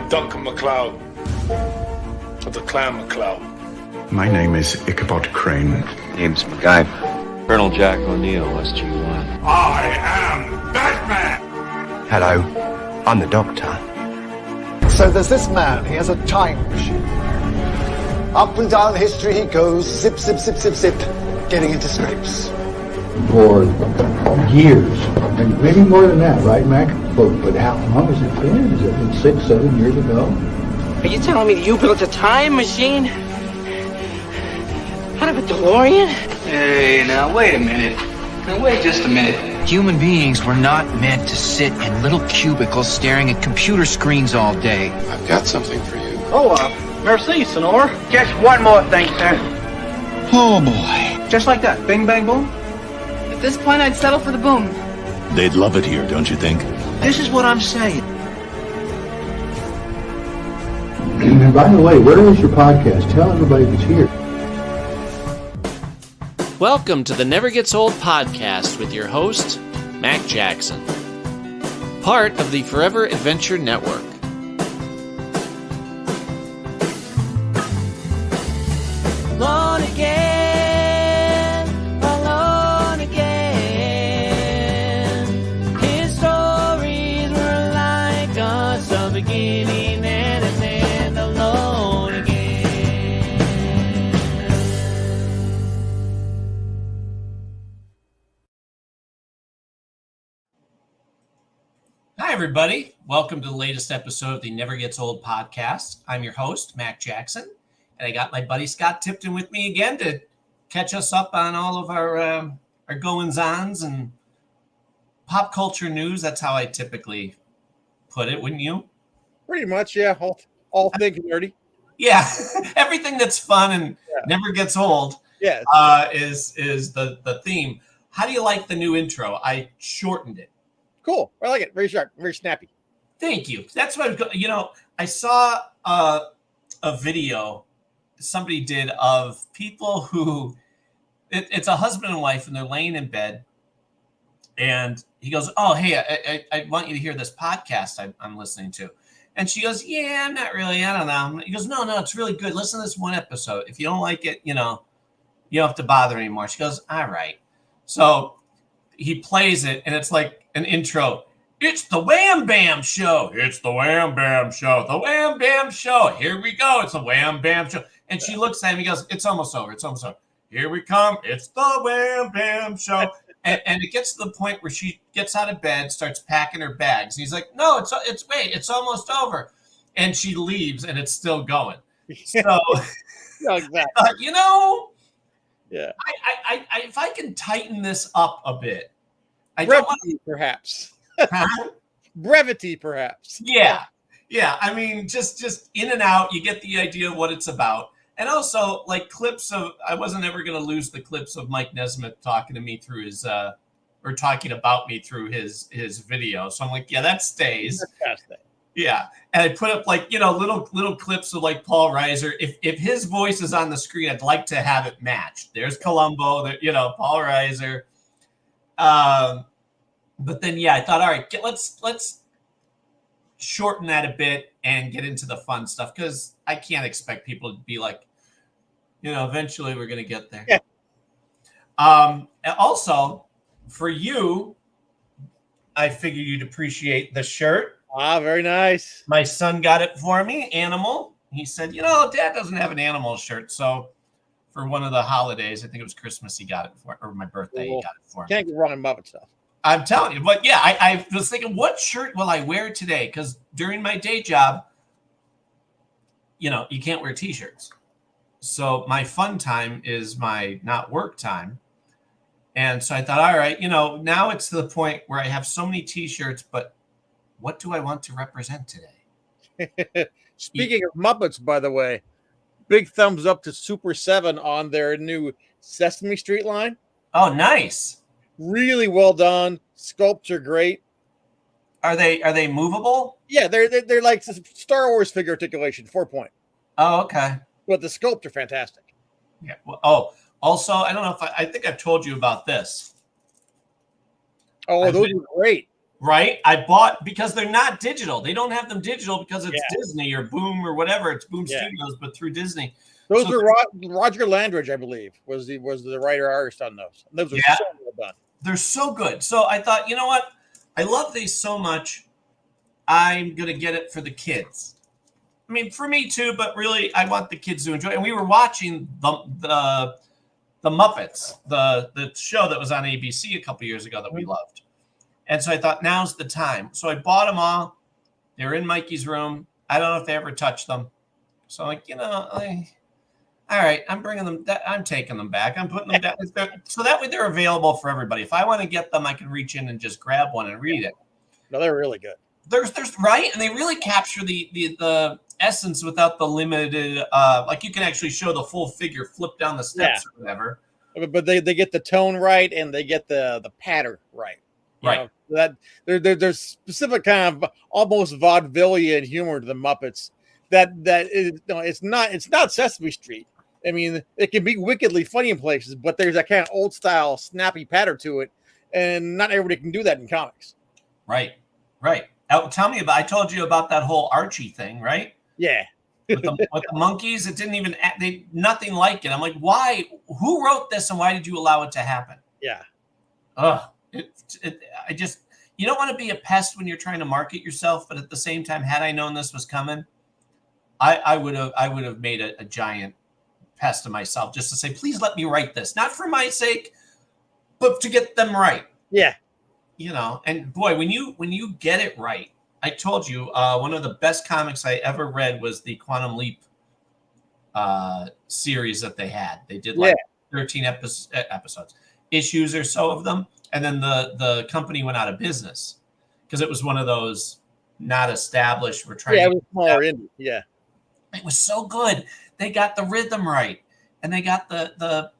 I'm Duncan MacLeod of the Clan MacLeod. My name is Ichabod Crane. Name's MacGyver. Colonel Jack O'Neill, SG-1. I am Batman! Hello, I'm the Doctor. So there's this man, he has a time machine. Up and down history he goes, zip, zip, zip, zip, zip, getting into scrapes. For years, and maybe more than that, right, Mac? But how long has it been? Has it been 6, 7 years ago? Are you telling me that you built a time machine? Out of a DeLorean? Hey, now wait a minute. Now wait just a minute. Human beings were not meant to sit in little cubicles staring at computer screens all day. I've got something for you. Oh, merci, Sonor. Just one more thing, sir. Oh boy. Just like that. Bing, bang, boom. At this point, I'd settle for the boom. They'd love it here, don't you think? This is what I'm saying. And by the way, where is your podcast? Tell everybody that's here. Welcome to the Never Gets Old podcast with your host, Mac Jackson, part of the Forever Adventure Network. Alone again, alone again. His stories were like us, a beginning and an end, alone again. Hi, everybody. Welcome to the latest episode of the Never Gets Old podcast. I'm your host, Mac Jackson, and I got my buddy Scott Tipton with me again to catch us up on all of our goings-ons and pop culture news. That's how I typically put it, wouldn't you? Pretty much, yeah. All things nerdy. Yeah, everything that's fun and never gets old. Yeah, is the theme. How do you like the new intro? I shortened it. Cool. I like it. Very sharp. Very snappy. Thank you. That's what I saw a video somebody did of people who it's a husband and wife and they're laying in bed and he goes, "Oh, hey, I want you to hear this podcast I'm listening to." And she goes, "Yeah, I'm not really. I don't know." He goes, No, it's really good. Listen to this one episode. If you don't like it, you don't have to bother anymore." She goes, "All right." So he plays it and it's like an intro. "It's the Wham Bam Show. It's the Wham Bam Show. The Wham Bam Show. Here we go. It's the Wham Bam Show." And she looks at him. He goes, "It's almost over. It's almost over. Here we come. It's the Wham Bam Show." And it gets to the point where she gets out of bed, starts packing her bags. And he's like, "No, it's almost over." And she leaves, and it's still going. So, No, exactly. Yeah. I if I can tighten this up a bit, Perhaps. Huh? Brevity, perhaps. Yeah. I mean, just in and out, you get the idea of what it's about. And also, like clips of, I wasn't ever going to lose the clips of Mike Nesmith talking to me through his, or talking about me through his video. So I'm like, yeah, that stays. Yeah. And I put up like, little clips of like Paul Reiser. If his voice is on the screen, I'd like to have it matched. There's Columbo, Paul Reiser. But then, I thought, all right, let's shorten that a bit and get into the fun stuff because I can't expect people to be like, eventually we're going to get there. Yeah. Also, for you, I figured you'd appreciate the shirt. Ah, very nice. My son got it for me, animal. He said, Dad doesn't have an animal shirt. So for one of the holidays, I think it was Christmas, he got it for, or my birthday, he got it for me. Can't get wrong in Muppet stuff. I'm telling you, but I was thinking, what shirt will I wear today? Because during my day job, you can't wear T-shirts. So my fun time is my not work time. And so I thought, all right, now it's to the point where I have so many T-shirts, but what do I want to represent today? Speaking of Muppets, by the way, big thumbs up to Super 7 on their new Sesame Street line. Oh, nice. Really well done. Sculpts are great. Are they movable? Yeah, they're like Star Wars figure articulation, 4-point. Oh, okay. But the sculpts are fantastic. Yeah. Well, also, I don't know if I think I've told you about this. Oh, those are great. Right? I bought because they're not digital. They don't have them digital because it's Disney or Boom or whatever. It's Boom Studios, but through Disney. Those were Roger Landridge, I believe, was the writer artist on those. Those were so well done. They're so good. So I thought, you know what? I love these so much. I'm gonna get it for the kids. I mean, for me too, but really, I want the kids to enjoy. And we were watching the Muppets, the show that was on ABC a couple years ago that we loved. And so I thought, now's the time. So I bought them all. They're in Mikey's room. I don't know if they ever touched them. So I'm like, all right, I'm bringing them. I'm taking them back. I'm putting them down. So that way they're available for everybody. If I want to get them, I can reach in and just grab one and read it. No, they're really good. There's right, and they really capture the essence without the limited. Like you can actually show the full figure flip down the steps or whatever. But they get the tone right and they get the pattern right. Right. You know, that there's specific kind of almost vaudevillian humor to the Muppets that is, it's not Sesame Street. I mean, it can be wickedly funny in places, but there's that kind of old style snappy pattern to it, and not everybody can do that in comics. Right. Tell me about. I told you about that whole Archie thing, right? Yeah. with the monkeys, it didn't even nothing like it. I'm like, why? Who wrote this, and why did you allow it to happen? Yeah. Ugh. I just, you don't want to be a pest when you're trying to market yourself, but at the same time, had I known this was coming, I would have made a giant pest of myself just to say, please let me write this, not for my sake, but to get them right. Yeah. And boy, when you get it right, I told you one of the best comics I ever read was the Quantum Leap series that they had. They did 13 episodes, issues or so of them. And then the company went out of business because it was one of those not established. We're trying. Yeah, it was smaller indie. Yeah, it was so good. They got the rhythm right, and they got the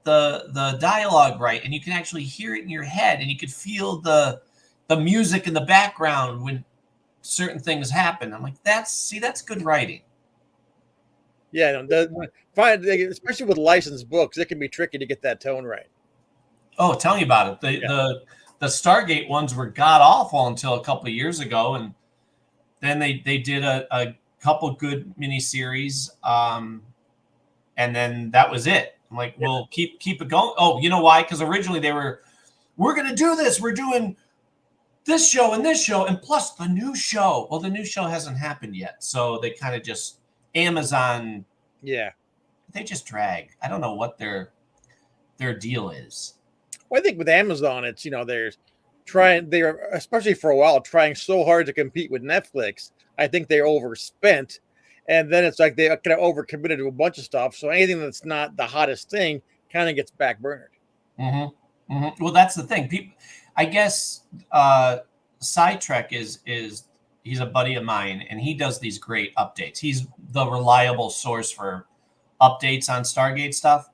dialogue right, and you can actually hear it in your head, and you could feel the music in the background when certain things happen. I'm like, that's good writing. Yeah, especially with licensed books, it can be tricky to get that tone right. Oh, tell me about it. The Stargate ones were god awful until a couple of years ago, and then they did a couple good miniseries, and then that was it. I'm like, well, keep it going. Oh, you know why? Because originally we're going to do this. We're doing this show and this show, and plus the new show. Well, the new show hasn't happened yet, so they kind of just Amazon. Yeah, they just drag. I don't know what their deal is. Well, I think with Amazon, it's they're especially for a while trying so hard to compete with Netflix. I think they're overspent, and then it's like they kind of overcommitted to a bunch of stuff. So anything that's not the hottest thing kind of gets backburnered. Mm-hmm. Mm-hmm. Well, that's the thing. People, I guess, Sidetrek is he's a buddy of mine, and he does these great updates. He's the reliable source for updates on Stargate stuff,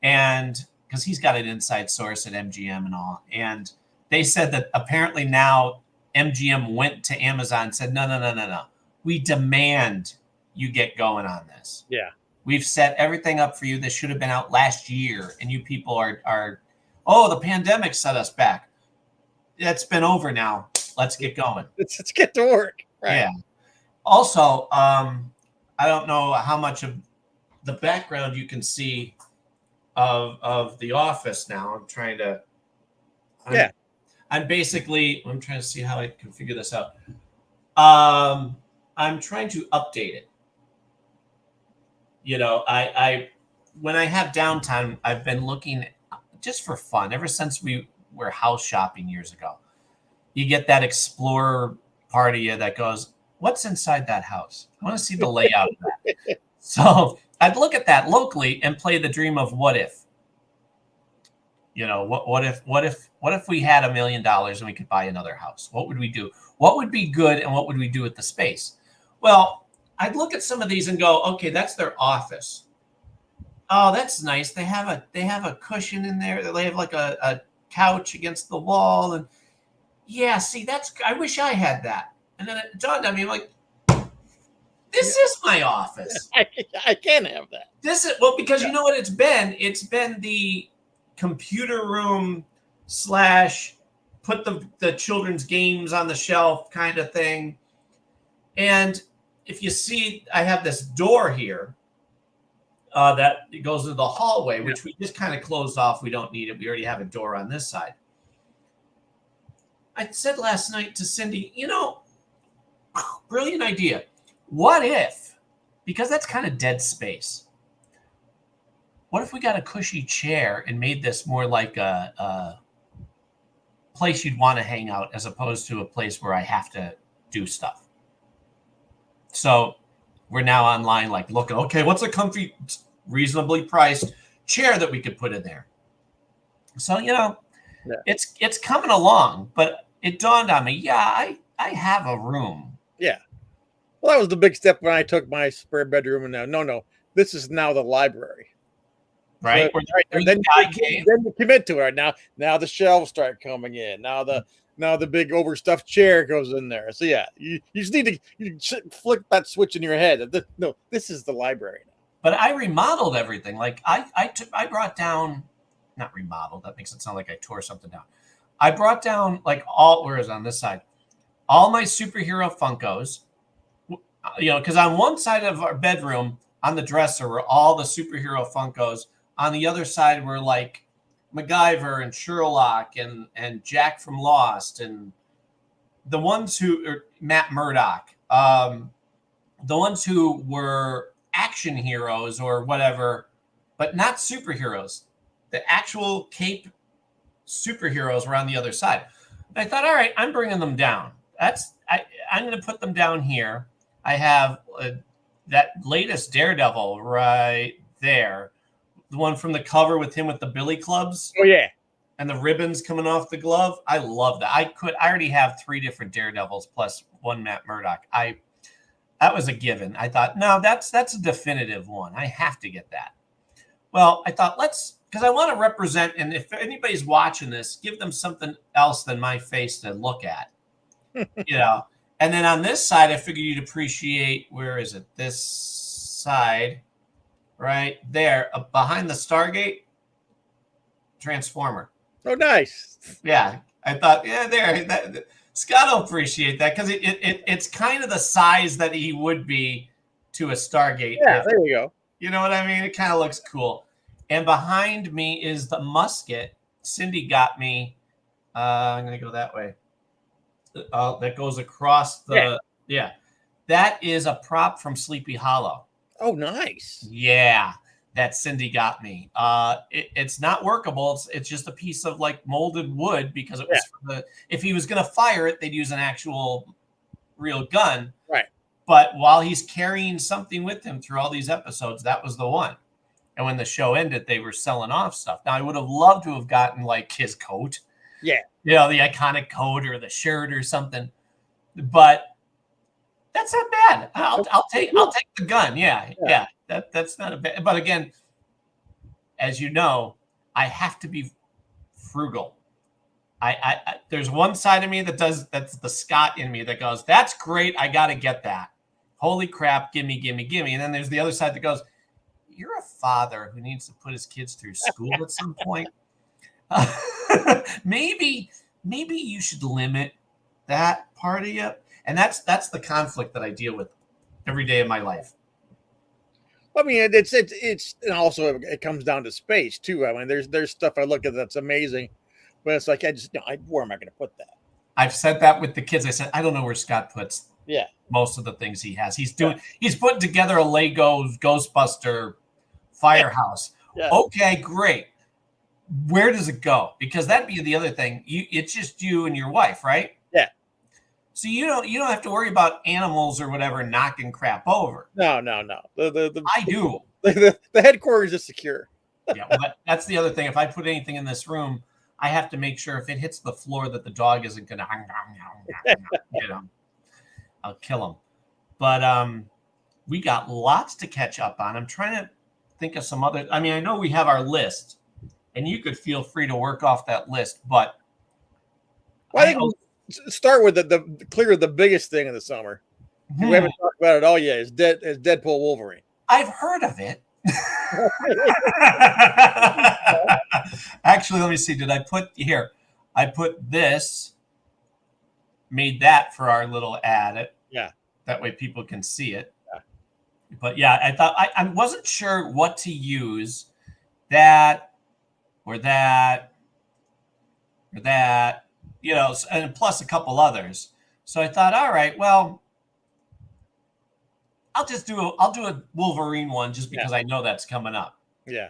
and because he's got an inside source at MGM and all. And they said that apparently now MGM went to Amazon and said, no. We demand you get going on this. Yeah. We've set everything up for you. This should have been out last year. And you people are the pandemic set us back. That's been over now. Let's get going. Let's get to work. Right. Yeah. Also, I don't know how much of the background you can see of The Office now. I'm trying to I'm trying to see how I can figure this out. I'm trying to update it. I when I have downtime, I've been looking just for fun ever since we were house shopping years ago. You get that explorer party that goes, what's inside that house? I want to see the layout of that. So I'd look at that locally and play the dream of what if. What if we had $1 million and we could buy another house? What would we do? What would be good, and what would we do with the space? Well, I'd look at some of these and go, okay, that's their office. Oh, that's nice. They have a cushion in there. They have like a couch against the wall, and yeah, see, I wish I had that. And then it dawned on me, I'm like, this is my office. I can't have that. Because you know what it's been? It's been the computer room / put the children's games on the shelf kind of thing. And if you see, I have this door here that goes into the hallway, which we just kind of closed off. We don't need it. We already have a door on this side. I said last night to Cindy, brilliant idea. What if, because that's kind of dead space, what if we got a cushy chair and made this more like a place you'd want to hang out as opposed to a place where I have to do stuff? So we're now online, like looking, okay, what's a comfy, reasonably priced chair that we could put in there? So, it's coming along, but it dawned on me, I have a room. Yeah. Well, that was the big step when I took my spare bedroom, and no, this is now the library. Right. So, then you commit to it. Now the shelves start coming in. Now the big overstuffed chair goes in there. So yeah, you just need to flick that switch in your head. No, this is the library now. But I remodeled everything. Like I brought down, not remodeled. That makes it sound like I tore something down. I brought down where is it on this side? All my superhero Funkos. Because on one side of our bedroom, on the dresser, were all the superhero Funkos. On the other side were like MacGyver and Sherlock and Jack from Lost and the ones who are Matt Murdock, the ones who were action heroes or whatever, but not superheroes. The actual cape superheroes were on the other side. And I thought, all right, I'm bringing them down. I'm going to put them down here. I have that latest Daredevil right there. The one from the cover with him with the billy clubs. Oh, yeah. And the ribbons coming off the glove. I love that. I already have 3 different Daredevils plus 1 Matt Murdock. That was a given. I thought, no, that's a definitive one. I have to get that. Well, I thought because I want to represent, and if anybody's watching this, give them something else than my face to look at. And then on this side, I figured you'd appreciate, where is it? This side. Right there, behind the Stargate Transformer. Oh, nice. Yeah, I thought, there. Scott will appreciate that because it's kind of the size that he would be to a Stargate. Yeah, there you go. You know what I mean? It kind of looks cool. And behind me is the musket Cindy got me. I'm going to go that way. That goes across the... Yeah. That is a prop from Sleepy Hollow. Oh, nice. Yeah, that Cindy got me. It's not workable. It's just a piece of molded wood because it was if he was going to fire it, they'd use an actual real gun. Right. But while he's carrying something with him through all these episodes, that was the one. And when the show ended, they were selling off stuff. Now, I would have loved to have gotten his coat. Yeah. The iconic coat or the shirt or something. But that's not bad. I'll take the gun. Yeah. That's not a bad. But again, as you know, I have to be frugal. I there's one side of me that's the Scott in me that goes, that's great. I got to get that. Holy crap. Gimme. And then there's the other side that goes, you're a father who needs to put his kids through school at some point. Maybe you should limit that part of you. And that's the conflict that I deal with every day of my life. I mean, it's and also it comes down to space too. I mean, there's stuff I look at that's amazing, but it's like where am I going to put that? I've said that with the kids. I said I don't know where Scott puts most of the things he has. He's putting together a Lego Ghostbuster firehouse. Yeah. Okay, great. Where does it go? Because that'd be the other thing. It's just you and your wife, right? Yeah. So you don't have to worry about animals or whatever knocking crap over. No. I do. The headquarters is secure. Yeah, well, that's the other thing. If I put anything in this room, I have to make sure if it hits the floor that the dog isn't going to, I'll kill him. But we got lots to catch up on. I'm trying to think of some other. I mean, I know we have our list, and you could feel free to work off that list. But I think we'll start with the biggest thing of the summer. We haven't talked about it all yet. Is Deadpool Wolverine. I've heard of it. Actually, let me see. Did I put here? I put this, made that for our little ad. Yeah. That way people can see it. Yeah. But yeah, I thought I wasn't sure what to use, that or that or that, and plus a couple others. So I thought, all right, well, I'll do a Wolverine one just because I know that's coming up. Yeah.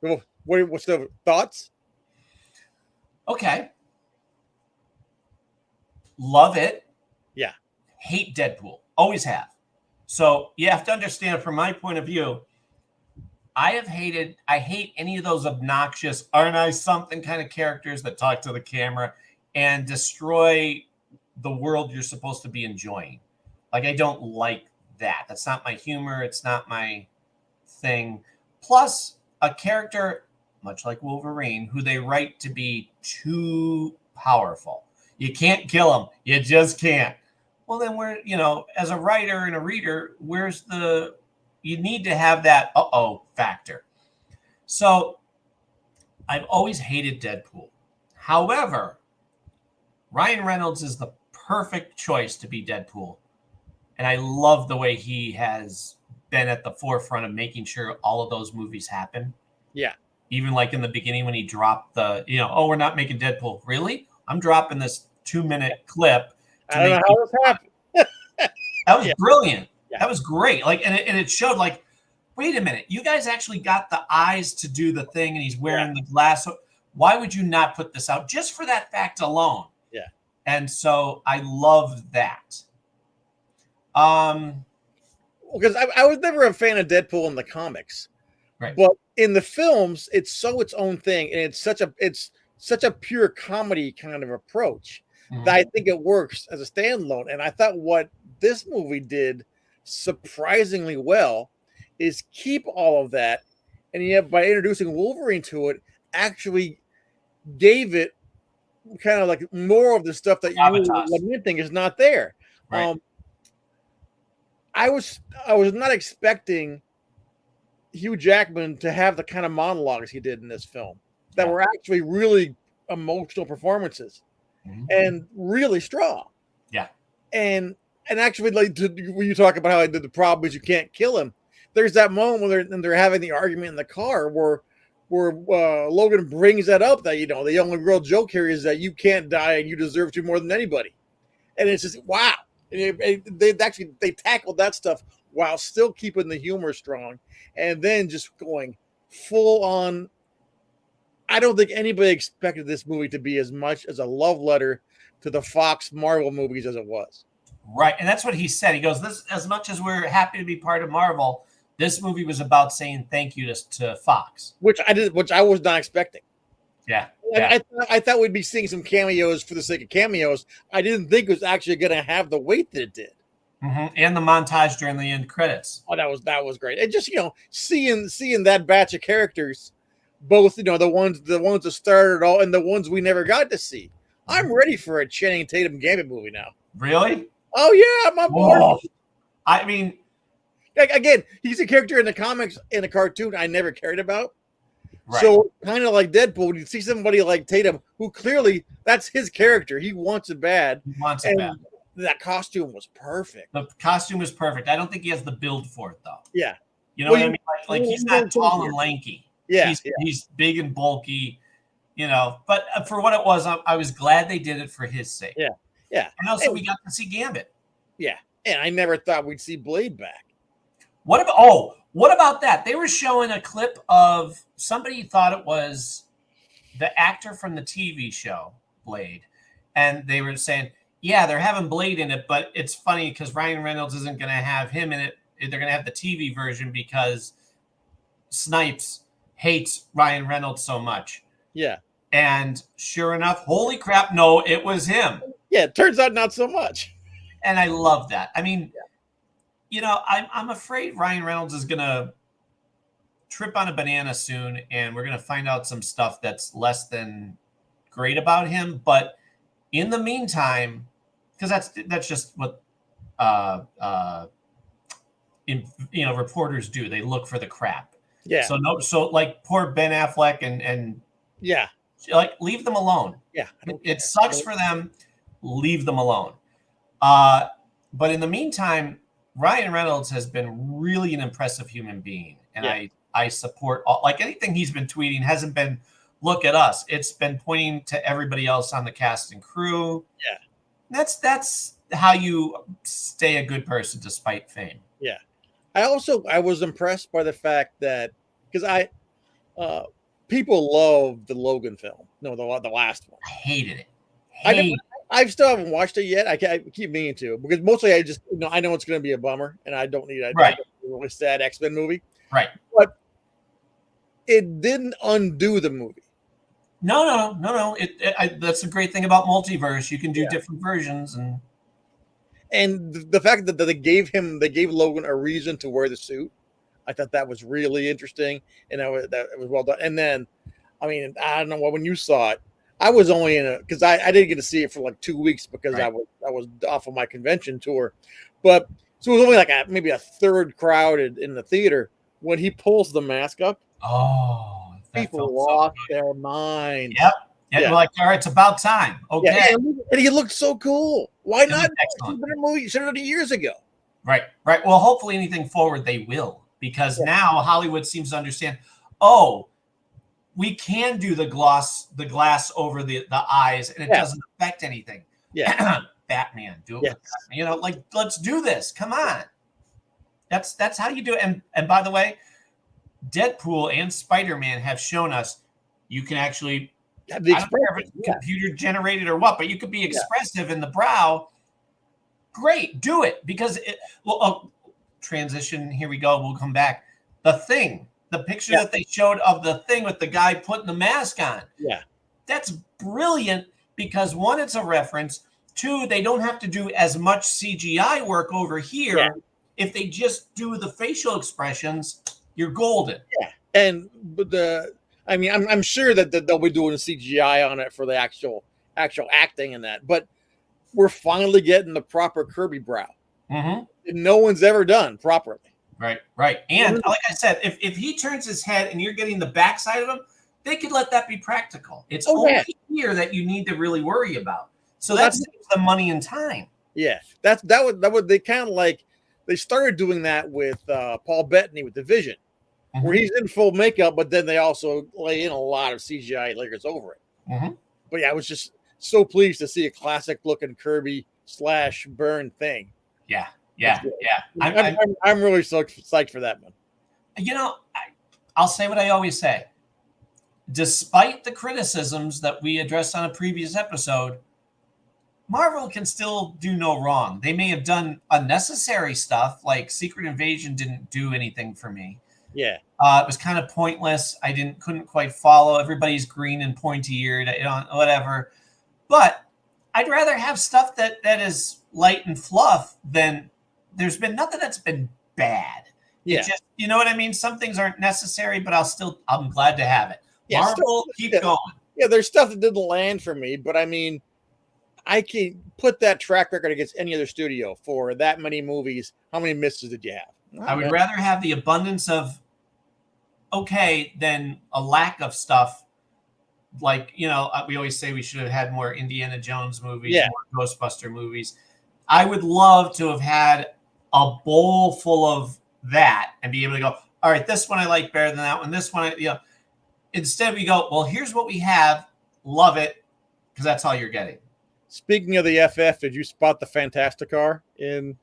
Well, what's the thoughts? Okay. Love it. Yeah. Hate Deadpool. Always have. So you have to understand from my point of view, I hate any of those obnoxious, aren't I something kind of characters that talk to the camera and destroy the world you're supposed to be enjoying. Like, I don't like that. That's not my humor. It's not my thing. Plus, a character, much like Wolverine, who they write to be too powerful. You can't kill him. You just can't. Well, then as a writer and a reader, you need to have that factor. So I've always hated Deadpool. However, Ryan Reynolds is the perfect choice to be Deadpool. And I love the way he has been at the forefront of making sure all of those movies happen. Yeah. Even like in the beginning when he dropped we're not making Deadpool. Really? I'm dropping this 2-minute clip. I don't know how this happened. That was brilliant. Yeah. That was great. Like, and it showed, like, wait a minute, you guys actually got the eyes to do the thing, and he's wearing the glass. So why would you not put this out just for that fact alone? Yeah. And so I loved that. Because I was never a fan of Deadpool in the comics, right? But in the films, it's its own thing, and it's such a pure comedy kind of approach that I think it works as a standalone. And I thought what this movie did surprisingly well is keep all of that, and yet by introducing Wolverine to it, actually gave it kind of like more of the stuff that you were lamenting is not there. Right. I was not expecting Hugh Jackman to have the kind of monologues he did in this film that were actually really emotional performances and really strong. Yeah. And actually, like, when you talk about how the problem is you can't kill him, there's that moment when they're having the argument in the car where Logan brings that up, that the only real joke here is that you can't die and you deserve to more than anybody, and it's just wow. And they tackled that stuff while still keeping the humor strong, and then just going full on. I don't think anybody expected this movie to be as much as a love letter to the Fox Marvel movies as it was. Right. And that's what he said. He goes, "This, as much as we're happy to be part of Marvel, this movie was about saying thank you to Fox." Which I was not expecting. Yeah. I thought we'd be seeing some cameos for the sake of cameos. I didn't think it was actually going to have the weight that it did. And the montage during the end credits. Oh, that was great. And just seeing that batch of characters, both the ones that started all and the ones we never got to see. I'm ready for a Channing Tatum Gambit movie now. Really? Oh yeah, I'm on board. Whoa. I mean, again, he's a character in the comics, in a cartoon I never cared about. Right. So kind of like Deadpool, when you see somebody like Tatum, who clearly that's his character, he wants it bad. He wants it bad. That costume was perfect. The costume was perfect. I don't think he has the build for it though. Yeah. You know what I mean? Like he's not tall and lanky. Yeah. He's big and bulky, But for what it was, I was glad they did it for his sake. Yeah. Yeah. And also we got to see Gambit. Yeah. And I never thought we'd see Blade back. What about that? They were showing a clip of somebody thought it was the actor from the TV show Blade, and they were saying, yeah, they're having Blade in it, but it's funny because Ryan Reynolds isn't going to have him in it. They're going to have the TV version because Snipes hates Ryan Reynolds so much. Yeah. And sure enough, holy crap, no, it was him. Yeah, it turns out not so much. And I love that. I mean, I'm afraid Ryan Reynolds is going to trip on a banana soon, and we're going to find out some stuff that's less than great about him. But in the meantime, because that's just what reporters do. They look for the crap. Yeah. So like poor Ben Affleck and yeah, Like, leave them alone. Yeah, It sucks for them. Leave them alone. But in the meantime, Ryan Reynolds has been really an impressive human being, and I support like anything he's been tweeting hasn't been look at us. It's been pointing to everybody else on the cast and crew. Yeah, that's how you stay a good person despite fame. Yeah, I was impressed by the fact that because people love the Logan film. No, the last one. I hated it. I still haven't watched it yet. I keep meaning to because mostly I just I know it's going to be a bummer, and I don't need a really sad X-Men movie. Right. But it didn't undo the movie. No. That's the great thing about multiverse. You can do different versions, and the fact that they gave Logan a reason to wear the suit, I thought that was really interesting, and that was well done. And then, I mean, I don't know when you saw it. I was only because I didn't get to see it for like 2 weeks because I was off of my convention tour, but so it was only like maybe a third crowded in the theater when he pulls the mask up. Oh, people lost their minds. Yep. Yeah, like, all right, it's about time. Okay. Yeah, and he looked so cool. Why not? Excellent. You should have done it years ago. Right. Well, hopefully anything forward they will, because now Hollywood seems to understand, oh, we can do the glass over the eyes, and it doesn't affect anything. Yeah. Batman, do it. Yes. Like, let's do this. Come on. That's how you do it. And by the way, Deadpool and Spider-Man have shown us you can actually, I don't care if it's computer generated or what, but you could be expressive in the brow. Great, do it, because transition. Here we go. We'll come back. The Thing. The picture that they showed of the Thing with the guy putting the mask on. Yeah. That's brilliant because, one, it's a reference. Two, they don't have to do as much CGI work over here. Yeah. If they just do the facial expressions, you're golden. Yeah. And I'm sure that they'll be doing CGI on it for the actual acting and that. But we're finally getting the proper Kirby brow. Mm-hmm. No one's ever done properly. Right. And like I said, if he turns his head and you're getting the backside of him, they could let that be practical. It's only here that you need to really worry about. So that saves the money and time. Yeah, that would they kind of like they started doing that with Paul Bettany with the Vision, where he's in full makeup, but then they also lay in a lot of CGI layers over it. Mm-hmm. But yeah, I was just so pleased to see a classic looking Kirby / Byrne Thing. Yeah. I'm really so psyched for that one. I'll say what I always say. Despite the criticisms that we addressed on a previous episode, Marvel can still do no wrong. They may have done unnecessary stuff, like Secret Invasion didn't do anything for me. Yeah. It was kind of pointless. I couldn't quite follow. Everybody's green and pointy-eared, whatever. But I'd rather have stuff that is light and fluff than there's been nothing that's been bad. Yeah. It just, you know what I mean? Some things aren't necessary, but I'm glad to have it. Yeah, Marvel, keep going. Yeah, there's stuff that didn't land for me, but I mean, I can put that track record against any other studio for that many movies. How many misses did you have? I would rather have the abundance of okay than a lack of stuff. Like, we always say we should have had more Indiana Jones movies, more Ghostbuster movies. I would love to have had a bowl full of that and be able to go, all right, this one I like better than that one. This one, instead we go, well, here's what we have. Love it. Because that's all you're getting. Speaking of the FF, did you spot the Fantasticar in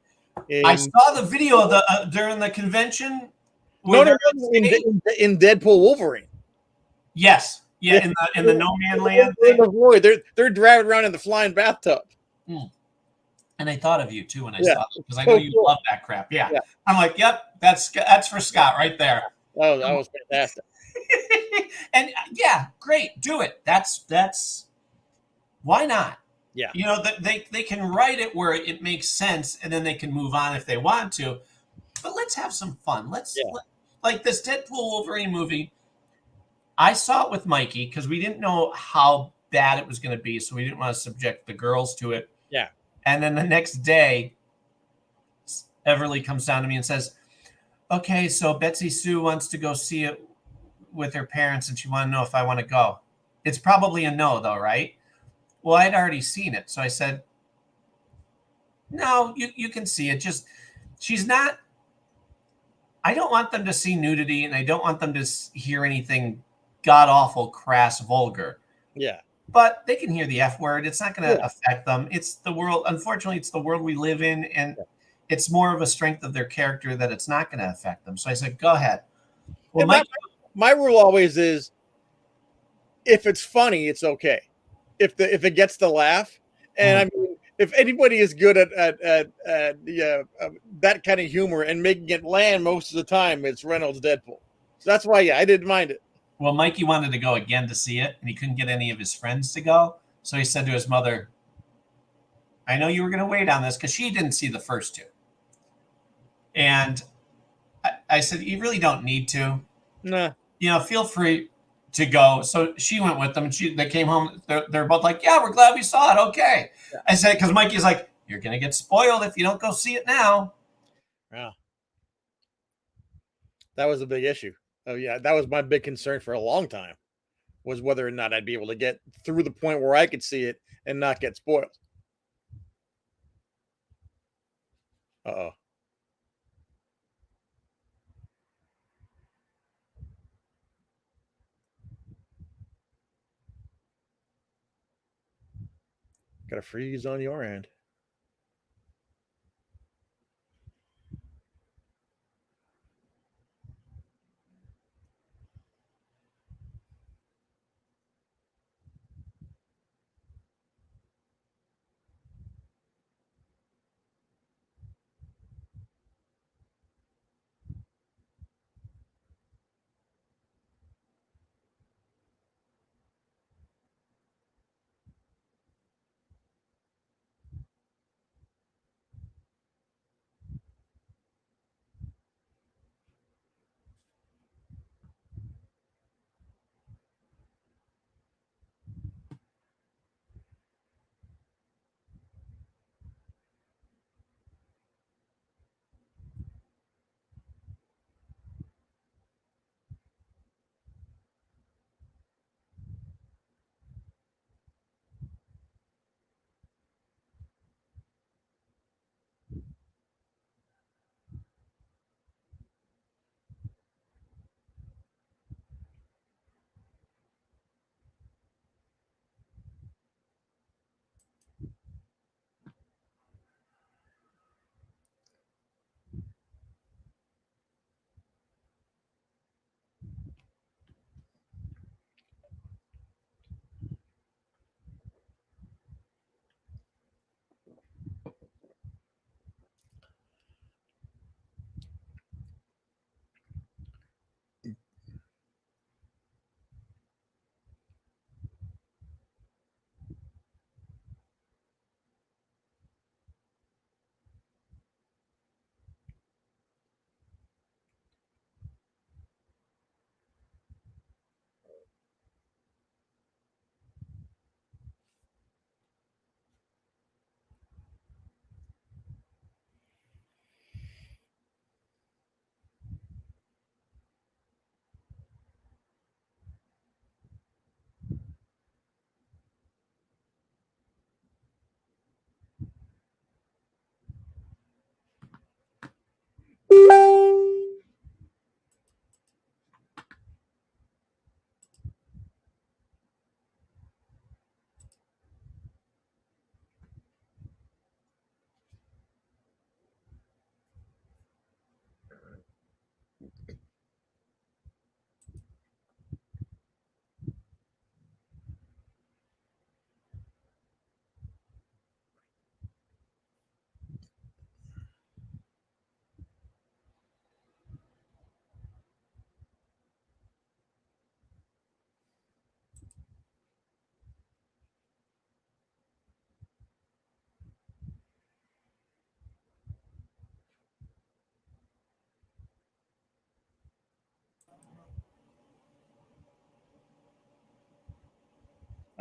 I saw the video of during the convention. In Deadpool Wolverine. Yes. Yeah, in the no man land thing. They're driving around in the flying bathtub. And I thought of you too when I saw it because I know you love that crap. Yeah. I'm like, yep, that's for Scott right there. Oh, that was fantastic. And great, do it. That's why not? Yeah. They can write it where it makes sense, and then they can move on if they want to. But let's have some fun. Like this Deadpool Wolverine movie. I saw it with Mikey because we didn't know how bad it was going to be, so we didn't want to subject the girls to it. Yeah. And then the next day, Everly comes down to me and says, okay, so Betsy Sue wants to go see it with her parents, and she wanted to know if I want to go. It's probably a no, though, right? Well, I'd already seen it. So I said, no, you can see it. Just, she's not, I don't want them to see nudity, and I don't want them to hear anything god-awful, crass, vulgar. Yeah. But they can hear the F word. It's not going to affect them. It's the world. Unfortunately, it's the world we live in, and it's more of a strength of their character that it's not going to affect them. So I said, go ahead. Well, my rule always is, if it's funny, it's okay. If it gets the laugh, and I mean, if anybody is good at that kind of humor and making it land most of the time, it's Reynolds' Deadpool. So that's why, I didn't mind it. Well, Mikey wanted to go again to see it, and he couldn't get any of his friends to go. So he said to his mother, I know you were going to wait on this, because she didn't see the first two. And I said, you really don't need to. Nah. Feel free to go. So she went with them, and they came home. They're both like, yeah, we're glad we saw it. Okay. Yeah. I said, because Mikey's like, you're going to get spoiled if you don't go see it now. Yeah. That was a big issue. Oh, yeah. That was my big concern for a long time, was whether or not I'd be able to get through the point where I could see it and not get spoiled. Uh-oh. Got a freeze on your end.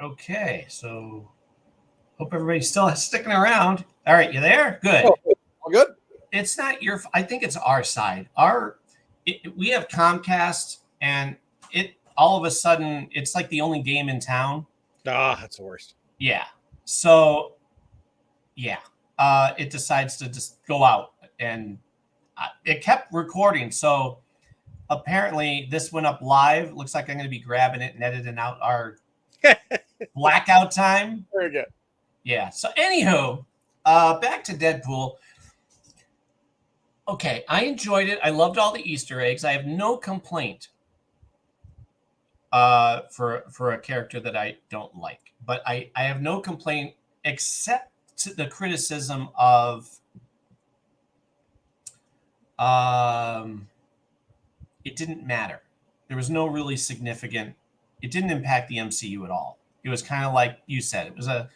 Okay, so hope everybody's still sticking around. All right, you there? Good. All good. It's not I think it's our side. We have Comcast, and all of a sudden it's like the only game in town. That's the worst. Yeah. So, yeah, it decides to just go out, and it kept recording. So apparently this went up live. Looks like I'm going to be grabbing it and editing out our blackout time. Very good. Yeah. So anywho, back to Deadpool. Okay, I enjoyed it. I loved all the Easter eggs. I have no complaint for a character that I don't like. But I have no complaint except to the criticism of it didn't matter. There was no really significant, it didn't impact the MCU at all. It was kind of like you said, it was a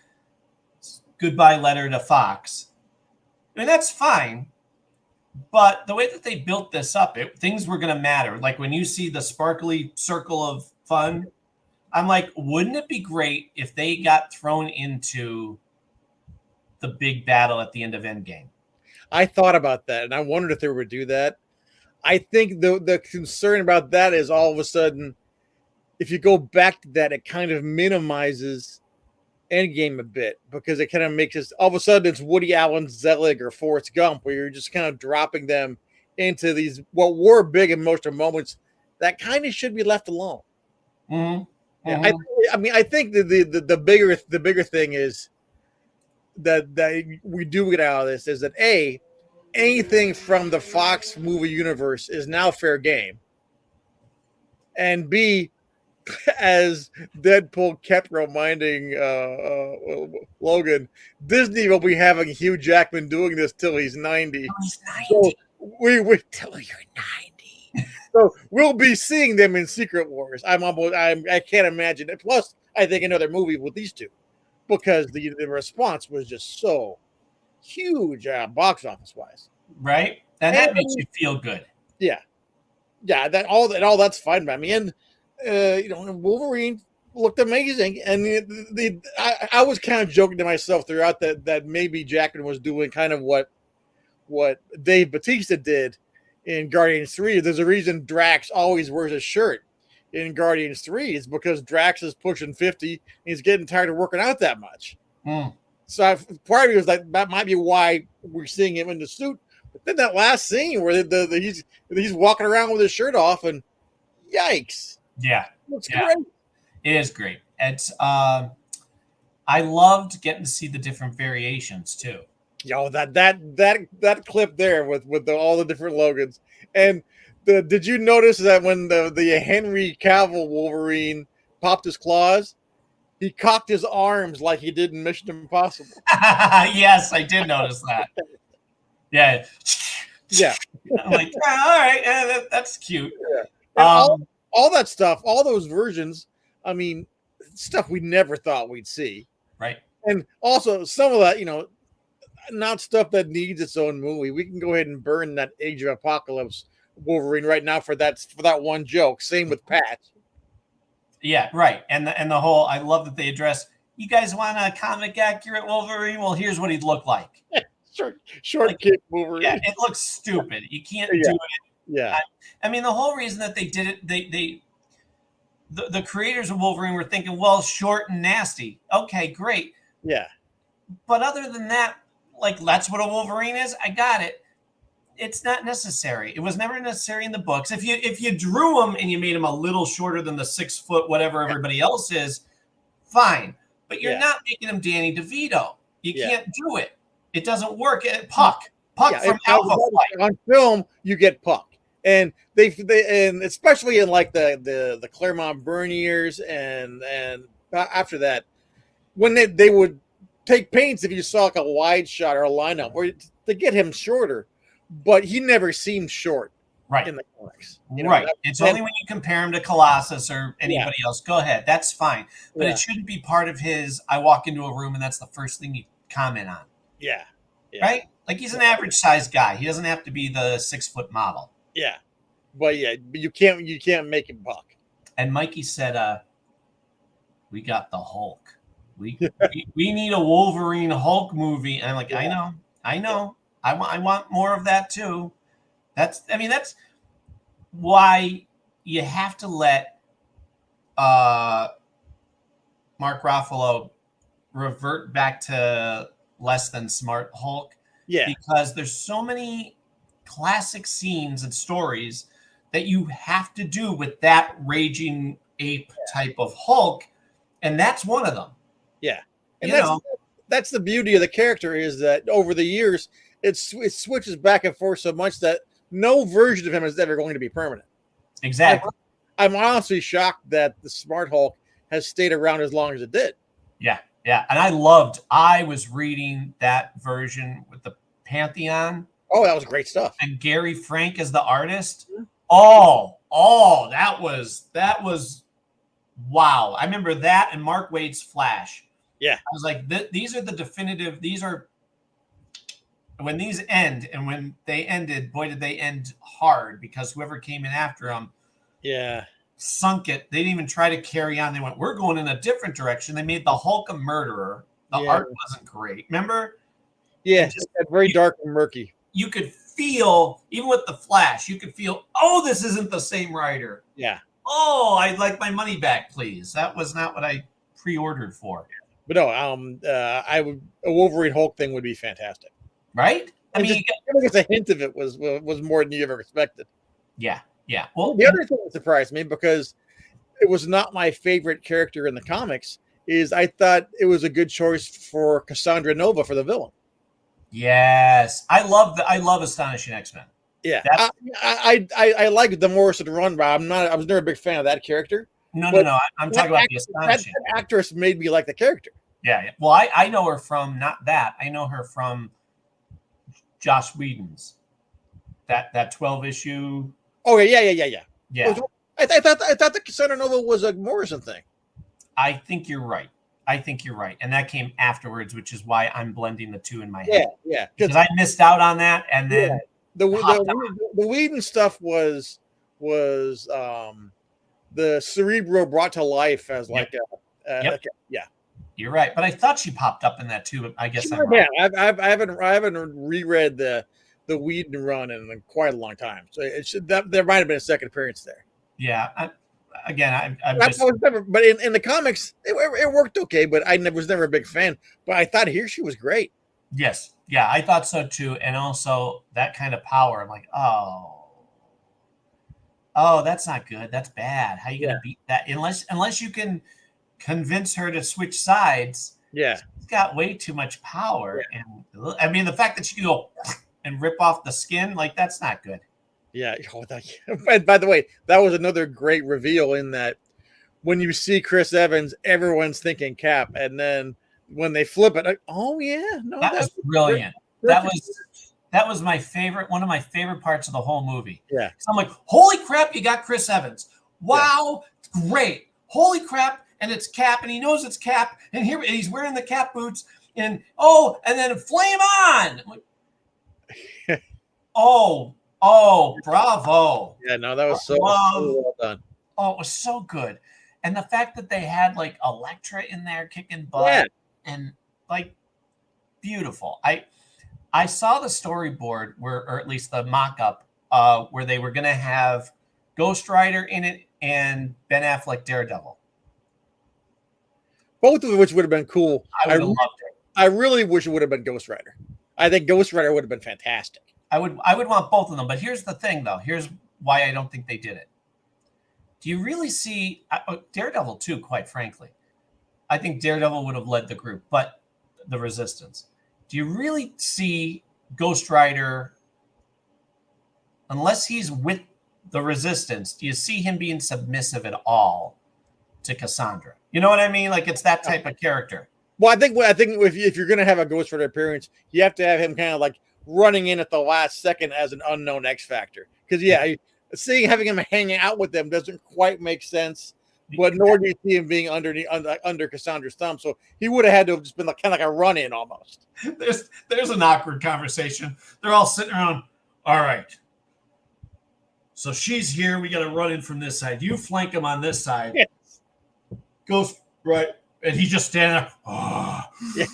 goodbye letter to Fox. I mean, that's fine. But the way that they built this up, things were going to matter. Like when you see the sparkly circle of fun, I'm like, wouldn't it be great if they got thrown into the big battle at the end of Endgame? I thought about that, and I wondered if they would do that. I think the concern about that is all of a sudden, if you go back to that, it kind of minimizes Endgame a bit, because it kind of makes us all of a sudden it's Woody Allen, Zelig, or Forrest Gump, where you're just kind of dropping them into these what were big emotional moments that kind of should be left alone. Mm-hmm. Yeah, I mean, I think the bigger thing is that we do get out of this is that anything from the Fox movie universe is now fair game, and B, as Deadpool kept reminding Logan, Disney will be having Hugh Jackman doing this till he's 90. Oh, he's 90. So we till you're 90. So we'll be seeing them in Secret Wars. I can't imagine it. Plus, I think another movie with these two, because the response was just so huge, box office wise. Right, and that makes you feel good. Yeah, that all that's fine by me. And Wolverine looked amazing, and I was kind of joking to myself throughout that maybe Jackman was doing kind of what Dave Bautista did in Guardians 3. There's a reason Drax always wears a shirt in Guardians 3. It's because Drax is pushing 50 and he's getting tired of working out that much. So part of me was like, that might be why we're seeing him in the suit. But then that last scene where he's walking around with his shirt off, and yikes. Yeah. It's great. It is great. It's I loved getting to see the different variations too. Yo, that clip there with all the different Logans. And did you notice that when the Henry Cavill Wolverine popped his claws, he cocked his arms like he did in Mission Impossible? Yes, I did notice that. Yeah. Yeah. I'm like, all right, that's cute. Yeah. All that stuff, all those versions, I mean, stuff we never thought we'd see. Right. And also some of that, not stuff that needs its own movie. We can go ahead and burn that Age of Apocalypse Wolverine right now for that one joke. Same with Pat. Yeah, right. And the whole, I love that they address, you guys want a comic accurate Wolverine? Well, here's what he'd look like. Short kid Wolverine. Yeah, it looks stupid. You can't do it. Yeah. I mean, the whole reason that they did it, the creators of Wolverine were thinking, well, short and nasty. Okay, great. Yeah. But other than that, like, that's what a Wolverine is. I got it. It's not necessary. It was never necessary in the books. If you drew him and you made him a little shorter than the 6 foot whatever everybody else is, fine. But you're not making him Danny DeVito. You can't do it. It doesn't work. Puck from Alpha Flight. On film, you get Puck. And they and especially in like the Claremont Byrne years and after that, when they would take pains if you saw like a wide shot or a lineup or to get him shorter, but he never seemed short in the comics. Right. It's only when you compare him to Colossus or anybody else. Go ahead. That's fine. But it shouldn't be part of his, I walk into a room and that's the first thing you comment on. Yeah. Right? Like he's an average sized guy. He doesn't have to be the 6 foot model. Yeah. But you can't make him Puck. And Mikey said, we got the Hulk. We need a Wolverine Hulk movie. And I'm like, I know. I want more of that too. That's why you have to let Mark Ruffalo revert back to less than smart Hulk. Yeah. Because there's so many classic scenes and stories that you have to do with that raging ape type of Hulk, and that's one of them. Yeah. And You know. that's the beauty of the character, is that over the years it switches back and forth so much that no version of him is ever going to be permanent. Exactly. I'm honestly shocked that the Smart Hulk has stayed around as long as it did. Yeah. And I was reading that version with the Pantheon. Oh, that was great stuff. And Gary Frank is the artist. Oh, that was wow. I remember that and Mark Waid's Flash. Yeah. I was like, these are the definitive, when these end, and when they ended, boy, did they end hard, because whoever came in after them sunk it. They didn't even try to carry on. They went, we're going in a different direction. They made the Hulk a murderer. The art wasn't great. Remember? Yeah, very dark and murky. You could feel, even with the Flash, you could feel, oh, this isn't the same writer. Yeah. Oh, I'd like my money back, please. That was not what I pre-ordered for. But no, I would, a Wolverine Hulk thing would be fantastic. Right? I mean, just a hint of it was more than you ever expected. Yeah. Well, the other thing that surprised me, because it was not my favorite character in the comics, is I thought it was a good choice for Cassandra Nova for the villain. Yes, I love Astonishing X-Men. Yeah, I like the Morrison run, but I was never a big fan of that character. No. I'm talking about the Astonishing. That actress made me like the character. Yeah. Well, I know her from not that. I know her from Joss Whedon's that 12 issue. Oh yeah. Yeah. I thought the Cassandra Nova was a Morrison thing. I think you're right. And that came afterwards, which is why I'm blending the two in my head. Yeah. Because I missed out on that, and then the Whedon stuff was the Cerebro brought to life as like yeah. You're right, but I thought she popped up in that too. But I guess I haven't reread the Whedon run in quite a long time, so there might have been a second appearance there. Yeah, I was never, but in the comics it worked okay, but I was never a big fan. But I thought here she was great. Yes, yeah, I thought so too, and also that kind of power. I'm like, oh, that's not good. That's bad. How are you gonna beat that? Unless you can convince her to switch sides. Yeah, she's got way too much power, and I mean the fact that she can go and rip off the skin, like that's not good. Yeah. By the way, that was another great reveal in that when you see Chris Evans, everyone's thinking Cap, and then when they flip it, oh yeah, no, that was brilliant. That was my favorite, one of my favorite parts of the whole movie. Yeah. So I'm like, holy crap, you got Chris Evans. Wow, great. Holy crap, and it's Cap, and he knows it's Cap, and he's wearing the Cap boots, and then flame on. Oh, bravo. Yeah, no, that was so well done. Oh, it was so good. And the fact that they had like Elektra in there kicking butt and like beautiful. I saw the storyboard or at least the mock-up where they were going to have Ghost Rider in it and Ben Affleck Daredevil. Both of which would have been cool. I would have loved it. I really wish it would have been Ghost Rider. I think Ghost Rider would have been fantastic. I would want both of them, but here's the thing, though. Here's why I don't think they did it. Do you really see Daredevil too? Quite frankly, I think Daredevil would have led the group, but the Resistance. Do you really see Ghost Rider, unless he's with the Resistance? Do you see him being submissive at all to Cassandra? You know what I mean? Like it's that type of character. Well, I think if you're going to have a Ghost Rider appearance, you have to have him kind of like running in at the last second as an unknown X Factor. Because having him hanging out with them doesn't quite make sense. But nor do you see him being under Cassandra's thumb. So he would have had to have just been kind of like a run in almost. There's an awkward conversation. They're all sitting around. All right. So she's here. We got to run in from this side. You flank him on this side. Yes. Goes right, and he's just standing there.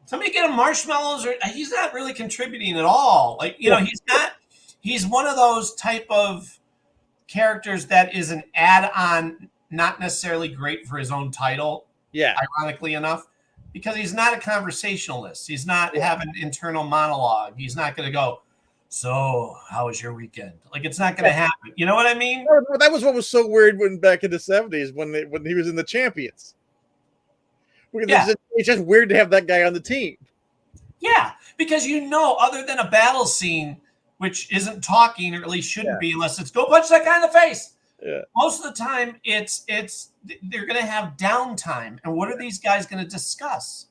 Somebody get him marshmallows, or he's not really contributing at all. Like he's not. He's one of those type of characters that is an add-on, not necessarily great for his own title. Yeah. Ironically enough, because he's not a conversationalist. He's not having internal monologue. He's not going to go, so how was your weekend? Like, it's not going to happen. You know what I mean? That was what was so weird when back in the 70s when he was in the Champions. Yeah. It's just weird to have that guy on the team. Yeah, because other than a battle scene, which isn't talking, or at least shouldn't be, unless it's go punch that guy in the face. Yeah. Most of the time, it's they're going to have downtime, and what are these guys going to discuss?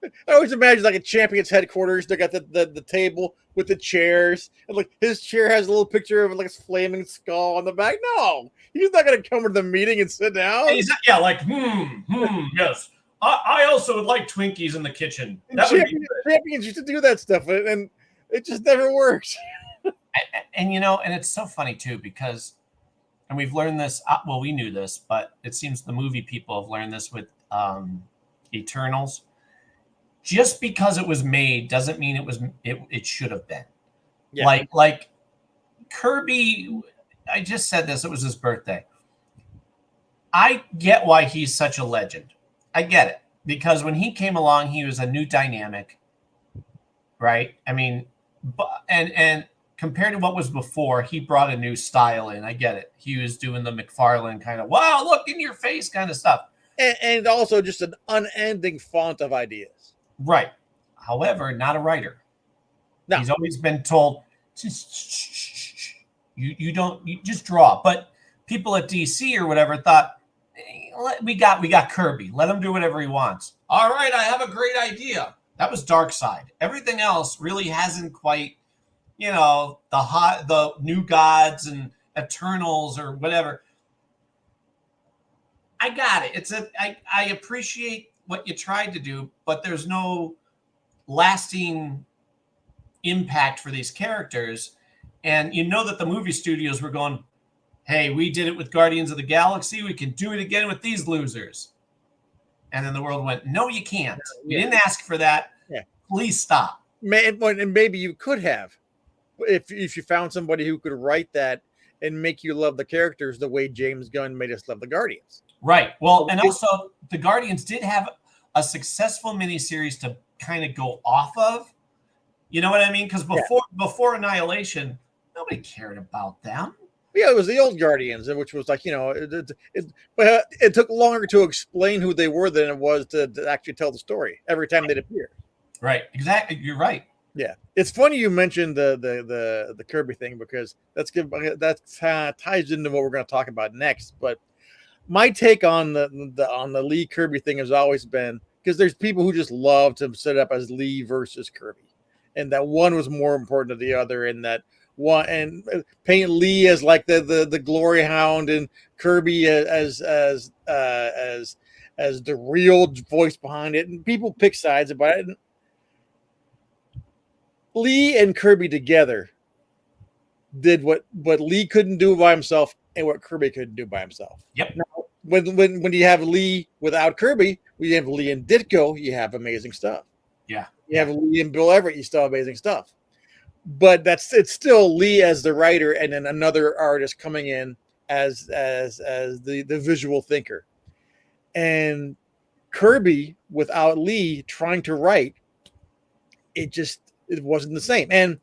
I always imagine like a Champions headquarters. They got the table with the chairs, and like his chair has a little picture of like a flaming skull on the back. No, he's not going to come to the meeting and sit down. And yes. I also would like Twinkies in the kitchen. Champions used to do that stuff, and it just never works. And it's so funny too, because, and we've learned this. Well, we knew this, but it seems the movie people have learned this with Eternals. Just because it was made doesn't mean it should have been. Yeah. Like Kirby. I just said this. It was his birthday. I get why he's such a legend. I get it, because when he came along, he was a new dynamic, right? I mean, and compared to what was before, he brought a new style in. I get it. He was doing the McFarlane kind of, wow, look in your face kind of stuff. And also just an unending font of ideas. Right. However, not a writer. No. He's always been told, you just draw. But people at DC or whatever thought, we got Kirby. Let him do whatever he wants. All right, I have a great idea. That was Darkseid. Everything else really hasn't quite, the New Gods and Eternals or whatever. I got it. I appreciate what you tried to do, but there's no lasting impact for these characters. And that the movie studios were going, hey, we did it with Guardians of the Galaxy. We can do it again with these losers. And then the world went, no, you can't. We didn't ask for that. Yeah. Please stop. And maybe you could have, if you found somebody who could write that and make you love the characters the way James Gunn made us love the Guardians. Right. Well, and also the Guardians did have a successful miniseries to kind of go off of. You know what I mean? Because before Annihilation, nobody cared about them. Yeah, it was the old Guardians, which was like, it took longer to explain who they were than it was to actually tell the story every time they'd appear. Right. Exactly. You're right. Yeah. It's funny you mentioned the Kirby thing, because that's good. That ties into what we're going to talk about next. But my take on the Lee Kirby thing has always been, because there's people who just love to set up as Lee versus Kirby, and that one was more important to the other, and that one, and paint Lee as like the glory hound and Kirby as the real voice behind it, and people pick sides about it. Lee and Kirby together did what Lee couldn't do by himself and what Kirby couldn't do by himself. Yep. Now, when you have Lee without Kirby, when you have Lee and Ditko, you have amazing stuff. Yeah. You have Lee and Bill Everett, you still have amazing stuff. But it's still Lee as the writer, and then another artist coming in as the visual thinker. And Kirby without Lee trying to write, it wasn't the same. And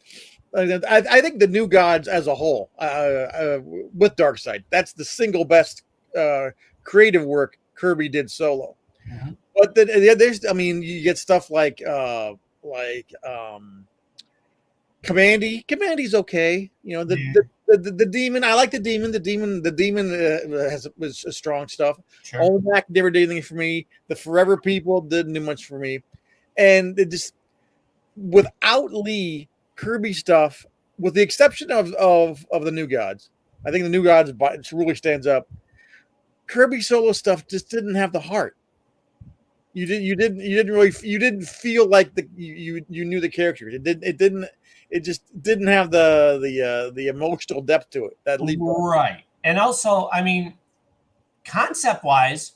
I think the New Gods as a whole, with Darkseid, that's the single best creative work Kirby did solo. Mm-hmm. But you get stuff like Commandy's okay. The Demon. I like the Demon. The Demon was strong stuff. Sure. Olmec never did anything for me. The Forever People didn't do much for me. And it just, without Lee, Kirby stuff, with the exception of the New Gods, I think the New Gods really stands up. Kirby solo stuff just didn't have the heart. You didn't feel like you knew the characters. It just didn't have the emotional depth to it that Lee brought. Right. And also, I mean, concept wise,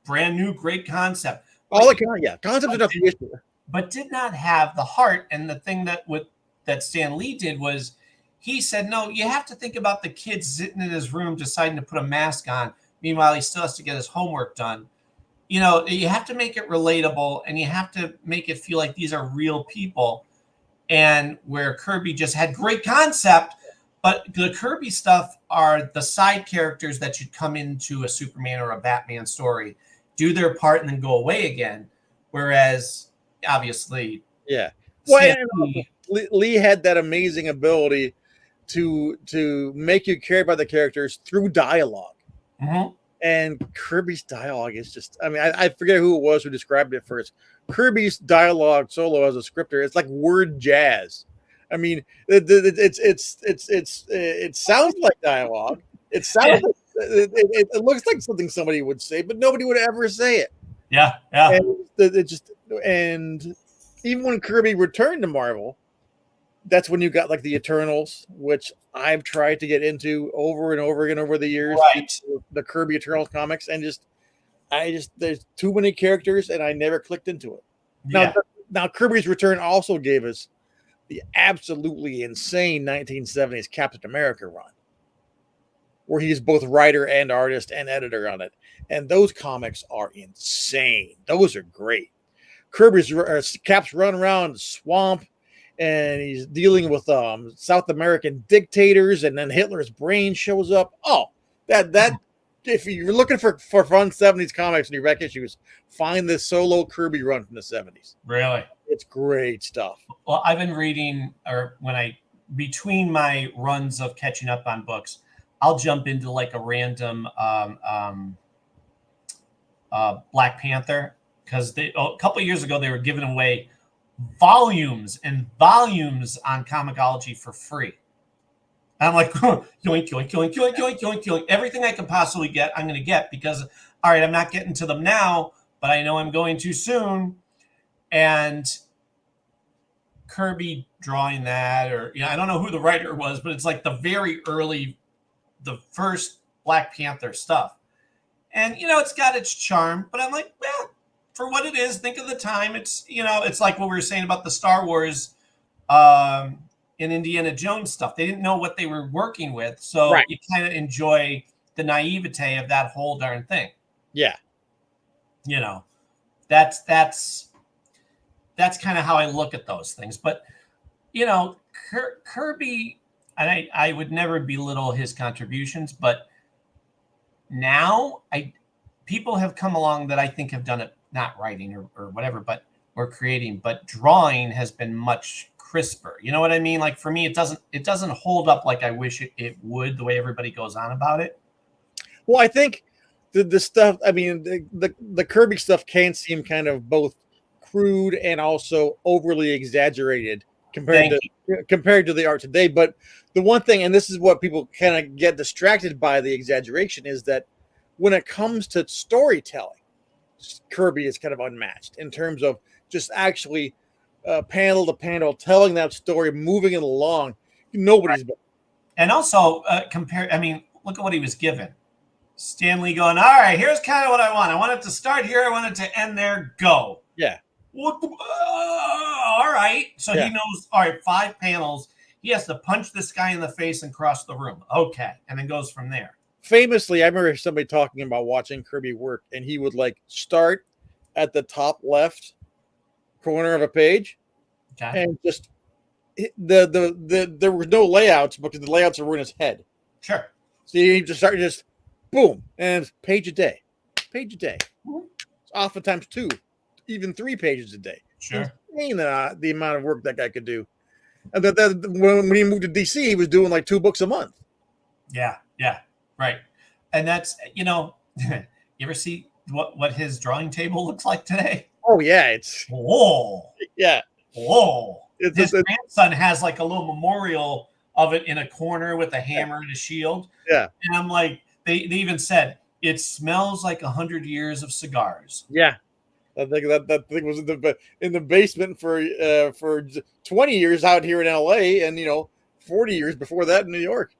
brand new, great concept. Concept enough to issue. But did not have the heart. And the thing that Stan Lee did was he said, no, you have to think about the kid sitting in his room deciding to put a mask on. Meanwhile, he still has to get his homework done. You know, you have to make it relatable, and you have to make it feel like these are real people. And where Kirby just had great concept, but the Kirby stuff are the side characters that should come into a Superman or a Batman story, do their part, and then go away again. Whereas, obviously, yeah. Well, Lee had that amazing ability to make you care about the characters through dialogue. Mm-hmm. And Kirby's dialogue is just, I mean, I forget who it was who described it first. Kirby's dialogue solo as a scripter, it's like word jazz. I mean, it sounds like dialogue. It sounds like, it looks like something somebody would say, but nobody would ever say it. Yeah, yeah. And even when Kirby returned to Marvel, that's when you got like the Eternals, which I've tried to get into over and over again over the years. Right. The Kirby Eternals comics, and there's too many characters, and I never clicked into it. Yeah. Now Kirby's Return also gave us the absolutely insane 1970s Captain America run, where he's both writer and artist and editor on it, and those comics are insane. Those are great. Cap's run around the swamp, and he's dealing with South American dictators, and then Hitler's brain shows up. Oh, that if you're looking for fun 70s comics and your back issues, find this solo Kirby run from the 70s. Really? It's great stuff. Well, I've been reading, between my runs of catching up on books, I'll jump into like a random Black Panther, because a couple of years ago they were giving away volumes and volumes on Comixology for free. And I'm like, yoink, yoink, yoink, yoink, yoink, yoink, yoink. Everything I can possibly get, I'm going to get, because, all right, I'm not getting to them now, but I know I'm going to soon. And Kirby drawing that, or I don't know who the writer was, but it's like the very early, the first Black Panther stuff. And, it's got its charm, but I'm like, well, for what it is, think of the time. It's, it's like what we were saying about the Star Wars and Indiana Jones stuff. They didn't know what they were working with. So You kind of enjoy the naivete of that whole darn thing. Yeah. That's kind of how I look at those things. But, Kirby, and I would never belittle his contributions, but now people have come along that I think have done it, not writing or whatever, or creating, but drawing has been much crisper. You know what I mean? Like for me, it doesn't hold up like I wish it would, the way everybody goes on about it. Well, I think the stuff, I mean, the Kirby stuff can seem kind of both crude and also overly exaggerated compared to the art today. But the one thing, and this is what people kind of get distracted by the exaggeration, is that when it comes to storytelling, Kirby is kind of unmatched in terms of just actually panel to panel telling that story, moving it along. Nobody's better. And also look at what he was given. Stan Lee going, all right, here's kind of what I want. I want it to start here. I want it to end there. Go. Yeah. All right. So he knows, all right, 5 panels. He has to punch this guy in the face and cross the room. Okay. And then goes from there. Famously, I remember somebody talking about watching Kirby work, and he would like start at the top left corner of a page, and just there were no layouts because the layouts were in his head. Sure. So you just start boom, and it's page a day. Mm-hmm. Oftentimes 2, even 3 pages a day. Sure. Insane the amount of work that guy could do. And when he moved to DC, he was doing like 2 books a month. Yeah. Right. And that's, you ever see what his drawing table looks like today? Oh, yeah. Yeah. His grandson has like a little memorial of it in a corner with a hammer and a shield. Yeah. And I'm like, they even said, it smells like 100 years of cigars. Yeah. I think that thing was in the basement for 20 years out here in LA, and 40 years before that in New York.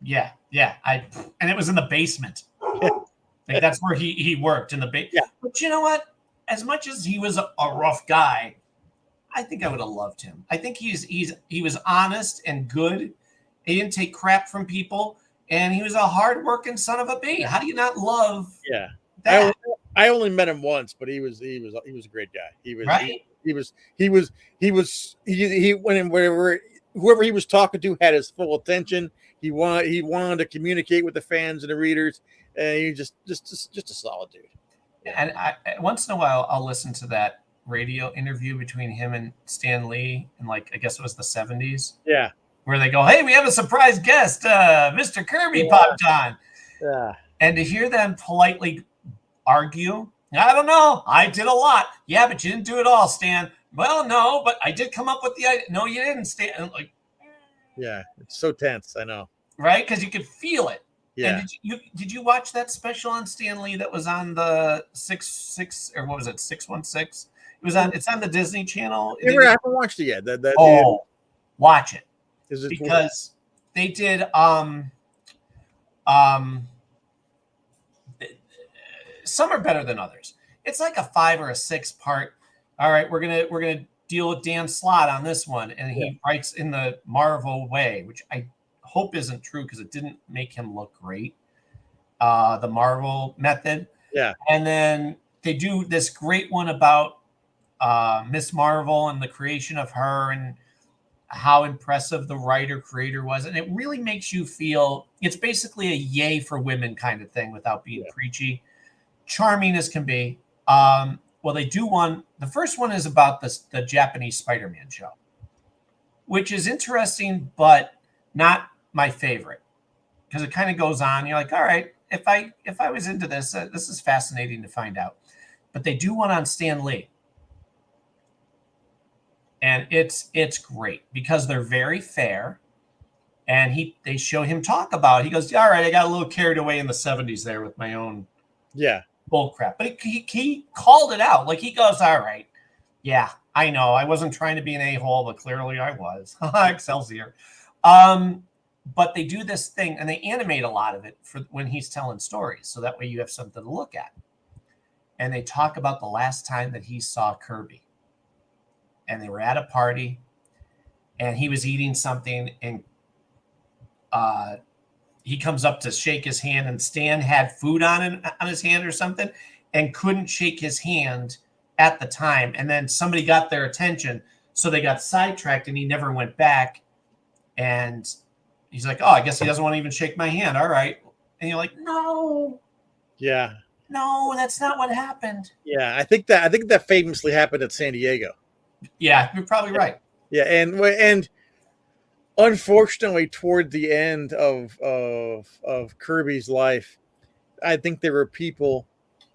Yeah. And it was in the basement. Like that's where he worked, in the basement. Yeah. But you know what? As much as he was a rough guy, I think I would have loved him. I think he was honest and good, He didn't take crap from people, and he was a hard-working son of a bee. How do you not love that? I only met him once, but he was a great guy. He was Right. whenever whoever he was talking to had his full attention. He wanted to communicate with the fans and the readers, and he just a solid dude. And once in a while, I'll listen to that radio interview between him and Stan Lee in, like, I guess it was the 70s. Yeah. Where they go, hey, we have a surprise guest, Mr. Kirby popped on. Yeah. And to hear them politely argue, I don't know, I did a lot. Yeah, but you didn't do it all, Stan. Well, no, but I did come up with the idea. No, you didn't, Stan. And like, yeah, it's so tense. I know. Right? Because you could feel it. Yeah. And did you watch that special on Stan Lee that was on the 616 or what was it, 616? It's on the Disney Channel. I haven't watched it yet. Watch it. Is it because they did some are better than others. It's like a 5 or a 6 part. All right, we're gonna deal with Dan Slott on this one, and he writes in the Marvel way, which I hope isn't true because it didn't make him look great. The Marvel method. Yeah. And then they do this great one about Miss Marvel and the creation of her and how impressive the writer-creator was. And it really makes you feel, it's basically a yay for women kind of thing without being preachy. Charming as can be. Well, they do one. The first one is about the Japanese Spider-Man show, which is interesting, but not my favorite because it kind of goes on. You're like, all right, if I was into this, this is fascinating to find out. But they do one on Stan Lee. And it's great because they're very fair. And they show him talk about it. He goes, all right, I got a little carried away in the 70s there with my own bull crap. But he called it out. Like, he goes, all right, yeah, I know. I wasn't trying to be an a-hole, but clearly I was. Excelsior. But they do this thing, and they animate a lot of it for when he's telling stories. So that way you have something to look at. And they talk about the last time that he saw Kirby. And they were at a party, and he was eating something, and he comes up to shake his hand, and Stan had food on his hand or something and couldn't shake his hand at the time. And then somebody got their attention, so they got sidetracked, and he never went back. And he's like, oh, I guess he doesn't want to even shake my hand. All right. And you're like, no. Yeah. No, that's not what happened. Yeah, I think that famously happened at San Diego. Yeah, you're probably right. Yeah, and unfortunately, toward the end of Kirby's life, I think there were people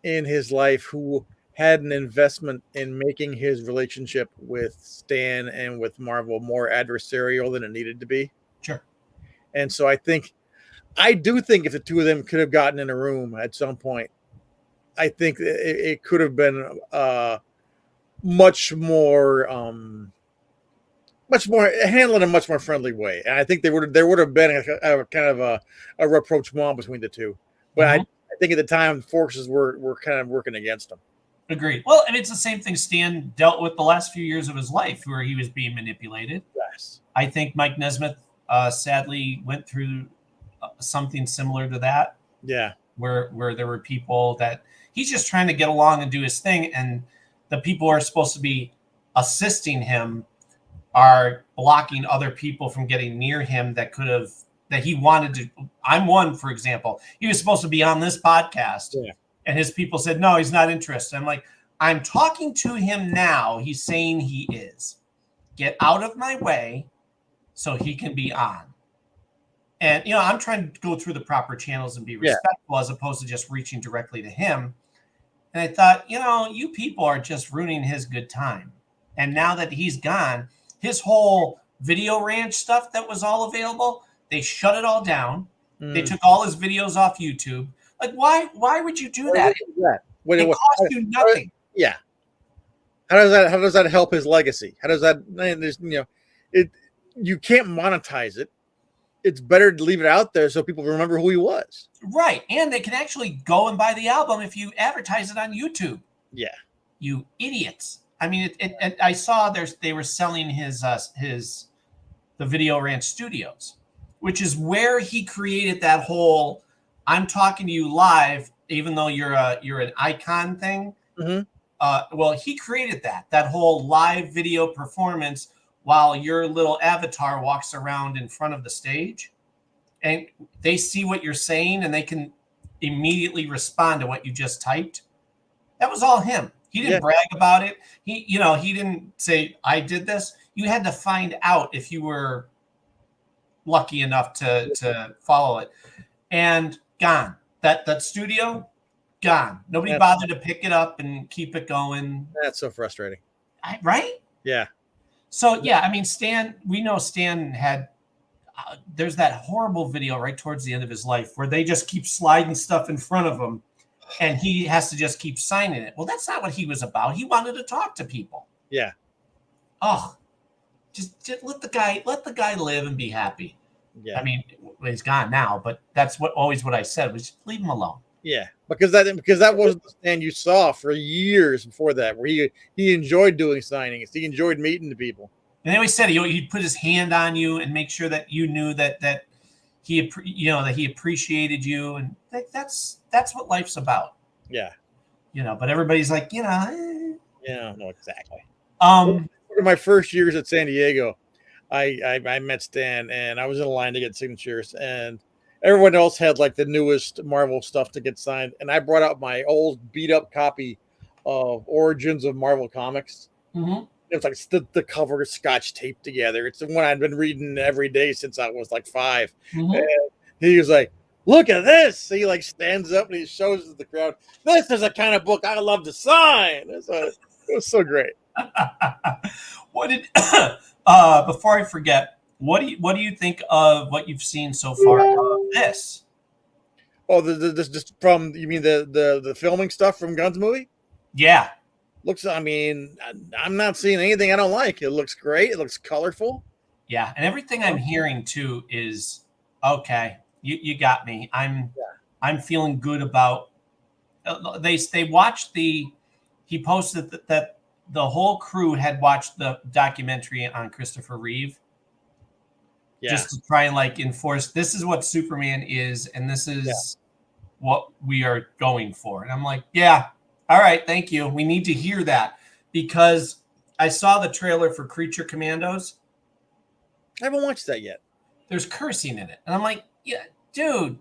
in his life who had an investment in making his relationship with Stan and with Marvel more adversarial than it needed to be. Sure. And so I do think if the two of them could have gotten in a room at some point, I think it could have been much more handled in a much more friendly way. And I think there would have been a kind of a rapprochement between the two. But I think at the time forces were kind of working against them. Agreed. Well, and it's the same thing Stan dealt with the last few years of his life where he was being manipulated. Yes. I think Mike Nesmith sadly went through something similar to that. Yeah. Where there were people that he's just trying to get along and do his thing, and the people who are supposed to be assisting him are blocking other people from getting near him that he wanted to. I'm one, for example. He was supposed to be on this podcast, and his people said, no, he's not interested. I'm like, I'm talking to him now. He's saying he is. Get out of my way so he can be on. And, I'm trying to go through the proper channels and be respectful as opposed to just reaching directly to him. And I thought, you people are just ruining his good time. And now that he's gone, his whole Video Ranch stuff that was all available, they shut it all down. They took all his videos off YouTube. Like, why would you do that? It cost you nothing. Yeah. How does that help his legacy? How does that, you can't monetize it. It's better to leave it out there so people remember who he was. Right. And they can actually go and buy the album if you advertise it on YouTube. Yeah. You idiots. I mean, I saw they were selling the Video Ranch Studios. which is where he created that whole "I'm talking to you live, even though you're an icon" thing. Mm-hmm. Well, he created that whole live video performance while your little avatar walks around in front of the stage, and they see what you're saying and they can immediately respond to what you just typed. That was all him. He didn't brag about it. He didn't say, I did this. You had to find out if you were lucky enough to follow it. And gone. That studio, gone. Nobody bothered to pick it up and keep it going. That's so frustrating. Right? Yeah. So, yeah, I mean, we know Stan had, there's that horrible video right towards the end of his life where they just keep sliding stuff in front of him and he has to just keep signing it. Well, that's not what he was about. He wanted to talk to people. Yeah. Oh, just let the guy live and be happy. Yeah. I mean, he's gone now, but that's always what I said was just leave him alone. Yeah, because that wasn't the Stan you saw for years before that, where he enjoyed doing signings, he enjoyed meeting the people. And they always said he'd put his hand on you and make sure that you knew that he appreciated you, and that's what life's about. Yeah, but everybody's like, yeah, no, exactly. One of my first years at San Diego, I met Stan, and I was in line to get signatures, and everyone else had like the newest Marvel stuff to get signed, and I brought out my old beat up copy of Origins of Marvel Comics. Mm-hmm. It was like the cover is scotch taped together. It's the one I'd been reading every day since I was like 5. Mm-hmm. And he was like, "Look at this!" He like stands up and he shows the crowd, "This is the kind of book I love to sign." It was so great. What did before I forget? What do you think of what you've seen so far of this? Oh, this just from, you mean the filming stuff from Gunn's movie? Yeah. I mean, I'm not seeing anything I don't like. It looks great. It looks colorful. Yeah, and everything I'm hearing too is okay. You got me. I'm feeling good about. They watched he posted that the whole crew had watched the documentary on Christopher Reeve. Yeah. Just to try and like enforce this is what Superman is, and this is what we are going for. And I'm like, yeah, all right, thank you. We need to hear that, because I saw the trailer for Creature Commandos. I haven't watched that yet. There's cursing in it. And I'm like, yeah, dude,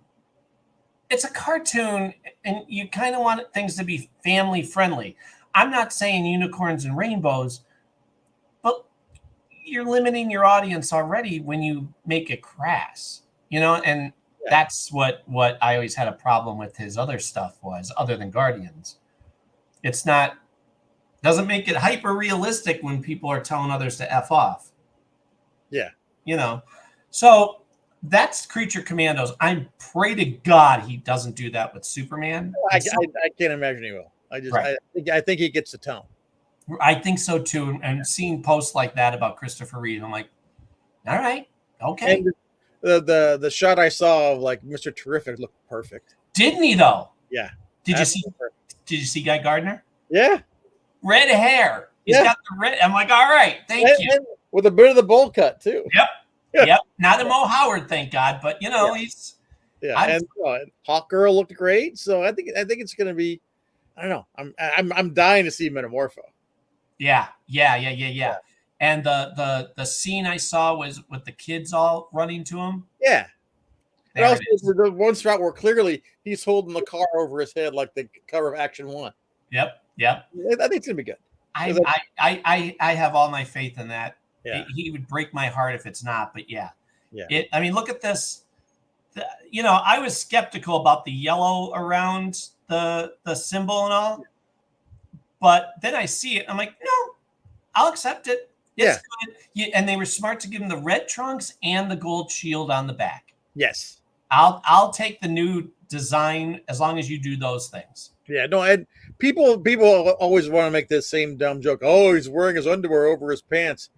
it's a cartoon and you kind of want things to be family friendly. I'm not saying unicorns and rainbows, but you're limiting your audience already when you make it crass, and that's what I always had a problem with his other stuff was, other than Guardians. It's doesn't make it hyper realistic when people are telling others to F off. Yeah. So that's Creature Commandos. I pray to God he doesn't do that with Superman. I can't imagine he will. I think he gets the tone. I think so too. And seeing posts like that about Christopher Reeve, I'm like, all right, okay. And the shot I saw of like Mr. Terrific looked perfect. Didn't he though? Yeah. Did you see Guy Gardner? Yeah. Red hair. He's got the red. I'm like, all right, thank you. And with a bit of the bowl cut too. Yep. Yep. Not a Mo Howard, thank God, but he's. Yeah, and Hawk Girl looked great, so I think it's going to be. I don't know. I'm dying to see Metamorpho. Yeah. And the scene I saw was with the kids all running to him. Yeah. And also the one shot where clearly he's holding the car over his head like the cover of Action 1. Yep. I think it's gonna be good. I have all my faith in that. Yeah. He would break my heart if it's not, but yeah. I mean, look at this. I was skeptical about the yellow around the symbol and all, but then I see it. I'm like, no, I'll accept it. It's good. Yeah, and they were smart to give him the red trunks and the gold shield on the back. Yes. I'll take the new design as long as you do those things. Yeah, no, and people always want to make this same dumb joke. Oh, he's wearing his underwear over his pants.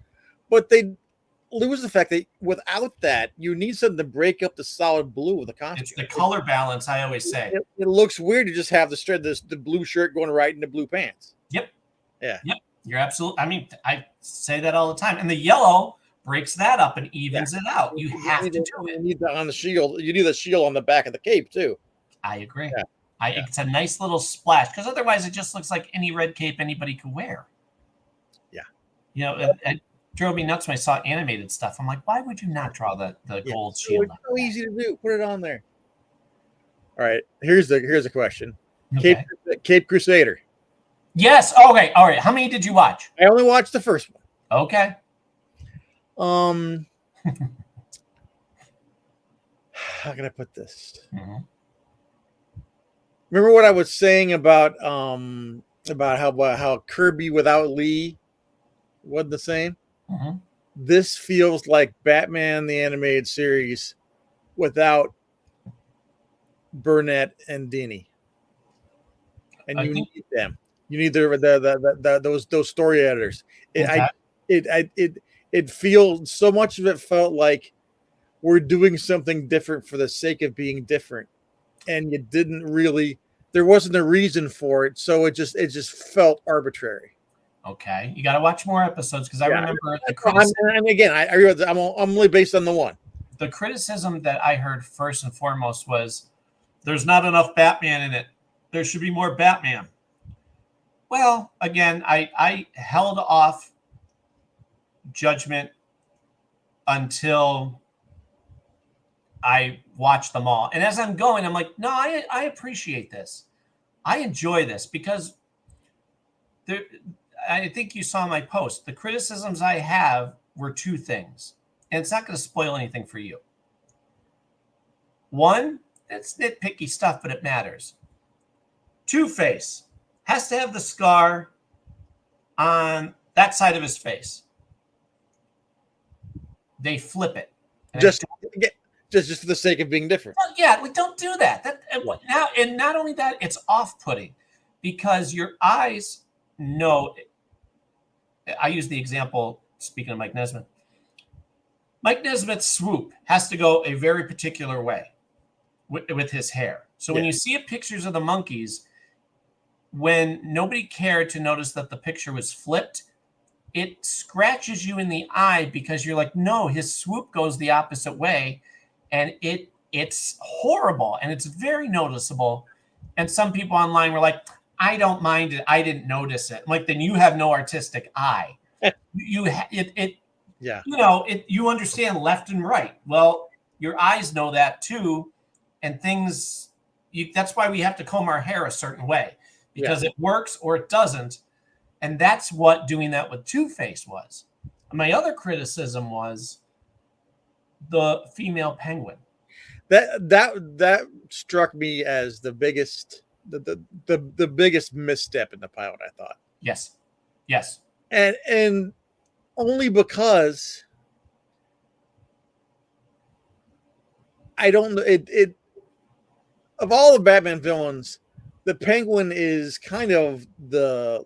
But they lose the fact that without that, you need something to break up the solid blue of the costume. It's the color balance, I always say. It looks weird to just have the blue shirt going right into blue pants. Yep. Yeah. Yep. You're absolutely. I mean, I say that all the time. And the yellow breaks that up and evens it out. You have to do it. You need that on the shield. You need the shield on the back of the cape too. I agree. Yeah. It's a nice little splash because otherwise it just looks like any red cape anybody could wear. Yeah. You know, it drove me nuts when I saw animated stuff. I'm like, why would you not draw the gold shield? It's so easy to do. Put it on there. All right. Here's a question. Okay. Caped Crusader. Yes. Okay. All right. How many did you watch? I only watched the first one. Okay. How can I put this? Mm-hmm. Remember what I was saying about how Kirby without Lee wasn't the same? Mm-hmm. This feels like Batman the Animated Series without Burnett and Dini, and you need them. You need those story editors. It feels so much of it felt like we're doing something different for the sake of being different, and you didn't really. There wasn't a reason for it, so it just felt arbitrary. Okay, you got to watch more episodes because I remember the criticism. And again, I realize I'm only based on the one. The criticism that I heard first and foremost was there's not enough Batman in it. There should be more Batman. Well, again, I held off judgment until I watched them all. And as I'm going, I'm like, no, I appreciate this. I enjoy this because I think you saw my post. The criticisms I have were two things. And it's not going to spoil anything for you. One, it's nitpicky stuff, but it matters. Two-Face has to have the scar on that side of his face. They flip it. Just for the sake of being different. Well, yeah, don't do that. Now, and not only that, it's off-putting because your eyes know. I use the example, speaking of Mike Nesmith. Mike Nesmith's swoop has to go a very particular way with his hair. So when you see pictures of the monkeys, when nobody cared to notice that the picture was flipped, it scratches you in the eye because you're like, no, his swoop goes the opposite way. And it's horrible and it's very noticeable. And some people online were like, I don't mind it. I didn't notice it. I'm like, then you have no artistic eye. You understand left and right. Well, your eyes know that too. And that's why we have to comb our hair a certain way because it works or it doesn't. And that's what doing that with Two-Face was. My other criticism was the female penguin. That struck me as the biggest the biggest misstep in the pilot, I thought. Yes. And only because I don't know it of all the Batman villains, the Penguin is kind of the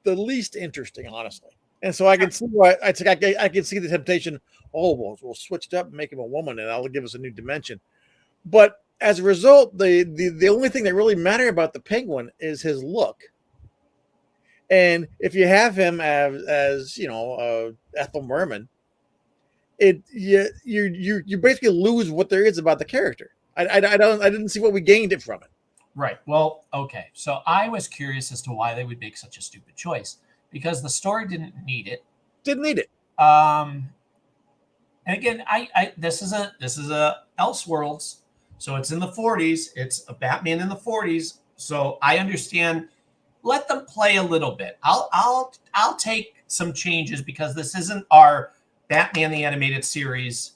least interesting, honestly. And so I can see why I can see the temptation. Oh, we'll switch it up and make him a woman, and that'll give us a new dimension. But as a result, the only thing that really mattered about the Penguin is his look. And if you have him as Ethel Merman, you basically lose what there is about the character. I didn't see what we gained it from it. Right. Well, okay. So I was curious as to why they would make such a stupid choice because the story didn't need it. And again, this is a Elseworlds, so it's in the 40s. It's a Batman in the 40s, so I understand. Let them play a little bit. I'll take some changes because this isn't our Batman the Animated Series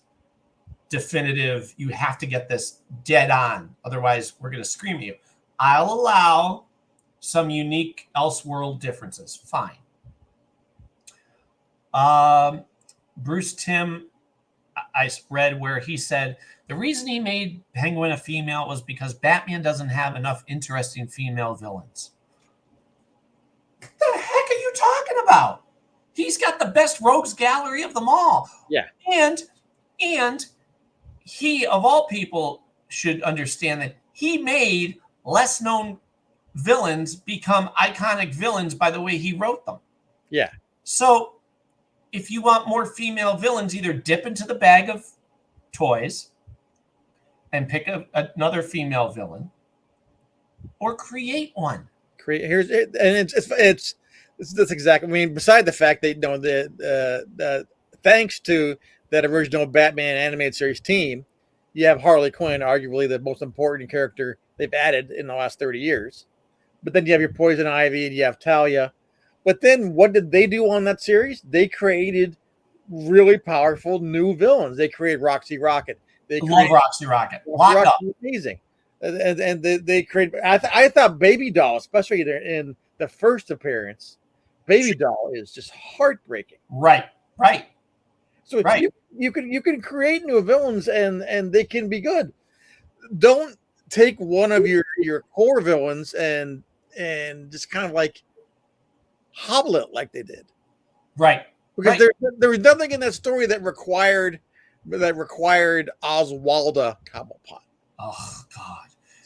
definitive. You have to get this dead on, otherwise we're going to scream at you. I'll allow some unique Elseworld differences. Fine. Bruce Timm, I read where he said the reason he made Penguin a female was because Batman doesn't have enough interesting female villains. What the heck are you talking about? He's got the best rogues gallery of them all. Yeah. And he, of all people, should understand that he made less known villains become iconic villains by the way he wrote them. Yeah. So if you want more female villains, either dip into the bag of toys and pick another female villain, or create one. Here's it, and it's that's exactly. I mean, beside the fact that the thanks to that original Batman animated series team, you have Harley Quinn, arguably the most important character they've added in the last 30 years. But then you have your Poison Ivy and you have Talia. But then what did they do on that series? They created really powerful new villains. They created Roxy Rocket. They love Roxy Rocket. Lock up. Amazing. And they created. I thought Baby Doll, especially in the first appearance, Baby Doll is just heartbreaking. Right. So you can create new villains and they can be good. Don't take one of your core villains and just kind of like hobble it like they did. Right. Because there was nothing in that story that required Oswalda Cobblepot. Oh God.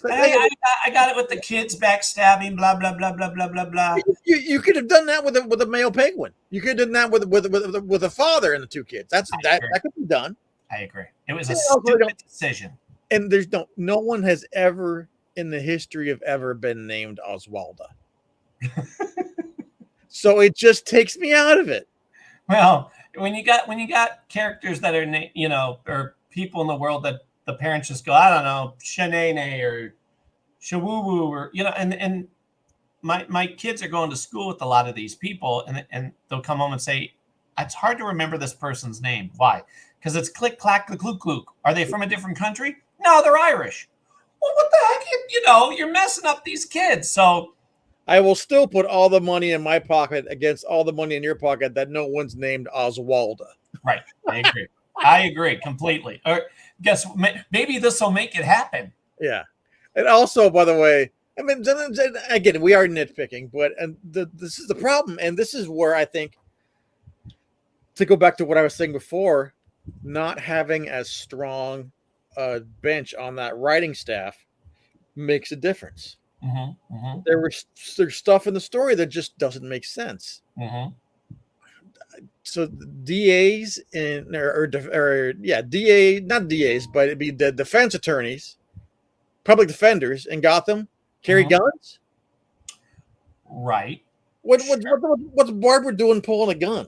I got it with the kids backstabbing, blah blah blah blah blah blah blah. You could have done that with a male penguin. You could have done that with a father and the two kids. That could be done. I agree. It was a stupid decision. And there's no one has ever in the history of ever been named Oswalda. So it just takes me out of it. Well, when you got characters that are or people in the world that the parents just go, I don't know, Shanane or Shawoo or and my kids are going to school with a lot of these people and they'll come home and say, it's hard to remember this person's name. Why? Because it's Click Clack the Klook Klook. Are they from a different country? No, they're Irish. Well, what the heck? You're messing up these kids. So I will still put all the money in my pocket against all the money in your pocket that no one's named Oswalda. Right. I agree. I agree completely. Or guess maybe this will make it happen. Yeah. And also, by the way, I mean, again, we are nitpicking, but this is the problem. And this is where I think, to go back to what I was saying before, not having as strong a bench on that writing staff makes a difference. Mm-hmm, mm-hmm. There's stuff in the story that just doesn't make sense. Mm-hmm. So DAs DA, not DAs, but it'd be the defense attorneys, public defenders in Gotham carry guns. Right. What's Barbara doing pulling a gun?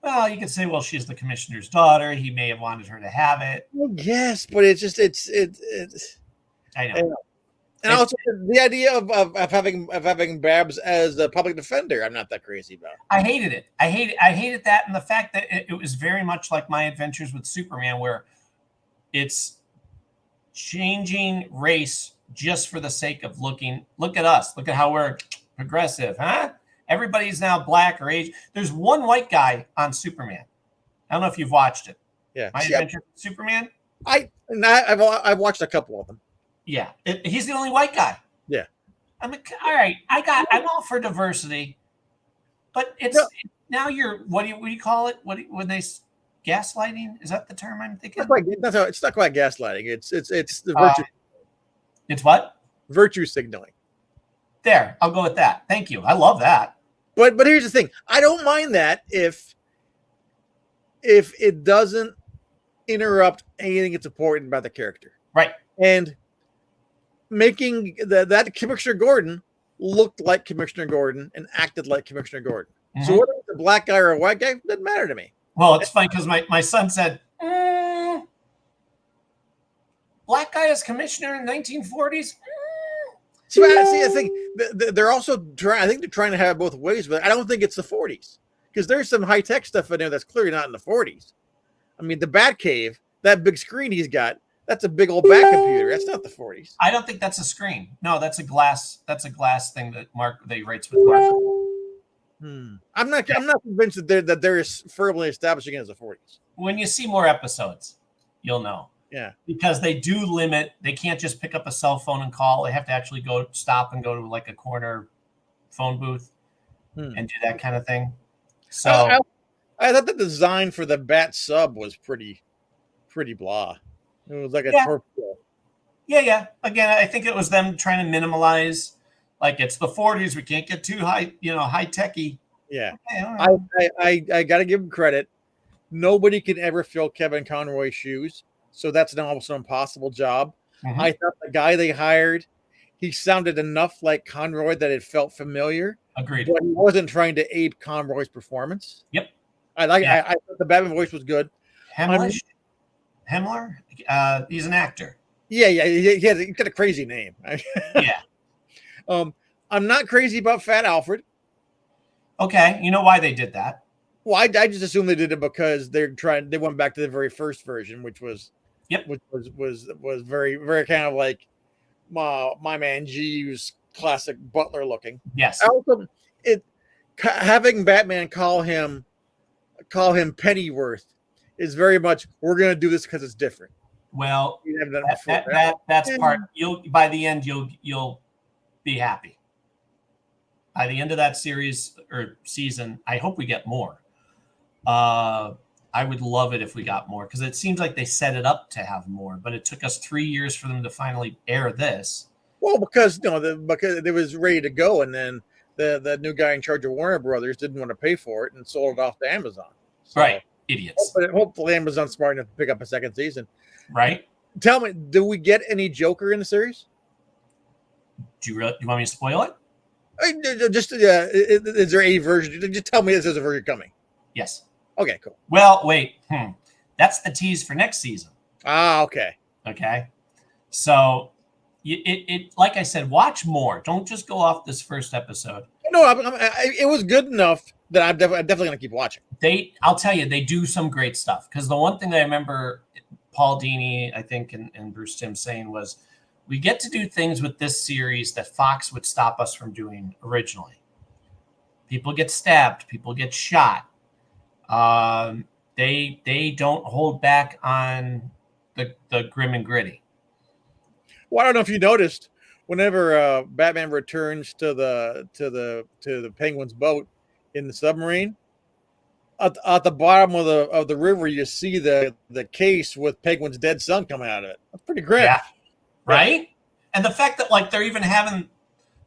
Well, you could say, well, she's the commissioner's daughter. He may have wanted her to have it. Well, yes, but it's I know. And also the idea of having Babs as a public defender, I'm not that crazy about. I hated it. I hated that, and the fact that it was very much like my adventures with Superman, where it's changing race just for the sake of look at us. Look at how we're progressive, huh? Everybody's now black or Asian. There's one white guy on Superman. I don't know if you've watched it. Yeah. My Adventures with Superman? I've watched a couple of them. Yeah. He's the only white guy. Yeah. I'm like, all right. I'm all for diversity, but now you're what do you call it? When they gaslighting? Is that the term I'm thinking? It's not quite gaslighting. It's the virtue. It's what? Virtue signaling. There, I'll go with that. Thank you. I love that. But here's the thing. I don't mind that if it doesn't interrupt anything that's important about the character. Right. And making that Commissioner Gordon looked like Commissioner Gordon and acted like Commissioner Gordon. Mm-hmm. So whether it's a black guy or a white guy doesn't matter to me. Well, it's funny because my son said, black guy as commissioner in the 1940s? See, I think they're also trying. I think they're trying to have it both ways, but I don't think it's the 40s because there's some high tech stuff in there that's clearly not in the 40s. I mean, the Batcave, that big screen he's got, that's a big old Bat computer. That's not the 40s. I don't think that's a screen. No, that's a glass. That's a glass thing that he writes with Mark. I'm not convinced that they're firmly establishing it as the 40s. When you see more episodes, you'll know. Yeah, because they do limit. They can't just pick up a cell phone and call. They have to actually stop and go to like a corner phone booth and do that kind of thing. So I thought the design for the Bat sub was pretty blah. It was like a torpedo. Yeah. Again, I think it was them trying to minimalize. Like it's the 40s. We can't get too high, high techy. Yeah. Okay, all right. I got to give him credit. Nobody can ever fill Kevin Conroy's shoes, so that's an almost an impossible job. Mhm. I thought the guy they hired, he sounded enough like Conroy that it felt familiar. Agreed. But he wasn't trying to ape Conroy's performance. Yep. I Yeah. thought the Batman voice was good. Himmler? He's an actor. Yeah, he's got a crazy name. Yeah. I'm not crazy about Fat Alfred. Okay. You know why they did that? Well, I just assume they did it because they went back to the very first version, which was was very, very kind of like my man G's classic butler looking. Yes. Also, having Batman call him Pennyworth is very much, we're going to do this because it's different. Well, We haven't done it before. that's part. By the end you'll be happy. By the end of that series or season, I hope we get more. I would love it if we got more, because it seems like they set it up to have more, but it took us 3 years for them to finally air this. Well, because because it was ready to go, and then the new guy in charge of Warner Brothers didn't want to pay for it and sold it off to Amazon. So, Right, idiots. Hopefully Amazon's smart enough to pick up a second season. Right? Tell me, do we get any Joker in the series? Do you want me to spoil it? Is there a version? Just tell me this is a version coming. Yes. Okay, cool. Well, wait. That's the tease for next season. Okay. Okay. So, it like I said, watch more. Don't just go off this first episode. No, it was good enough that I'm definitely going to keep watching. I'll tell you, they do some great stuff. Because the one thing that I remember Paul Dini, I think, and Bruce Timm saying was, we get to do things with this series that Fox would stop us from doing originally. People get stabbed. People get shot. They don't hold back on the grim and gritty. Well, I don't know if you noticed, whenever Batman returns to the Penguin's boat in the submarine, at the bottom of the river, you see the case with Penguin's dead son coming out of it. That's pretty grim. Yeah. Right? And the fact that they're even having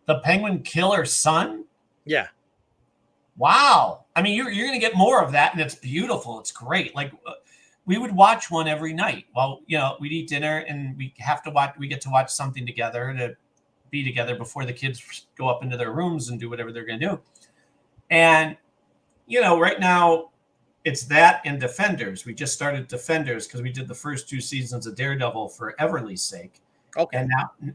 the Penguin kill her son. Yeah. Wow. I mean, you're going to get more of that, and it's beautiful. It's great. We would watch one every night. Well, we'd eat dinner, and we get to watch something together to be together before the kids go up into their rooms and do whatever they're going to do. And, right now it's that and Defenders. We just started Defenders because we did the first 2 seasons of Daredevil for Everly's sake. Okay. And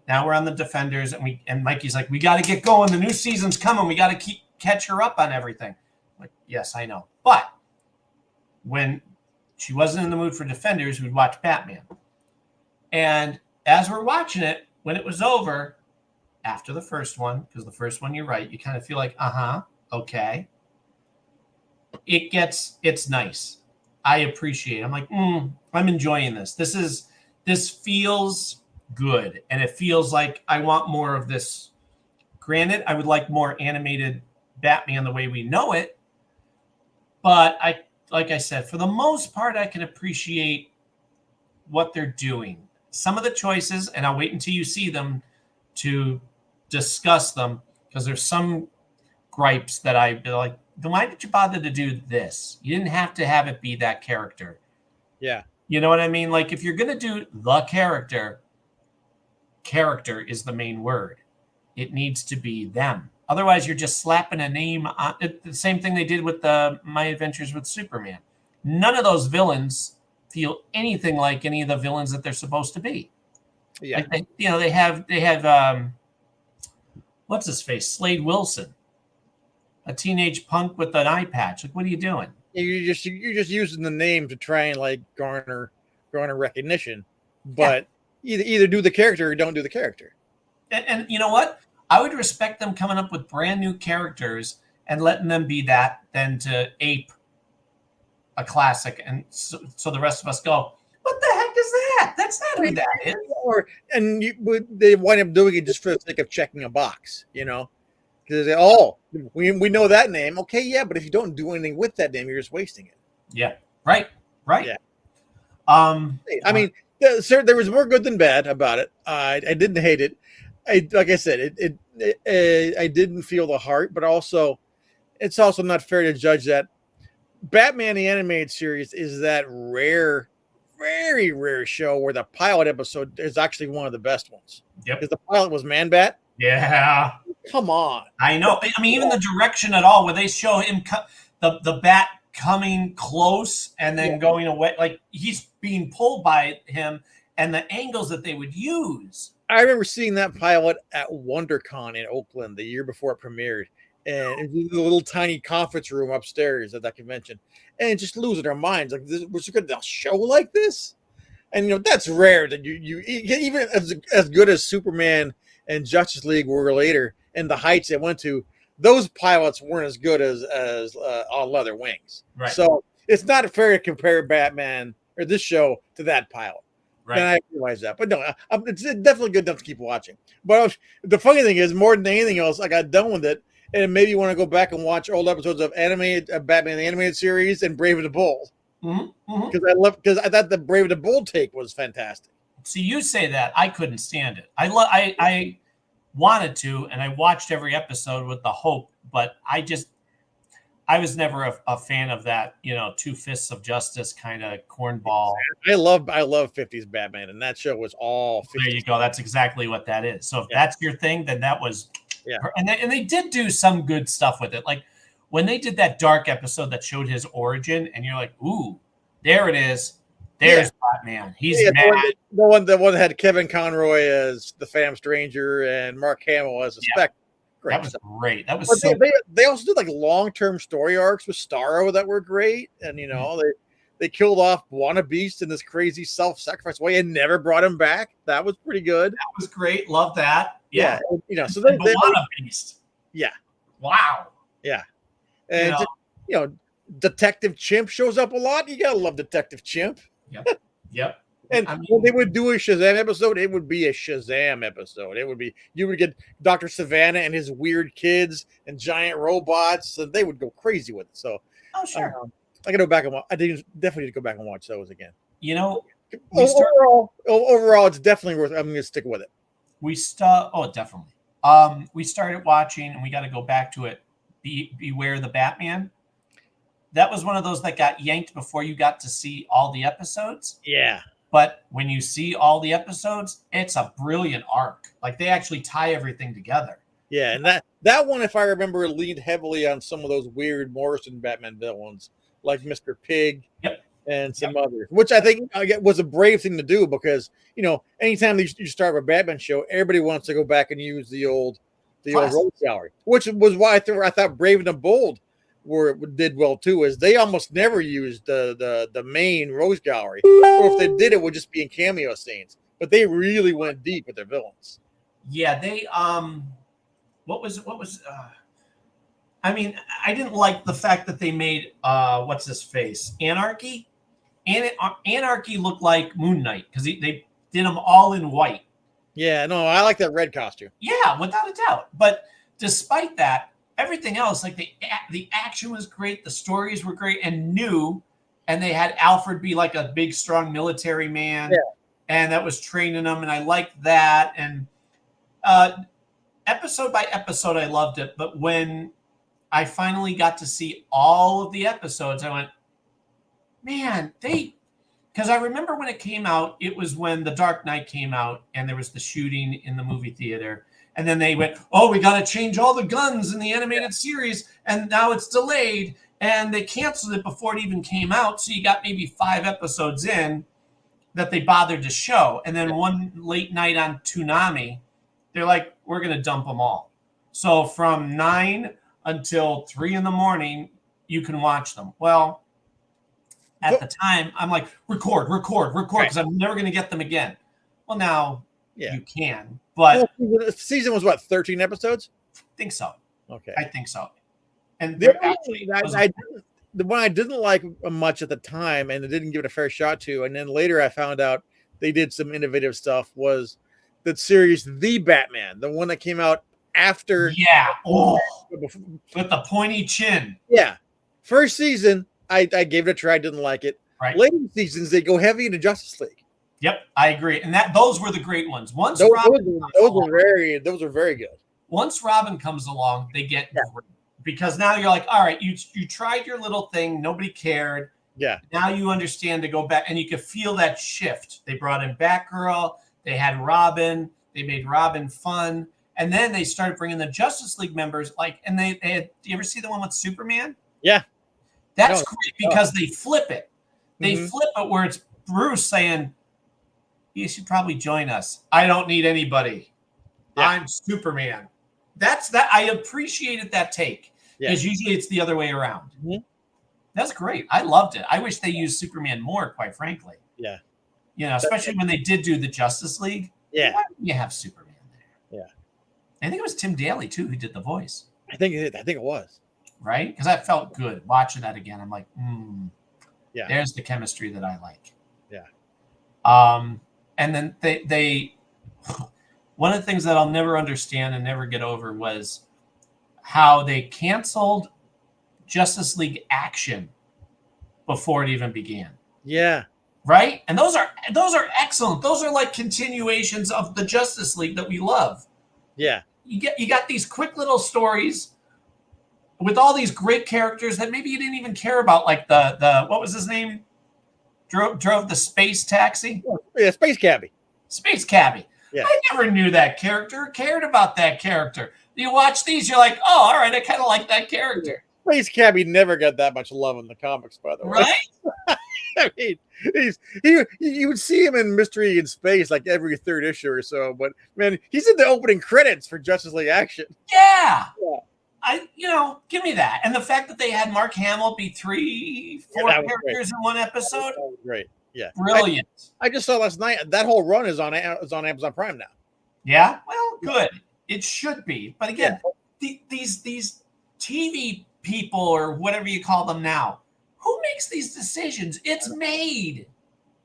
now we're on the Defenders, and Mikey's like, we got to get going. The new season's coming. We got to catch her up on everything. I'm like, yes, I know. But when she wasn't in the mood for Defenders, we'd watch Batman. And as we're watching it, when it was over, after the first one, because the first one, you're right, you kind of feel like, okay. It's nice. I appreciate it. I'm like, I'm enjoying this. This feels good, and it feels like I want more of this. Granted, I would like more animated Batman the way we know it, but like I said, for the most part, I can appreciate what they're doing. Some of the choices, and I'll wait until you see them to discuss them, because there's some gripes that I'd be like, then why did you bother to do this? You didn't have to have it be that character. Yeah. You know what I mean? Like, if you're going to do the character is the main word. It needs to be them. Otherwise, you're just slapping a name on it. The same thing they did with My Adventures with Superman. None of those villains feel anything like any of the villains that they're supposed to be. Yeah. They have what's his face? Slade Wilson, a teenage punk with an eye patch. Like, what are you doing? You're just using the name to try and garner recognition, but either do the character or don't do the character. And you know what? I would respect them coming up with brand new characters and letting them be that than to ape a classic. And so the rest of us go, what the heck is that? That's not who that is. They wind up doing it just for the sake of checking a box, because we know that name. Okay, yeah, but if you don't do anything with that name, you're just wasting it. Yeah, right. Yeah. I mean, sir, there was more good than bad about it. I didn't hate it. Like I said, I didn't feel the heart, but also it's also not fair to judge that Batman the Animated Series is that rare, very rare show where the pilot episode is actually one of the best ones. Yep. Because the pilot was Man Bat. Yeah. Come on. I know. I mean, even the direction at all, where they show him, the bat coming close and then going away, like he's being pulled by him, and the angles that they would use. I remember seeing that pilot at WonderCon in Oakland the year before it premiered, and in the little tiny conference room upstairs at that convention, and just losing our minds. Like, this was a show like this, and that's rare that you even as good as Superman and Justice League were later, and the heights it went to. Those pilots weren't as good as On Leather Wings. Right. So it's not fair to compare Batman or this show to that pilot. Right. And I realize that. But no, it's definitely good enough to keep watching. But the funny thing is, more than anything else, I got done with it. And it made me want to go back and watch old episodes of Batman the Animated Series and Brave and the Bold. Because I thought the Brave and the Bold take was fantastic. See, you say that. I couldn't stand it. I wanted to, and I watched every episode with the hope, but I was never a fan of that, Two Fists of Justice kind of cornball. I love 50s Batman, and that show was all 50s. There you go. That's exactly what that is. So if that's your thing, then that was and they did do some good stuff with it. Like when they did that dark episode that showed his origin, and you're like, ooh, there it is. There's Batman. He's mad. The one that had Kevin Conroy as the Phantom Stranger and Mark Hamill as a Spectre. That was great. That was they also did like long-term story arcs with Starro that were great, and they killed off Wanna Beast in this crazy self-sacrifice way and never brought him back. That was pretty good. That was great. Love that. Yeah. So they Wanna Beast. Yeah. Wow. Yeah. And Detective Chimp shows up a lot. You gotta love Detective Chimp. Yep. And when they would do a Shazam episode, it would be a Shazam episode. You would get Dr. Savannah and his weird kids and giant robots, and they would go crazy with it. So, sure. I gotta go back and watch. I definitely need to go back and watch those again. Overall, it's definitely worth. I'm gonna stick with it. Definitely. We started watching, and we got to go back to it. Beware the Batman. That was one of those that got yanked before you got to see all the episodes. Yeah. But when you see all the episodes, it's a brilliant arc. Like they actually tie everything together. Yeah, and that one, if I remember, leaned heavily on some of those weird Morrison Batman villains, like Mr. Pig and some others, which I think was a brave thing to do because, anytime you start a Batman show, everybody wants to go back and use the old Rogues Gallery, which was why I thought Brave and the Bold did well too, is they almost never used the main Rogues Gallery, or if they did, it would just be in cameo scenes. But they really went deep with their villains. Yeah, they I mean, I didn't like the fact that they made what's his face Anarchy. Anarchy looked like Moon Knight because they did them all in white. Yeah, no, I like that red costume. Yeah, without a doubt. But despite that, everything else, like the action was great, the stories were great and new, and they had Alfred be like a big, strong military man, and that was training them, and I liked that. And episode by episode, I loved it. But when I finally got to see all of the episodes, I went, man, because I remember when it came out, it was when The Dark Knight came out, and there was the shooting in the movie theater. And then they went, we got to change all the guns in the animated series. And now it's delayed. And they canceled it before it even came out. So you got maybe 5 episodes in that they bothered to show. And then one late night on Toonami, they're like, we're going to dump them all. So from 9 until 3 in the morning, you can watch them. Well, at the time, I'm like, record, because I'm never going to get them again. Well, now you can. But the season was 13 episodes? I think so. Okay. I think so. And the one I didn't like much at the time and I didn't give it a fair shot to, and then later I found out they did some innovative stuff, was that series The Batman, the one that came out after. Yeah. Oh, with the pointy chin. Yeah. First season, I gave it a try, didn't like it. Right. Later seasons, they go heavy into Justice League. Yep, I agree, and those were the great ones. Those were very good. Once Robin comes along, they get because now you're like, all right, you tried your little thing, nobody cared. Yeah. Now you understand to go back, and you can feel that shift. They brought in Batgirl, they had Robin, they made Robin fun, and then they started bringing the Justice League members. And they had. Do you ever see the one with Superman? Yeah, that's great because they flip it. They Mhm. flip it where it's Bruce saying, "You should probably join us. I don't need anybody. I'm Superman." That's that. I appreciated that take because usually it's the other way around. That's great. I loved it. I wish they used Superman more, quite frankly. Yeah. Especially when they did do the Justice League. Yeah. Why didn't you have Superman there? Yeah. I think it was Tim Daly, too, who did the voice. I think it was. Right? Because I felt good watching that again. I'm like, yeah. There's the chemistry that I like. Yeah. And then they one of the things that I'll never understand and never get over was how they canceled Justice League Action before it even began. Yeah. Right? And those are excellent. Those are like continuations of the Justice League that we love. Yeah. You got these quick little stories with all these great characters that maybe you didn't even care about, like the what was his name? Drove the space taxi? Yeah, Space Cabbie. Space Cabbie. Yeah. I never knew that character, cared about that character. You watch these, you're like, oh, all right, I kind of like that character. Space Cabbie never got that much love in the comics, by the way. Right? I mean, you would see him in Mystery in Space like every third issue or so, but man, he's in the opening credits for Justice League Action. Yeah. Give me that. And the fact that they had Mark Hamill be 4 characters in one episode. That was great. Yeah. Brilliant. I just saw last night that whole run is on Amazon Prime now. Yeah. Well, good. It should be. But again, these TV people or whatever you call them now, who makes these decisions? It's made.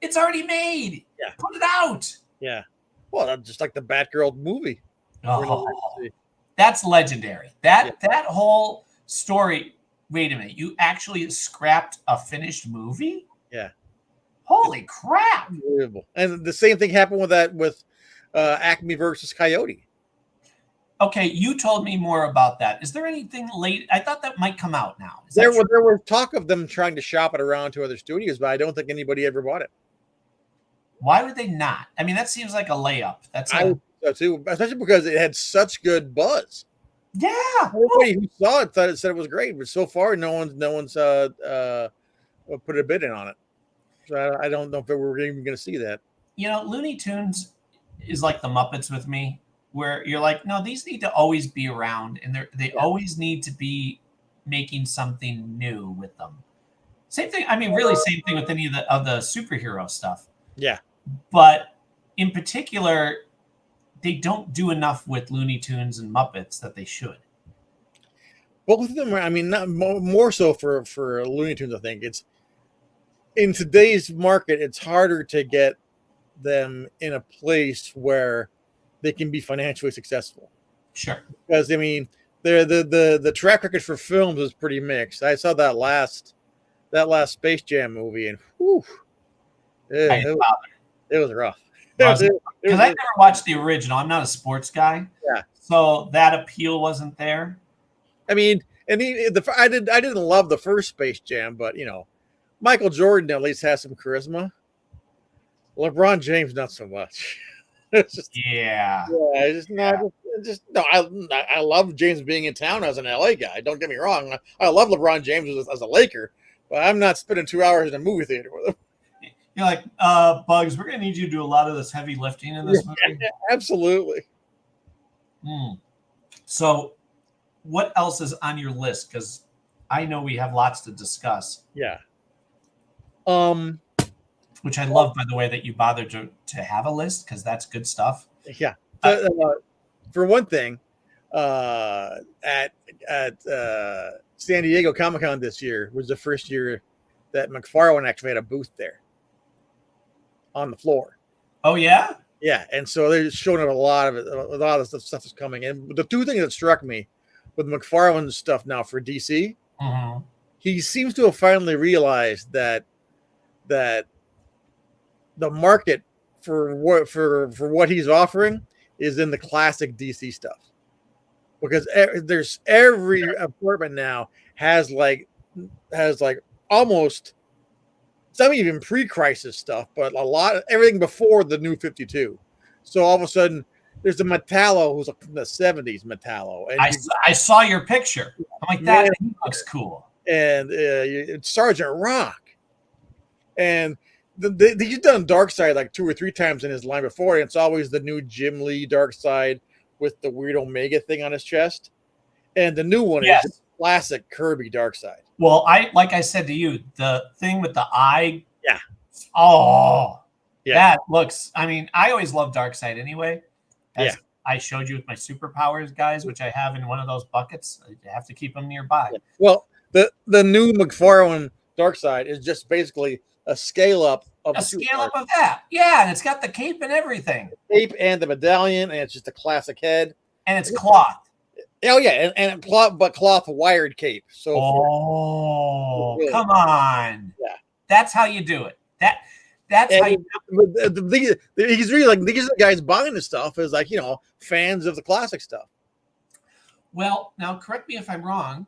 It's already made. Yeah. Put it out. Yeah. Well, just like the Batgirl movie. Oh, that's legendary. That whole story. Wait a minute. You actually scrapped a finished movie? Yeah. Holy crap. Unbelievable. And the same thing happened with Acme versus Coyote. Okay, you told me more about that. Is there anything late? I thought that might come out now. There was talk of them trying to shop it around to other studios, but I don't think anybody ever bought it. Why would they not? I mean, that seems like a layup. I would so too, especially because it had such good buzz. Yeah, everybody who saw it said it was great, but so far no one's put a bid in on it. So I don't know if we're even going to see that. Looney Tunes is like the Muppets with me, where you're like, no, these need to always be around, and they always need to be making something new with them. Same thing. I mean, really, same thing with any of the superhero stuff. Yeah, but in particular, they don't do enough with Looney Tunes and Muppets that they should. Both of them are. I mean, not more so for Looney Tunes. I think it's in today's market. It's harder to get them in a place where they can be financially successful. Sure. Because I mean, the track record for films is pretty mixed. I saw that last Space Jam movie, and whew, it was rough. Because I never watched the original. I'm not a sports guy. Yeah. So that appeal wasn't there. I mean, and I didn't love the first Space Jam, but Michael Jordan at least has some charisma. LeBron James, not so much. It's just, I love James being in town as an LA guy. Don't get me wrong. I love LeBron James as a Laker, but I'm not spending 2 hours in a movie theater with him. You're like, Bugs, we're going to need you to do a lot of this heavy lifting in this movie. Yeah, absolutely. So what else is on your list? Because I know we have lots to discuss. Yeah. Which I love, by the way, that you bothered to have a list, because that's good stuff. Yeah. For one thing, at San Diego Comic-Con this year was the first year that McFarlane actually had a booth there on the floor. Oh, yeah? Yeah. And so they're showing up a lot of the stuff that's coming. And the two things that struck me with McFarlane's stuff now for DC, he seems to have finally realized that the market for what he's offering is in the classic DC stuff. because there's every apartment now has like almost, it's not even pre-crisis stuff, but a lot everything before the new 52. So all of a sudden there's a Metallo who's from the 70s Metallo, and I saw your picture. I'm like, that looks cool. And it's Sergeant Rock, and he's done Darkseid like 2 or 3 times in his line before, and it's always the new Jim Lee Darkseid with the weird Omega thing on his chest, and the new one is just classic Kirby Darkseid. Well, like I said to you, the thing with the eye. Yeah. Oh, yeah. That looks. I mean, I always love Darkseid anyway. As I showed you with my superpowers, guys, which I have in one of those buckets. I have to keep them nearby. Yeah. Well, the new McFarlane Darkseid is just basically a scale up of that. Yeah, and it's got the cape and everything. The cape and the medallion, and it's just a classic head. And it's cloth. Oh yeah, and cloth wired cape. So come on. Yeah. That's how you do it. That's how you do it. He's really like, these are the guys buying this stuff is like, fans of the classic stuff. Well, now correct me if I'm wrong.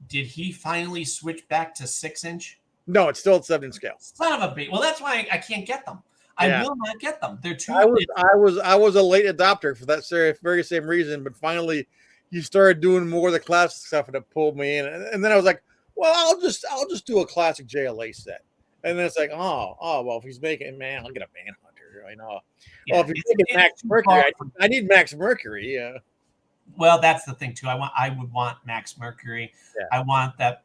Did he finally switch back to 6-inch? No, it's still at 7-inch scale. Son of a bitch. Well, that's why I can't get them. I will not get them. They're too. I was a late adopter for that very same reason, but finally you started doing more of the classic stuff, and it pulled me in. And then I was like, well, I'll just do a classic JLA set. And then it's like, well, if he's making, man, I'll get a Manhunter. I know. Yeah, well, if he's making Max Mercury, I need Max Mercury. Yeah. Well, that's the thing too. I would want Max Mercury. Yeah. I want that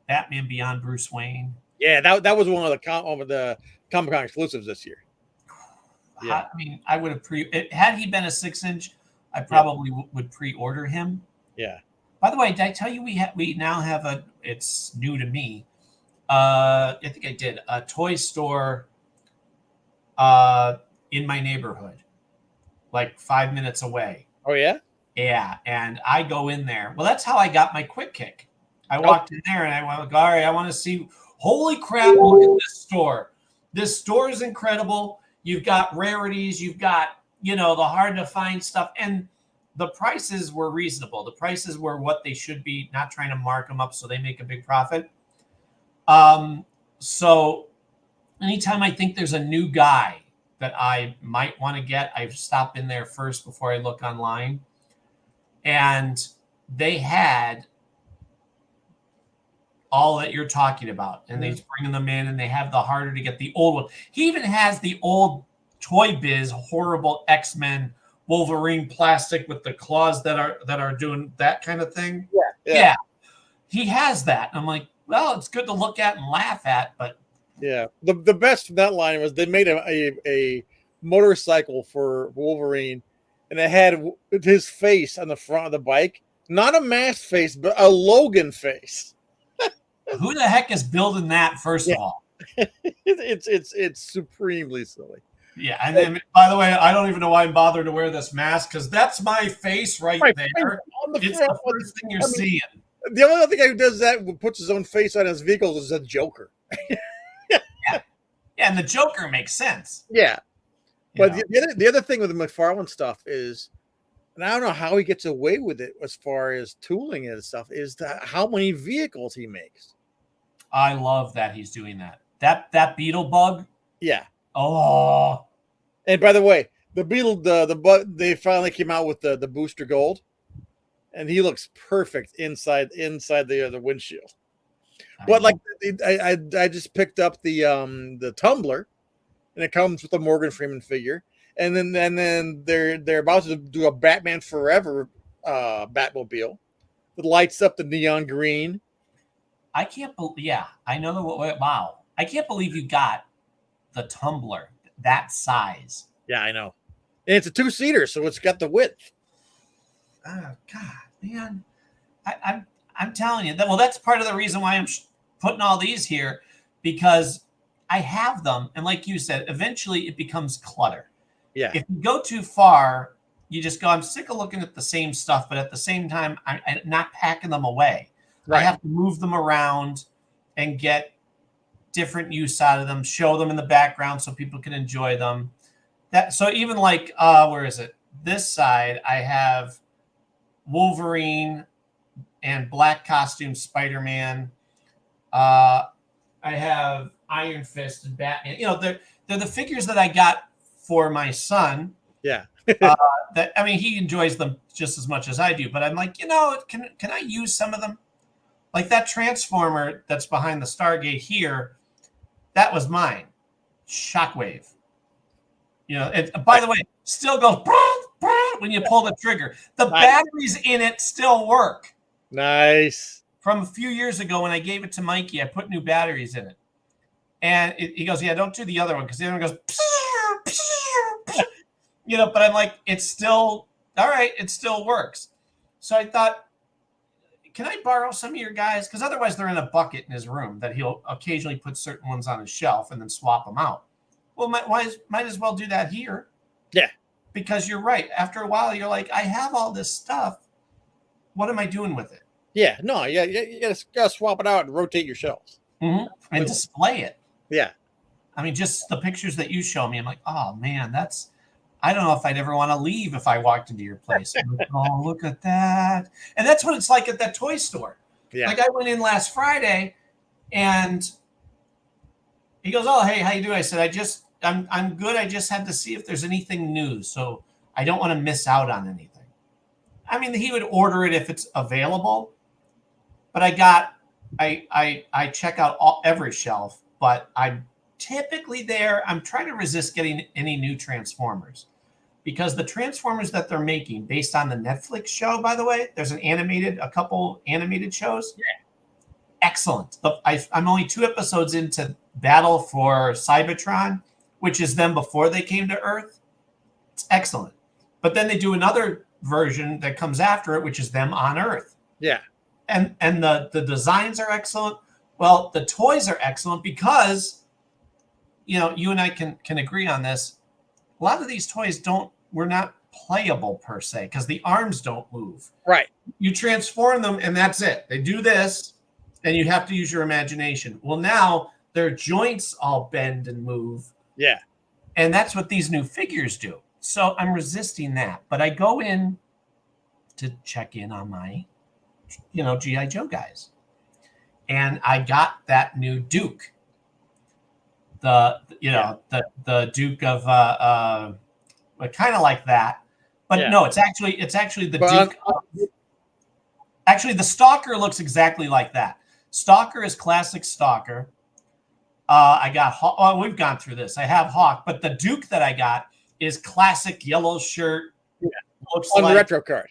Batman Beyond Bruce Wayne. Yeah, that was one of the Comic-Con exclusives this year. Yeah. I mean, I would have had he been a 6-inch, I probably would pre-order him. Yeah. By the way, did I tell you we now have it's new to me. I think I did a toy store in my neighborhood, like 5 minutes away. Oh yeah? Yeah, and I go in there. Well, that's how I got my quick kick. I walked in there and I went, all right, I want to see. Holy crap, look at this store. This store is incredible. You've got rarities. You've got, the hard to find stuff. And the prices were reasonable. The prices were what they should be, not trying to mark them up so they make a big profit. So anytime I think there's a new guy that I might want to get, I stop in there first before I look online. And they had all that you're talking about, and they're bringing them in, and they have the harder to get the old one. He even has the old Toy Biz horrible X-Men Wolverine plastic with the claws that are doing that kind of thing. Yeah. He has that. I'm like, well, it's good to look at and laugh at, but yeah, the best from that line was they made a motorcycle for Wolverine, and it had his face on the front of the bike, not a mask face, but a Logan face. Who the heck is building that? First of all, it's supremely silly. Yeah, and then by the way, I don't even know why I'm bothered to wear this mask because that's my face right there. It's the first thing you're seeing. The only other guy who does that, puts his own face on his vehicles, is a Joker. Yeah, and the Joker makes sense. Yeah, but the other thing with the McFarlane stuff is, and I don't know how he gets away with it as far as tooling and stuff, is how many vehicles he makes. I love that he's doing that. That Beetle bug. Yeah. Oh. And by the way, the Beetle, the bug, they finally came out with the Booster Gold, and he looks perfect inside the windshield. But like I just picked up the tumbler, and it comes with a Morgan Freeman figure, and then they're about to do a Batman Forever Batmobile that lights up the neon green. I can't believe. Yeah, I know. Wow, I can't believe you got the tumbler that size. Yeah, I know. And it's a 2-seater, so it's got the width. Oh God, man, I'm telling you that. Well, that's part of the reason why I'm putting all these here, because I have them, and like you said, eventually it becomes clutter. Yeah. If you go too far, you just go, I'm sick of looking at the same stuff, but at the same time, I'm not packing them away. Right. I have to move them around and get different use out of them, show them in the background so people can enjoy them. So even like, where is it? This side, I have Wolverine and black costume Spider-Man. I have Iron Fist and Batman. You know, they're the figures that I got for my son. Yeah. That, I mean, he enjoys them just as much as I do, but I'm like, you know, can I use some of them? Like that Transformer that's behind the Stargate here, that was mine. Shockwave. You know, by the way, still goes when you pull the trigger. The batteries in it still work. Nice. From a few years ago when I gave it to Mikey, I put new batteries in it. And he goes, yeah, don't do the other one, because the other one goes, you know, but I'm like, it's still, all right, it still works. So I thought, can I borrow some of your guys? Because otherwise they're in a bucket in his room that he'll occasionally put certain ones on his shelf and then swap them out. Well, might as well do that here. Yeah. Because you're right. After a while, you're like, I have all this stuff. What am I doing with it? Yeah. No, you gotta swap it out and rotate your shelves. Mm-hmm. And display it. Yeah. I mean, just the pictures that you show me, I'm like, oh, man, I don't know if I'd ever want to leave if I walked into your place. Like, oh, look at that. And that's what it's like at that toy store. Yeah. Like I went in last Friday and he goes, oh, hey, how you doing? I said, I'm good. I just had to see if there's anything new. So I don't want to miss out on anything. I mean, he would order it if it's available, but I check out every shelf, but I'm typically there. I'm trying to resist getting any new Transformers because the Transformers that they're making based on the Netflix show, by the way, there's a couple animated shows. Yeah. Excellent. I'm only 2 episodes into Battle for Cybertron, which is them before they came to Earth. It's excellent. But then they do another version that comes after it, which is them on Earth. Yeah. And the designs are excellent. Well, the toys are excellent because, you know, you and I can agree on this. A lot of these toys were not playable per se because the arms don't move. Right. You transform them and that's it. They do this and you have to use your imagination. Well, now their joints all bend and move. Yeah. And that's what these new figures do. So I'm resisting that. But I go in to check in on my, you know, G.I. Joe guys. And I got that new Duke. The Duke of kind of like that. But no, it's actually the Duke. Actually, the Stalker looks exactly like that. Stalker is classic Stalker. I got we've gone through this. I have Hawk, but the Duke that I got is classic yellow shirt. Yeah. Looks on like, the retro card.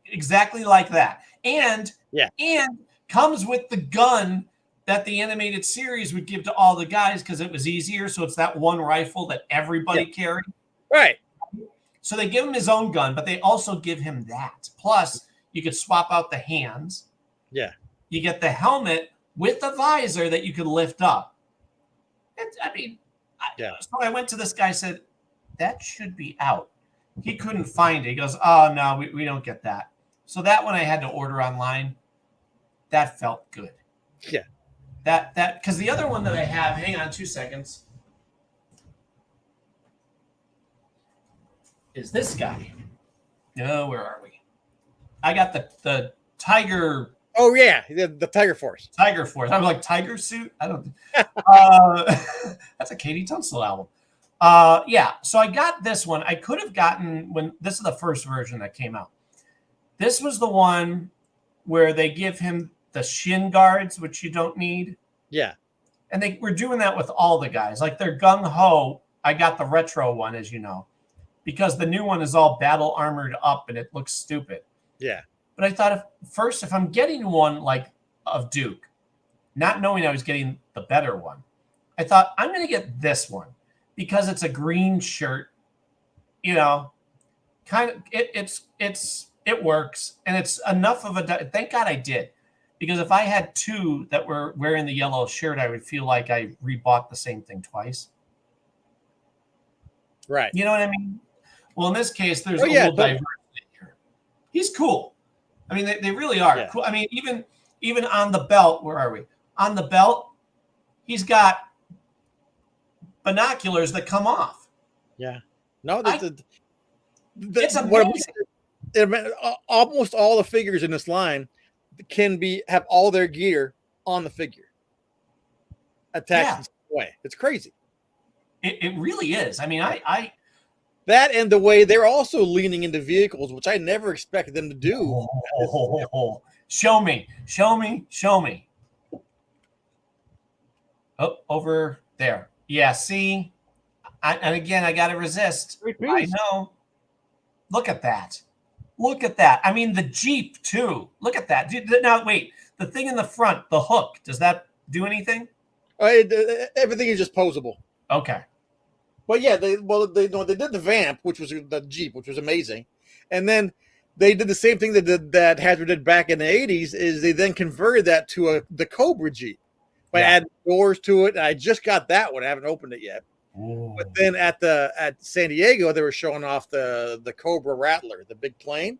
Exactly like that. And and comes with the gun that the animated series would give to all the guys because it was easier. So it's that one rifle that everybody carried. Right. So they give him his own gun, but they also give him that. Plus, you could swap out the hands. Yeah. You get the helmet with the visor that you could lift up. So I went to this guy, said, that should be out. He couldn't find it. He goes, oh, no, we don't get that. So that one I had to order online. That felt good. Yeah. That because the other one that I have, hang on 2 seconds, is this guy. Oh, where are we? I got the Tiger. Oh yeah, the Tiger Force. Tiger Force. I'm like Tiger Suit. I don't. That's a Katie Tunstall album. Yeah. So I got this one. I could have gotten when this is the first version that came out. This was the one where they give him the shin guards, which you don't need. Yeah. And they were doing that with all the guys. Like they're gung ho. I got the retro one, as you know, because the new one is all battle armored up and it looks stupid. Yeah. But I thought if I'm getting one like of Duke, not knowing I was getting the better one, I thought I'm going to get this one because it's a green shirt, you know, kind of it works. And it's enough of a, thank God I did, because if I had 2 that were wearing the yellow shirt, I would feel like I rebought the same thing twice. Right. You know what I mean? Well, in this case, there's a little diversity here. He's cool. I mean, they really are. Yeah. Cool. I mean, even on the belt, where are we? On the belt, he's got binoculars that come off. Yeah. No, it's amazing. almost all the figures in this line have all their gear on the figure attached in some way. It's crazy. It really is. I mean, I that and the way they're also leaning into vehicles, which I never expected them to do. Show me. Oh, over there. Yeah, see? And again, I got to resist. I know. Look at that. I mean, the Jeep, too. Look at that. Now, wait. The thing in the front, the hook, does that do anything? Everything is just posable. Okay. But yeah, they did the Vamp, which was the Jeep, which was amazing. And then they did the same thing that Hasbro did back in the 80s, is they then converted that to the Cobra Jeep by adding doors to it. And I just got that one. I haven't opened it yet. Ooh. But then at San Diego, they were showing off the Cobra Rattler, the big plane.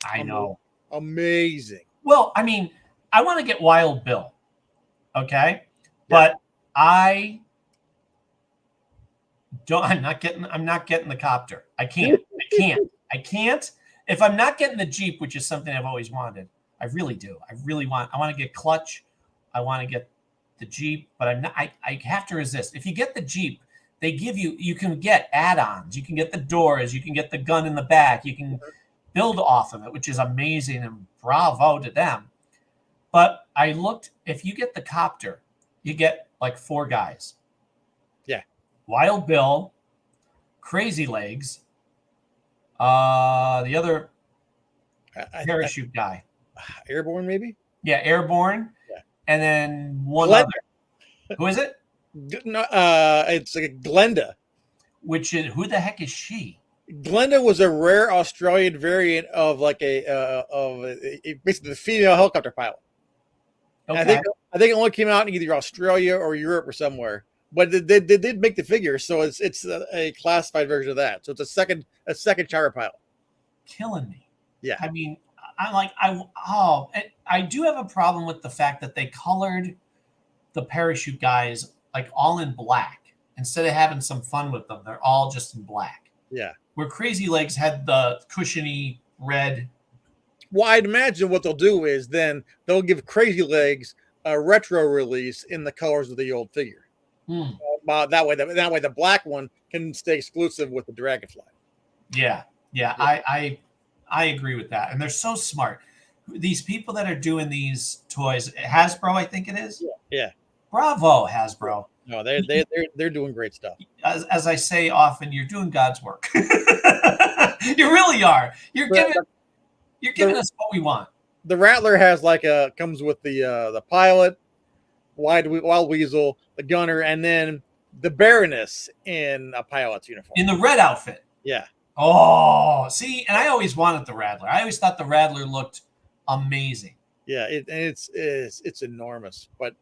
I know. Amazing. Well, I mean, I want to get Wild Bill. Okay? But I'm not getting the copter. I can't. If I'm not getting the Jeep, which is something I've always wanted. I really do. I want to get Clutch. I want to get the Jeep, but I have to resist. If you get the Jeep, they give you can get add-ons. You can get the doors, you can get the gun in the back, you can build off of it, which is amazing, and bravo to them. But I looked, if you get the copter, you get like 4 guys. Yeah. Wild Bill, Crazy Legs, the other parachute guy. Airborne, maybe? Yeah, Airborne. Yeah. And then one Glenda. other. Who is it? No, it's like Glenda. Who the heck is she? Glenda was a rare Australian variant of basically the female helicopter pilot. Okay. I think it only came out in either Australia or Europe or somewhere. But they did make the figure, so it's a classified version of that. So it's a second charter pilot. Killing me. Yeah. I mean, I do have a problem with the fact that they colored the parachute guys like all in black instead of having some fun with them. They're all just in black. Yeah. Where Crazy Legs had the cushiony red. Well, I'd imagine what they'll do is then they'll give Crazy Legs a retro release in the colors of the old figure. That way the black one can stay exclusive with the Dragonfly. Yeah. I agree with that, and they're so smart. These people that are doing these toys, Hasbro, I think it is. Yeah. Bravo, Hasbro. No, they're doing great stuff. As I say often, you're doing God's work. You really are. You're giving us what we want. The Rattler comes with the pilot, Wild Weasel, the gunner, and then the Baroness in a pilot's uniform. In the red outfit. Yeah. Oh, see, and I always wanted the Rattler. I always thought the Rattler looked amazing. Yeah, it's enormous, but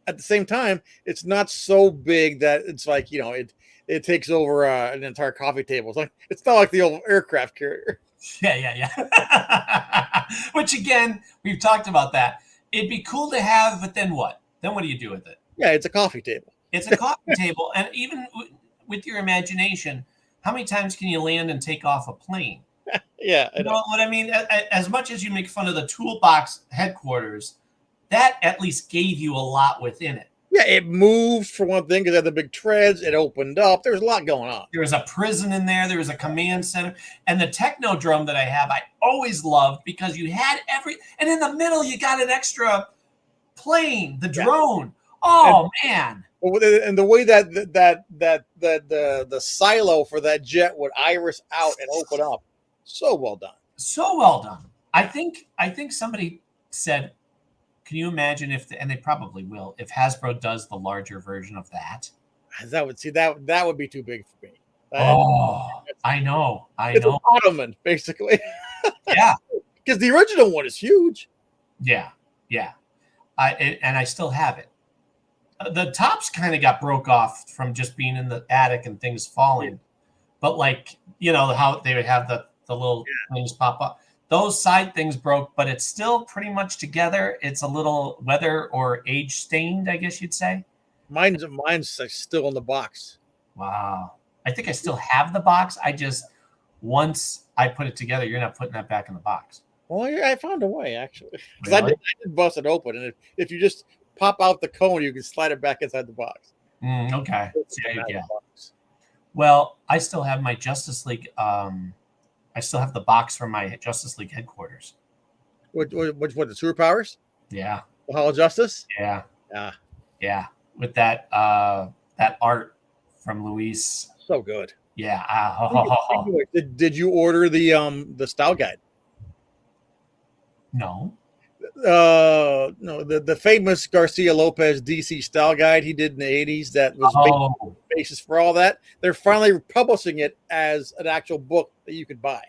at the same time, it's not so big that it's like it takes over an entire coffee table. It's not like the old aircraft carrier. Yeah. Which again, we've talked about that. It'd be cool to have, but then what? Then what do you do with it? Yeah, it's a coffee table. It's a coffee table, and even with your imagination, how many times can you land and take off a plane? Yeah. You know what I mean? As much as you make fun of the toolbox headquarters, that at least gave you a lot within it. Yeah, it moved for one thing because it had the big treads. It opened up. There was a lot going on. There was a prison in there. There was a command center. And the Technodrome that I have, I always loved because you had and in the middle, you got an extra plane, the drone. Oh, man. And the way that the silo for that jet would iris out and open up, so well done. So well done. I think somebody said, can you imagine and they probably will, if Hasbro does the larger version of that? That would be too big for me. I know. It's an Ottoman, basically. Yeah. Because the original one is huge. Yeah. I still have it. The tops kind of got broke off from just being in the attic and things falling. But how they would have the little things pop up. Those side things broke, but it's still pretty much together. It's a little weather or age stained, I guess you'd say. Mine's still in the box. Wow. I think I still have the box. I I put it together, you're not putting that back in the box. Well, yeah, I found a way actually, because Really? I did bust it open, and if you just pop out the cone, you can slide it back inside the box. Okay. Yeah. Well, I still have my Justice League. I still have the box from my Justice League headquarters. What the superpowers? Yeah. The Hall of Justice? Yeah. Yeah. Yeah. With that that art from Luis. So good. Yeah. Did you order the style guide? No. No, the famous Garcia Lopez DC style guide he did in the 80s that was the basis for all that. They're finally publishing it as an actual book that you could buy.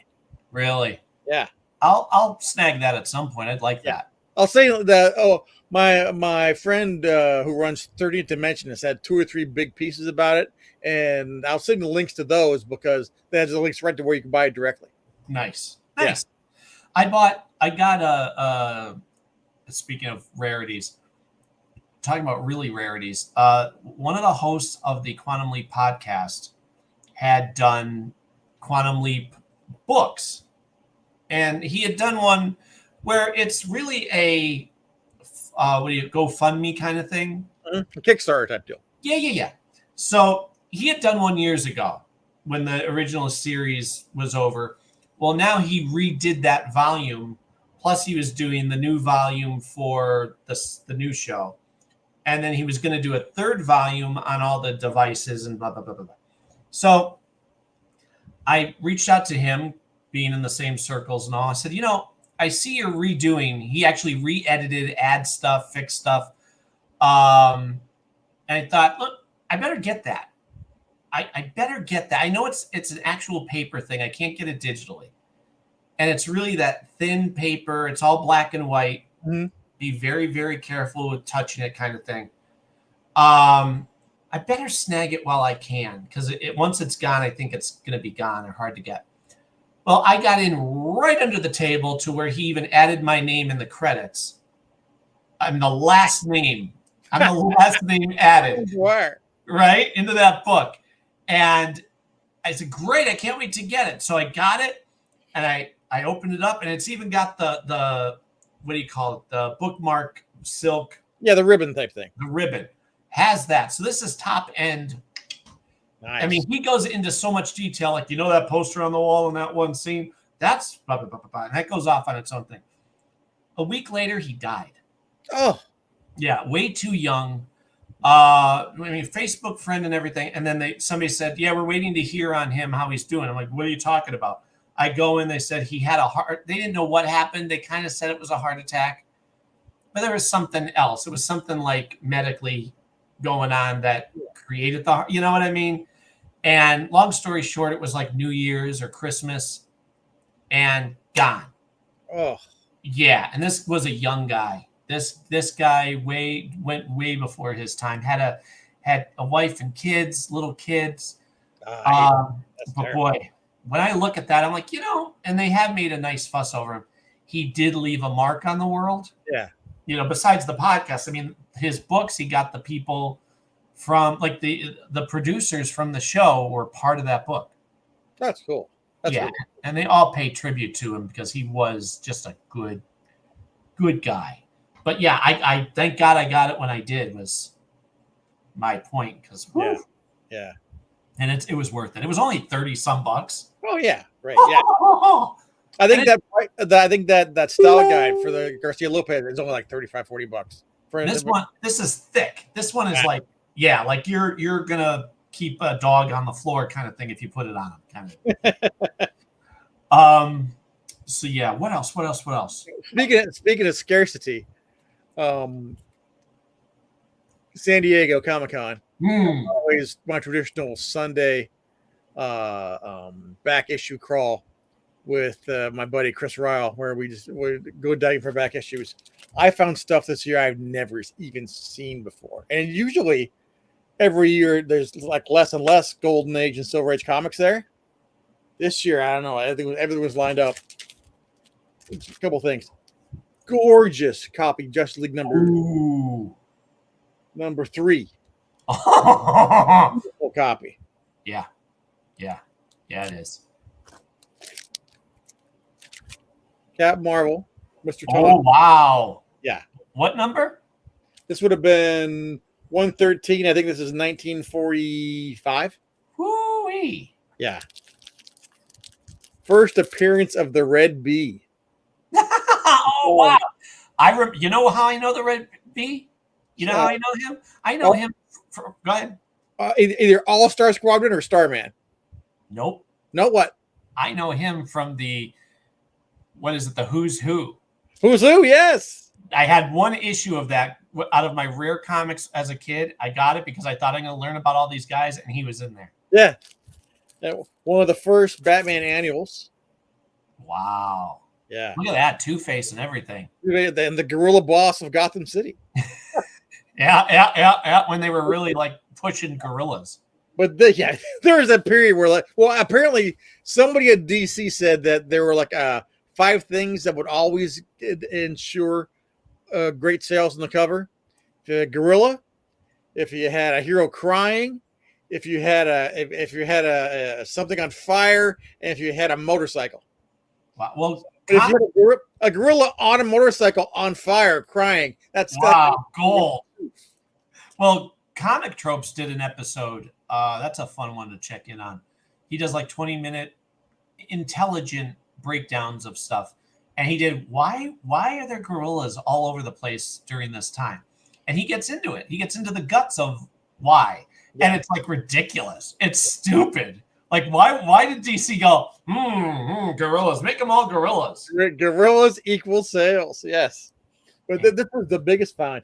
Really? Yeah. I'll snag that at some point. I'd like that. I'll say that. Oh, my friend who runs 30th Dimension has had 2 or 3 big pieces about it, and I'll send the links to those because there's the links right to where you can buy it directly. Nice. Yeah. I got a speaking of rarities, talking about really rarities. One of the hosts of the Quantum Leap podcast had done Quantum Leap books, and he had done one where it's really a GoFundMe kind of thing, a Kickstarter type deal. Yeah. So he had done one years ago when the original series was over. Well, now he redid that volume. Plus, he was doing the new volume for the new show. And then he was going to do a 3rd volume on all the devices and blah, blah, blah, blah, blah. So I reached out to him, being in the same circles and all. I said, I see you're redoing. He actually re-edited, add stuff, fix stuff. And I thought, look, I better get that. I better get that. I know it's an actual paper thing. I can't get it digitally. And it's really that thin paper. It's all black and white. Mm-hmm. Be very, very careful with touching it, kind of thing. I better snag it while I can, because once it's gone, I think it's going to be gone or hard to get. Well, I got in right under the table to where he even added my name in the credits. I'm the last name. I'm the last name added. Right into that book. And I said, great, I can't wait to get it. So I got it, and I opened it up, and it's even got the what do you call it? The bookmark silk. Yeah, the ribbon type thing. The ribbon has that. So this is top end. Nice. I mean, he goes into so much detail, like, that poster on the wall in that one scene? That's blah, blah, blah, blah, blah. And that goes off on its own thing. A week later, he died. Oh. Yeah, way too young. Facebook friend and everything. And then somebody said, yeah, we're waiting to hear on him how he's doing. I'm like, what are you talking about? I go in, they said he had a heart. They didn't know what happened. They kind of said it was a heart attack. But there was something else. It was something like medically going on that created the heart. You know what I mean? And long story short, it was like New Year's or Christmas and gone. Oh. Yeah. And this was a young guy. This guy went way before his time. Had a wife and kids, little kids. But boy, when I look at that, I'm like, and they have made a nice fuss over him. He did leave a mark on the world. Yeah. Besides the podcast, I mean, his books, he got the people from, like, the producers from the show were part of that book. That's cool. That's yeah. Cool. And they all pay tribute to him because he was just a good guy. But yeah, I thank God I got it when I did, was my point. Because yeah. And it was worth it. It was only $30-some. Oh yeah, right. Yeah. I think that style guide for the Garcia Lopez is only like $35-$40. This is thick. This one is like you're gonna keep a dog on the floor kind of thing if you put it on him. Kind of. So yeah, what else? Speaking of scarcity, San Diego Comic-Con. Always my traditional Sunday back issue crawl with my buddy Chris Ryle, where we go diving for back issues. I found stuff this year I've never even seen before, and usually every year there's like less and less Golden Age and Silver Age comics there. This year, I don't know, everything was lined up. A couple things. Gorgeous copy, Justice League number 3. Full copy. Yeah, it is. Cap Marvel, Mr. Oh, Tom. wow. Yeah. What number? This would have been 113. I think this is 1945. Woo-wee. Yeah. First appearance of the Red Bee. Oh, wow. You know how I know the Red Bee? You know how I know him? I know him. Go ahead. Either All-Star Squadron or Starman. Nope. No, what? I know him from the Who's Who? Who's Who? Yes. I had one issue of that out of my rare comics as a kid. I got it because I thought I'm going to learn about all these guys, and he was in there. Yeah. One of the first Batman annuals. Wow. Yeah. Look at that. Two-Face and everything. And the gorilla boss of Gotham City. Yeah. When they were really like pushing gorillas. But there was a period where apparently somebody at DC said that there were like 5 things that would always ensure great sales on the cover. If you had a gorilla, if you had a hero crying, if you had a something on fire, and if you had a motorcycle. Wow. Well, if you had a gorilla on a motorcycle on fire crying, that's gold. Well, Comic Tropes did an episode. That's a fun one to check in on. He does like 20-minute intelligent breakdowns of stuff. And he did, why are there gorillas all over the place during this time? And he gets into it. He gets into the guts of why. Yeah. And it's like ridiculous. It's stupid. Like, why did DC go, gorillas, make them all gorillas? Gorillas equal sales, yes. But this was the biggest find.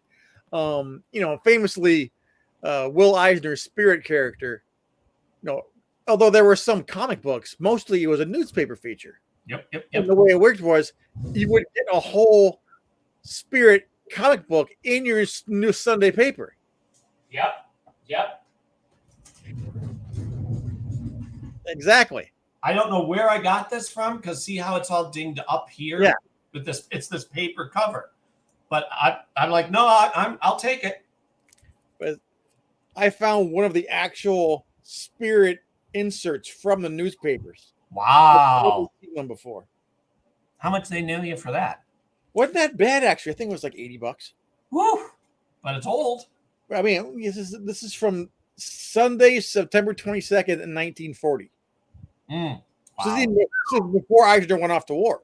Famously, Will Eisner's Spirit character, although there were some comic books, mostly it was a newspaper feature. Yep. And the way it worked was you would get a whole Spirit comic book in your new Sunday paper. Yep. Exactly. I don't know where I got this from because see how it's all dinged up here? Yeah. With it's this paper cover. But I'm like, no, I'll take it. But I found one of the actual Spirit inserts from the newspapers. Wow. I've never seen one before. How much they nail you for that? Wasn't that bad, actually. I think it was like $80. Woo! But it's old. I mean, this is from Sunday, September 22nd, in 1940. Wow. So this is before Eisner went off to war.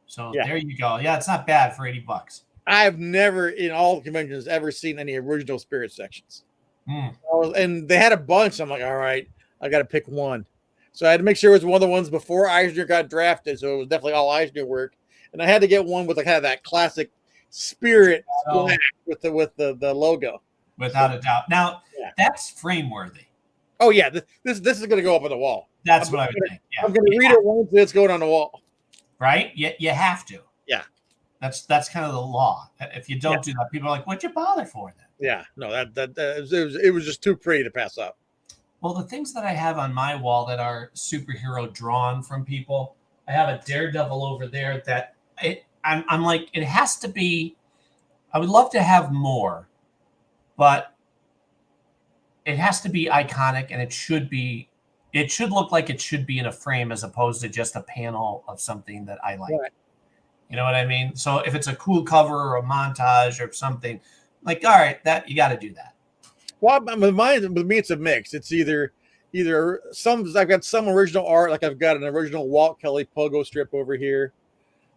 So there you go. Yeah, it's not bad for $80. I've never, in all conventions, ever seen any original Spirit sections. And they had a bunch. I'm like, all right, I got to pick one. So I had to make sure it was one of the ones before Eisner got drafted. So it was definitely all Eisner work. And I had to get one with kind of that classic Spirit with the logo. Without a doubt. Now, that's frame worthy. Oh, yeah. This is going to go up on the wall. That's what I would think. Yeah. I'm going to read it once it's going on the wall. Right? You have to. Yeah. That's kind of the law. If you don't do that, people are like, what'd you bother for then? Yeah. No, it was just too pretty to pass up. Well, the things that I have on my wall that are superhero drawn from people, I have a Daredevil over there that I'm like, it has to be, I would love to have more, but it has to be iconic and it should look like it should be in a frame as opposed to just a panel of something that I like. Right. You know what I mean? So if it's a cool cover or a montage or something, like, all right, that you got to do that. Well, with me, it's a mix. It's either I've got some original art, like I've got an original Walt Kelly Pogo strip over here,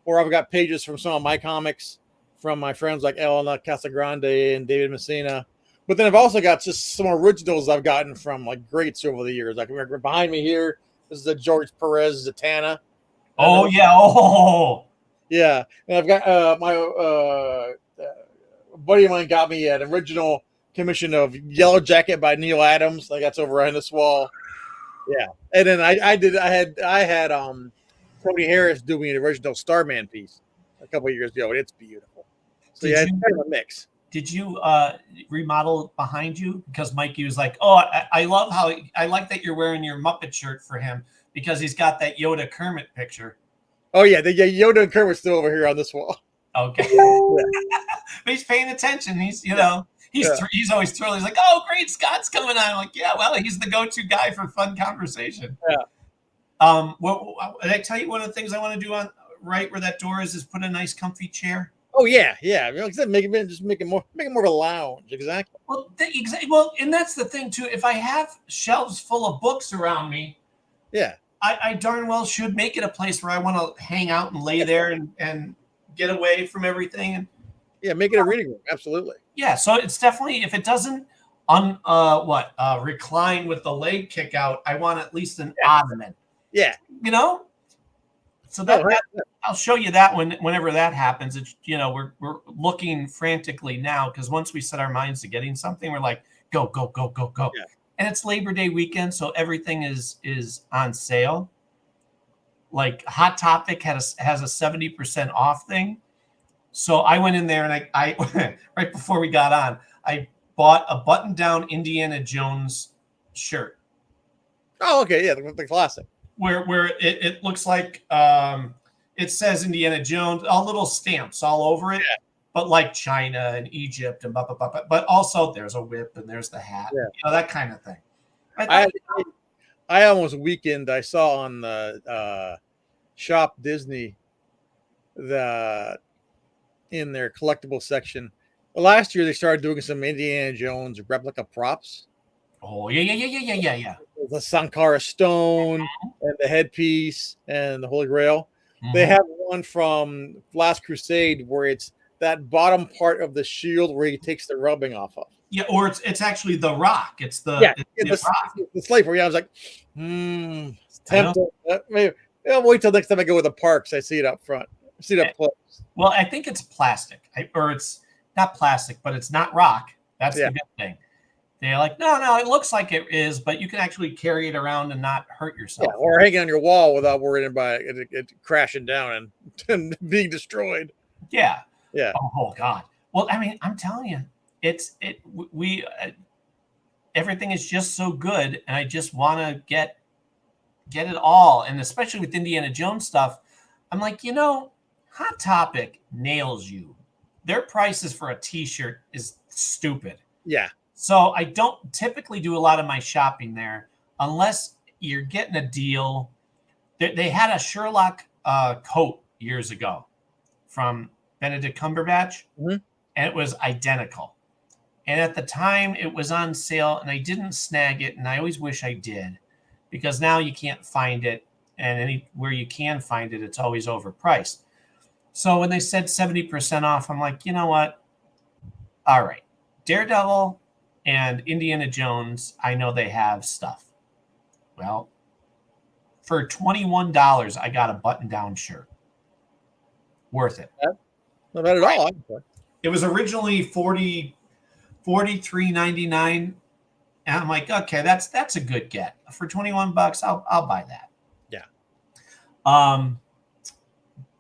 or I've got pages from some of my comics from my friends like Elena Casagrande and David Messina. But then I've also got just some originals I've gotten from like greats over the years. Like behind me here, this is a George Perez Zatanna. Oh yeah, yeah. And I've got my buddy of mine got me an original commission of Yellow Jacket by Neil Adams. Like that's over on this wall. Yeah, and then I had Tony Harris do me an original Starman piece a couple of years ago, and it's beautiful. So it's kind of a mix. Did you remodel behind you? Because Mikey was like, "Oh, I love how I like that you're wearing your Muppet shirt for him because he's got that Yoda Kermit picture." Oh yeah, the Yoda and Kermit's still over here on this wall. Okay, but he's paying attention. He's he's always thrilled. He's like, "Oh, great, Scott's coming on." I'm like, "Yeah, well, he's the go-to guy for fun conversation." Yeah. Did I tell you one of the things I want to do on right where that door is put a nice comfy chair? Oh yeah. Like I said, make it more of a lounge. Exactly. Well, well, and that's the thing too. If I have shelves full of books around me, yeah, I darn well should make it a place where I want to hang out and lay there and get away from everything. And yeah, make it a reading room. Absolutely. Yeah, so it's definitely, if it doesn't recline with the leg kick out, I want at least an ottoman. Yeah. You know? So that I'll show you that whenever that happens. It's, you know, we're looking frantically now because once we set our minds to getting something, we're like, go. Yeah. And it's Labor Day weekend, so everything is on sale. Like Hot Topic has a 70% off thing. So I went in there and I right before we got on, I bought a button-down Indiana Jones shirt. Oh, okay, yeah, the classic. Where it looks like it says Indiana Jones, all little stamps all over it, but like China and Egypt and blah, blah, blah, but also there's a whip and there's the hat, you know, that kind of thing. I almost weekend I saw on the Shop Disney in their collectible section. Last year they started doing some Indiana Jones replica props. Oh yeah. The Sankara stone and the headpiece and the Holy Grail. Mm-hmm. They have one from Last Crusade where it's that bottom part of the shield where he takes the rubbing off of. Yeah, or it's actually the rock. It's the rock. The slave. Yeah, I was like, it's tempting. Maybe I'll wait till next time I go to the parks. I see it up front. I see it up close. Well, I think it's plastic, or it's not plastic, but it's not rock. That's the good thing. They're like, no, it looks like it is, but you can actually carry it around and not hurt yourself. Yeah, or hang it on your wall without worrying about it crashing down and being destroyed. Yeah. Yeah. Oh God. Well, I mean, I'm telling you, we everything is just so good, and I just want to get it all, and especially with Indiana Jones stuff, I'm like, you know, Hot Topic nails you. Their prices for a T-shirt is stupid. Yeah. So I don't typically do a lot of my shopping there unless you're getting a deal. They had a Sherlock coat years ago from Benedict Cumberbatch, and it was identical. And at the time, it was on sale, and I didn't snag it, and I always wish I did, because now you can't find it, and anywhere you can find it, it's always overpriced. So when they said 70% off, I'm like, you know what? All right. Daredevil and Indiana Jones, I know they have stuff. Well, for $21, I got a button-down shirt. Worth it. Not bad at all. It was originally $43.99, and I'm like, okay, that's a good get. For $21, I'll buy that. Yeah.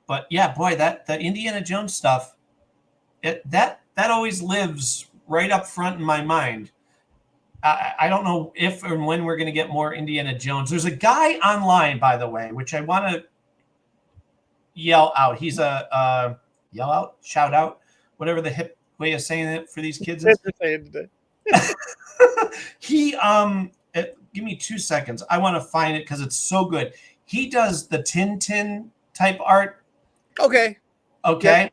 But yeah, boy, the Indiana Jones stuff, that always lives right up front in my mind. I don't know if and when we're going to get more Indiana Jones. There's a guy online, by the way, which I want to yell out. He's a yell out, shout out, whatever the hip way of saying it for these kids is. He give me 2 seconds. I want to find it because it's so good. He does the Tintin type art. Okay. Yeah.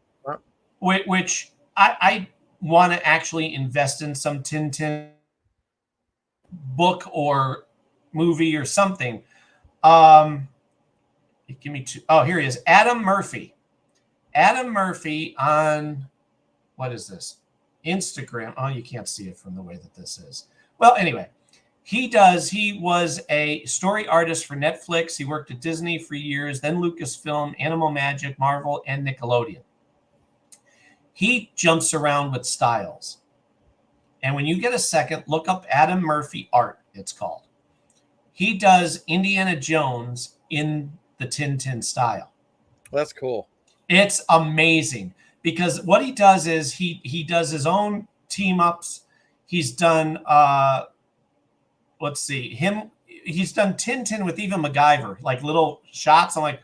Which I want to actually invest in some Tintin book or movie or something. Give me two. Oh, here he is. Adam Murphy on, what is this? Instagram. Oh, you can't see it from the way that this is. Well, anyway, he was a story artist for Netflix. He worked at Disney for years, then Lucasfilm, Animal Magic, Marvel, and Nickelodeon. He jumps around with styles. And when you get a second, look up Adam Murphy art, it's called. He does Indiana Jones in the Tintin style. That's cool. It's amazing because what he does is he does his own team ups. He's done he's done Tintin with even MacGyver, like little shots. I'm like,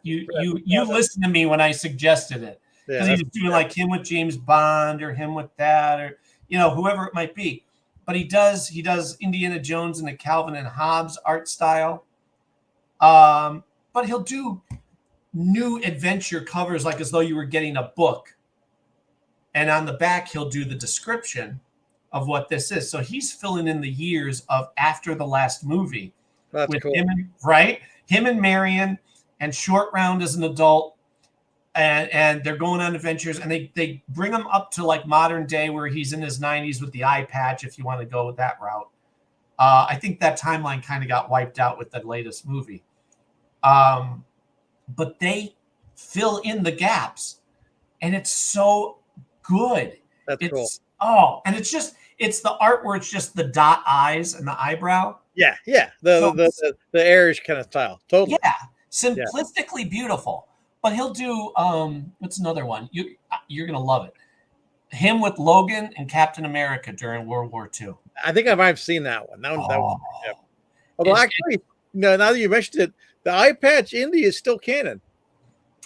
you listen to me when I suggested it. Because he's doing like him with James Bond or him with that, or whoever it might be. but he does Indiana Jones in the Calvin and Hobbes art style. But he'll do new adventure covers, like as though you were getting a book. And on the back, he'll do the description of what this is. So he's filling in the years of after the last movie. That's with cool. Him and Marion and Short Round as an adult. And they're going on adventures, and they bring him up to like modern day where he's in his 90s with the eye patch, if you want to go with that route. I think that timeline kind of got wiped out with the latest movie. But they fill in the gaps, and it's so good. That's cool. Oh, and it's the art where it's just the dot eyes and the eyebrow. Yeah. The Irish kind of style. Totally. Yeah. Simplistically beautiful. But he'll do what's another one? You're gonna love it. Him with Logan and Captain America during World War II. I think I might have seen that one. That one. Yeah. Although actually, no, now that you mentioned it, the eye patch Indy is still canon.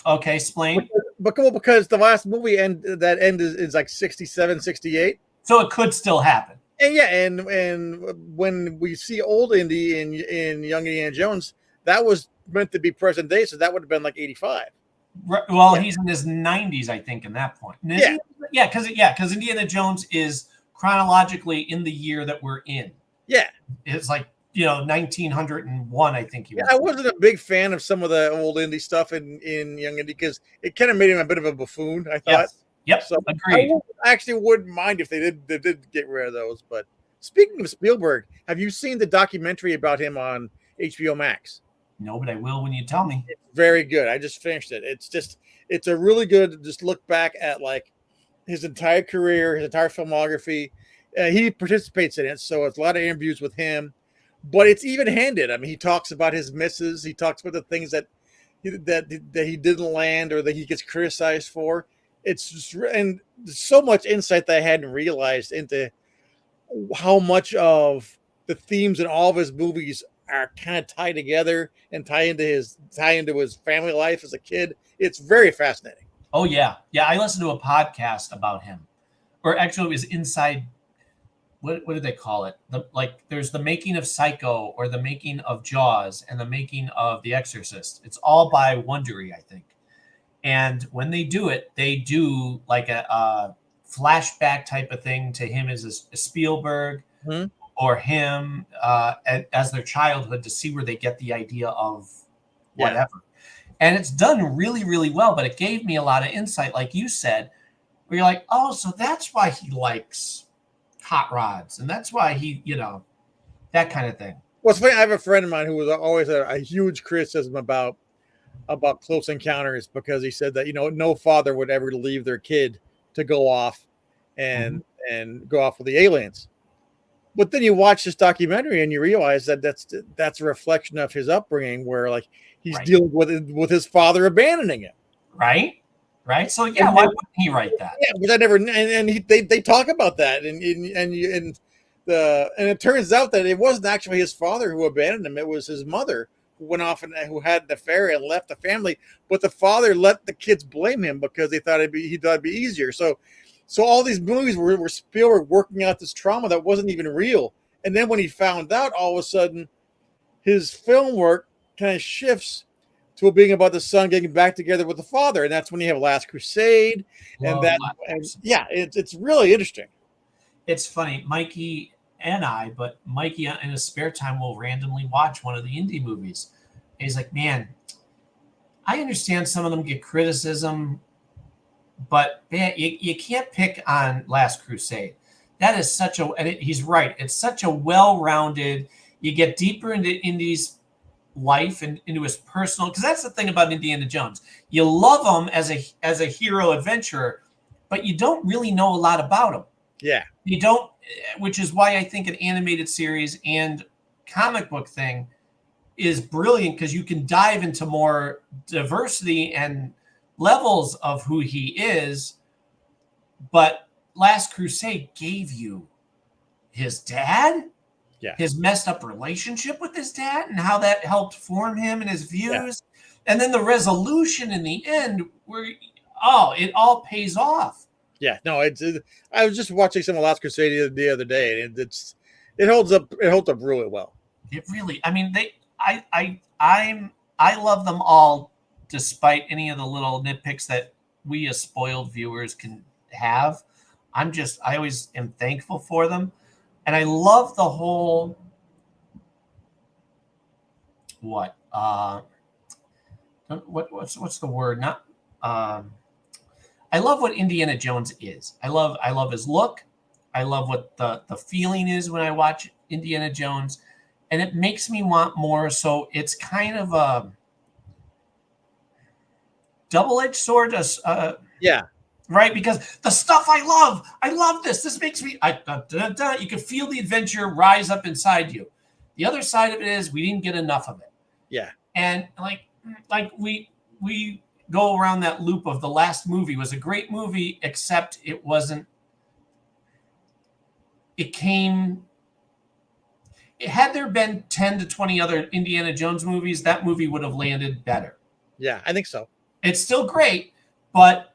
Okay, explain. Because the last movie is like 67, 68. So it could still happen. And and when we see old Indy in Young Indiana Jones, that was meant to be present day, so that would have been like 85. Well, he's in his 90s, I think, in that point. Because Indiana Jones is chronologically in the year that we're in. Yeah, it's like 1901, I think. I wasn't a big fan of some of the old Indy stuff in Young Indy because it kind of made him a bit of a buffoon, I thought. Yes. Yep, so agreed. I actually wouldn't mind if they did get rid of those. But speaking of Spielberg, have you seen the documentary about him on HBO Max? No, but I will when you tell me. It's very good. I just finished it. It's a really good just look back at like his entire career, his entire filmography. He participates in it, so it's a lot of interviews with him. But it's even-handed. I mean, he talks about his misses. He talks about the things that he didn't land or that he gets criticized for. It's just, and so much insight that I hadn't realized into how much of the themes in all of his movies are kind of tied together and tie into his family life as a kid. It's very fascinating. Oh yeah. I listened to a podcast about him, or actually it was Inside. What did they call it? There's the making of Psycho, or the making of Jaws, and the making of The Exorcist. It's all by Wondery, I think. And when they do it, they do like a flashback type of thing to him as a Spielberg. Mm-hmm. Or him as their childhood to see where they get the idea of whatever. Yeah. And it's done really, really well, but it gave me a lot of insight, like you said, where you're like, oh, so that's why he likes hot rods. And that's why he, that kind of thing. Well, it's funny. I have a friend of mine who was always a huge criticism about Close Encounters because he said that, no father would ever leave their kid to go off and go off with the aliens. But then you watch this documentary and you realize that that's a reflection of his upbringing, where like he's dealing with his father abandoning him. Right. So yeah, why wouldn't he write that? Yeah, because I never they talk about that and it turns out that it wasn't actually his father who abandoned him; it was his mother who went off and who had an affair and left the family. But the father let the kids blame him because he thought it'd be easier. So all these movies were Spielberg working out this trauma that wasn't even real. And then when he found out, all of a sudden, his film work kind of shifts to being about the son getting back together with the father. And that's when you have Last Crusade. It's really interesting. It's funny. Mikey in his spare time will randomly watch one of the indie movies. And he's like, man, I understand some of them get criticism, but man, you can't pick on Last Crusade. That is he's right. It's such a well-rounded, you get deeper into Indy's life and into his personal, because that's the thing about Indiana Jones. You love him as a hero adventurer, but you don't really know a lot about him. Yeah. You don't, which is why I think an animated series and comic book thing is brilliant, because you can dive into more diversity and levels of who he is. But Last Crusade gave you his dad, his messed up relationship with his dad, and how that helped form him and his views. And then the resolution in the end where, it all pays off. Yeah, no, I was just watching some of Last Crusade the other day, and it holds up. It holds up really well. It really, I mean, I love them all, despite any of the little nitpicks that we as spoiled viewers can have. I always am thankful for them, and I love the whole what's the word? Not I love what Indiana Jones is. I love his look. I love what the feeling is when I watch Indiana Jones, and it makes me want more. So it's kind of a double-edged sword. Yeah. Right, because the stuff I love this. This makes me you can feel the adventure rise up inside you. The other side of it is we didn't get enough of it. Yeah. And like we go around that loop of the last movie was a great movie, except it wasn't. Had there been 10 to 20 other Indiana Jones movies, that movie would have landed better. Yeah, I think so. It's still great, but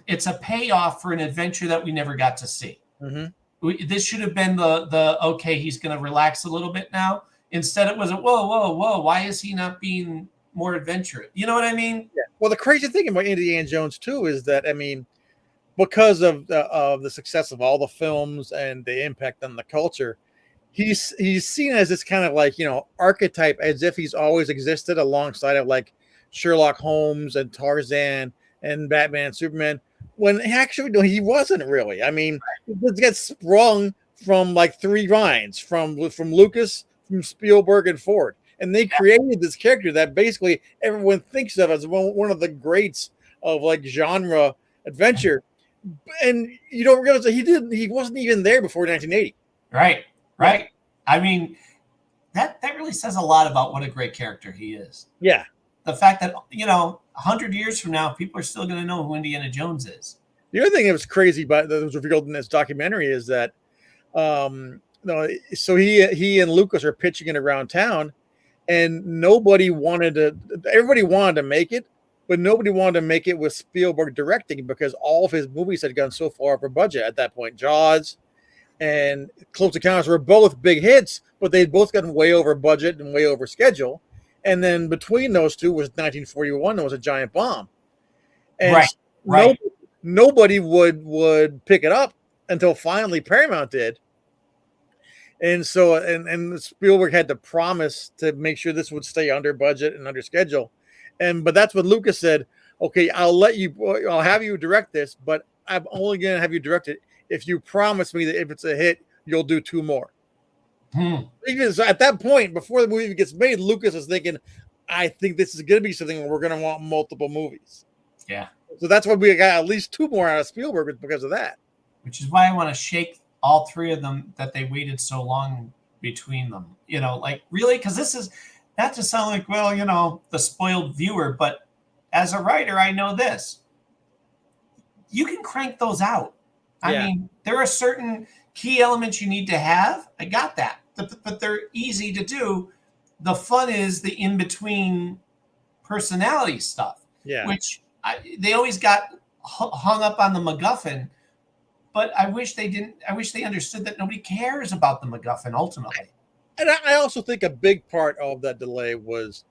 it's a payoff for an adventure that we never got to see. Mm-hmm. This should have been the okay, he's going to relax a little bit now. Instead, it was whoa, why is he not being more adventurous? You know what I mean? Yeah. Well, the crazy thing about Indiana Jones too is that, I mean, because of the success of all the films and the impact on the culture, he's seen as this kind of like, you know, archetype, as if he's always existed alongside of like Sherlock Holmes and Tarzan and Batman and Superman, when actually no, he wasn't really. I mean, it gets sprung from like three lines from Lucas, from Spielberg, and Ford, and they created this character that basically everyone thinks of as one of the greats of like genre adventure, and you don't realize that he wasn't even there before 1980. Right. I mean, that really says a lot about what a great character he is. Yeah. The fact that, you know, 100 years from now, people are still going to know who Indiana Jones is. The other thing that was crazy that was revealed in this documentary is that, so he and Lucas are pitching it around town, and everybody wanted to make it, but nobody wanted to make it with Spielberg directing because all of his movies had gone so far over budget at that point. Jaws and Close Encounters were both big hits, but they'd both gotten way over budget and way over schedule. And then between those two was 1941. There was a giant bomb, and right. Nobody would pick it up until finally Paramount did. And so, and Spielberg had to promise to make sure this would stay under budget and under schedule. But that's what Lucas said. Okay, I'll have you direct this, but I'm only going to have you direct it if you promise me that if it's a hit, you'll do 2 more. Because at that point, before the movie gets made, Lucas is thinking, I think this is going to be something where we're going to want multiple movies. Yeah. So that's why we got at least 2 more out of Spielberg because of that. Which is why I want to shake all 3 of them that they waited so long between them. You know, like, really? Because this is not to sound like, well, you know, the spoiled viewer, but as a writer, I know this. You can crank those out. I mean, there are certain key elements you need to have. I got that. But they're easy to do. The fun is the in-between personality stuff. Yeah. Which they always got hung up on the MacGuffin. But I wish they didn't. I wish they understood that nobody cares about the MacGuffin ultimately. And I also think a big part of that delay was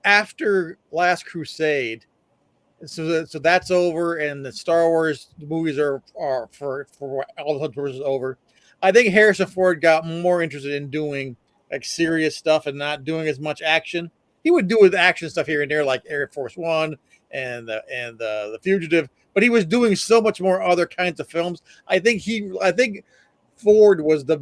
after Last Crusade. So that's over, and the Star Wars movies are for all the purposes over. I think Harrison Ford got more interested in doing like serious stuff and not doing as much action. He would do with action stuff here and there, like Air Force One and the Fugitive, but he was doing so much more other kinds of films. I think Ford was the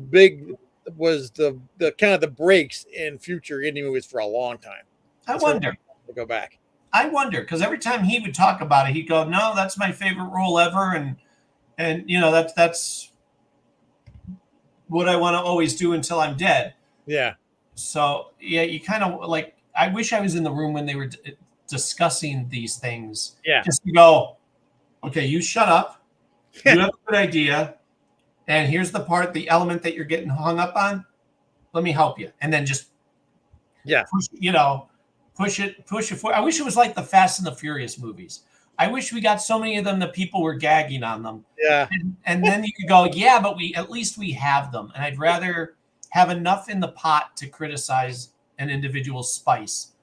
kind of the breaks in future indie movies for a long time. I wonder to go back. I wonder, because every time he would talk about it, he'd go, "No, that's my favorite role ever," and you know that's what I want to always do until I'm dead. Yeah. So yeah, you kind of like. I wish I was in the room when they were discussing these things. Yeah. Just to go, okay, you shut up. You have a good idea, and here's the element that you're getting hung up on. Let me help you, and then just push it forward. I wish it was like the Fast and the Furious movies, I wish we got so many of them that people were gagging on them. Yeah. And then you could go, yeah, but at least we have them. And I'd rather have enough in the pot to criticize an individual spice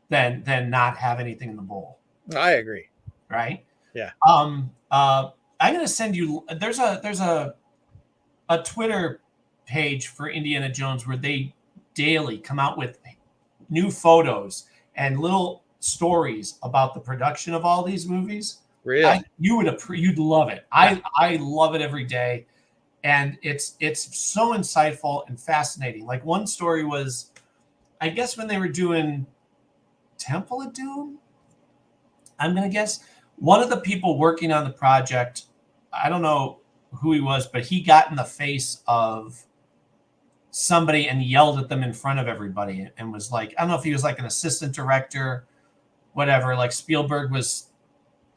than not have anything in the bowl. I agree. Right? Yeah. I'm gonna send you. There's a Twitter page for Indiana Jones where they daily come out with new photos and little stories about the production of all these movies. Really? You'd love it. I love it every day, and it's so insightful and fascinating. Like one story was, I guess when they were doing Temple of Doom, I'm gonna guess one of the people working on the project, I don't know who he was, but he got in the face of somebody and yelled at them in front of everybody and was like, I don't know if he was like an assistant director, whatever, like Spielberg was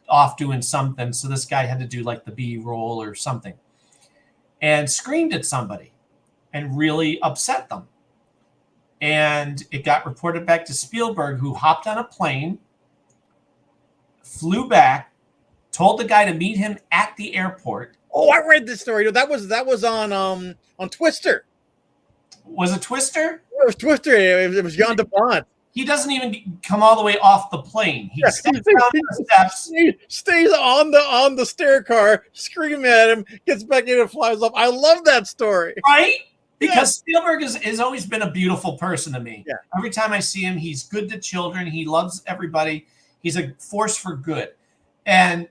off doing something, so this guy had to do like the B roll or something, and screamed at somebody and really upset them. And it got reported back to Spielberg, who hopped on a plane, flew back, told the guy to meet him at the airport. Oh, I read this story. That was on Twister. Was it Twister? It was Twister. It was Jan de Bont. He doesn't even come all the way off the plane. He steps down the steps. He stays on the stair car, screaming at him, gets back in and flies off. I love that story. Right? Because Spielberg has always been a beautiful person to me. Yeah. Every time I see him, he's good to children. He loves everybody. He's a force for good. And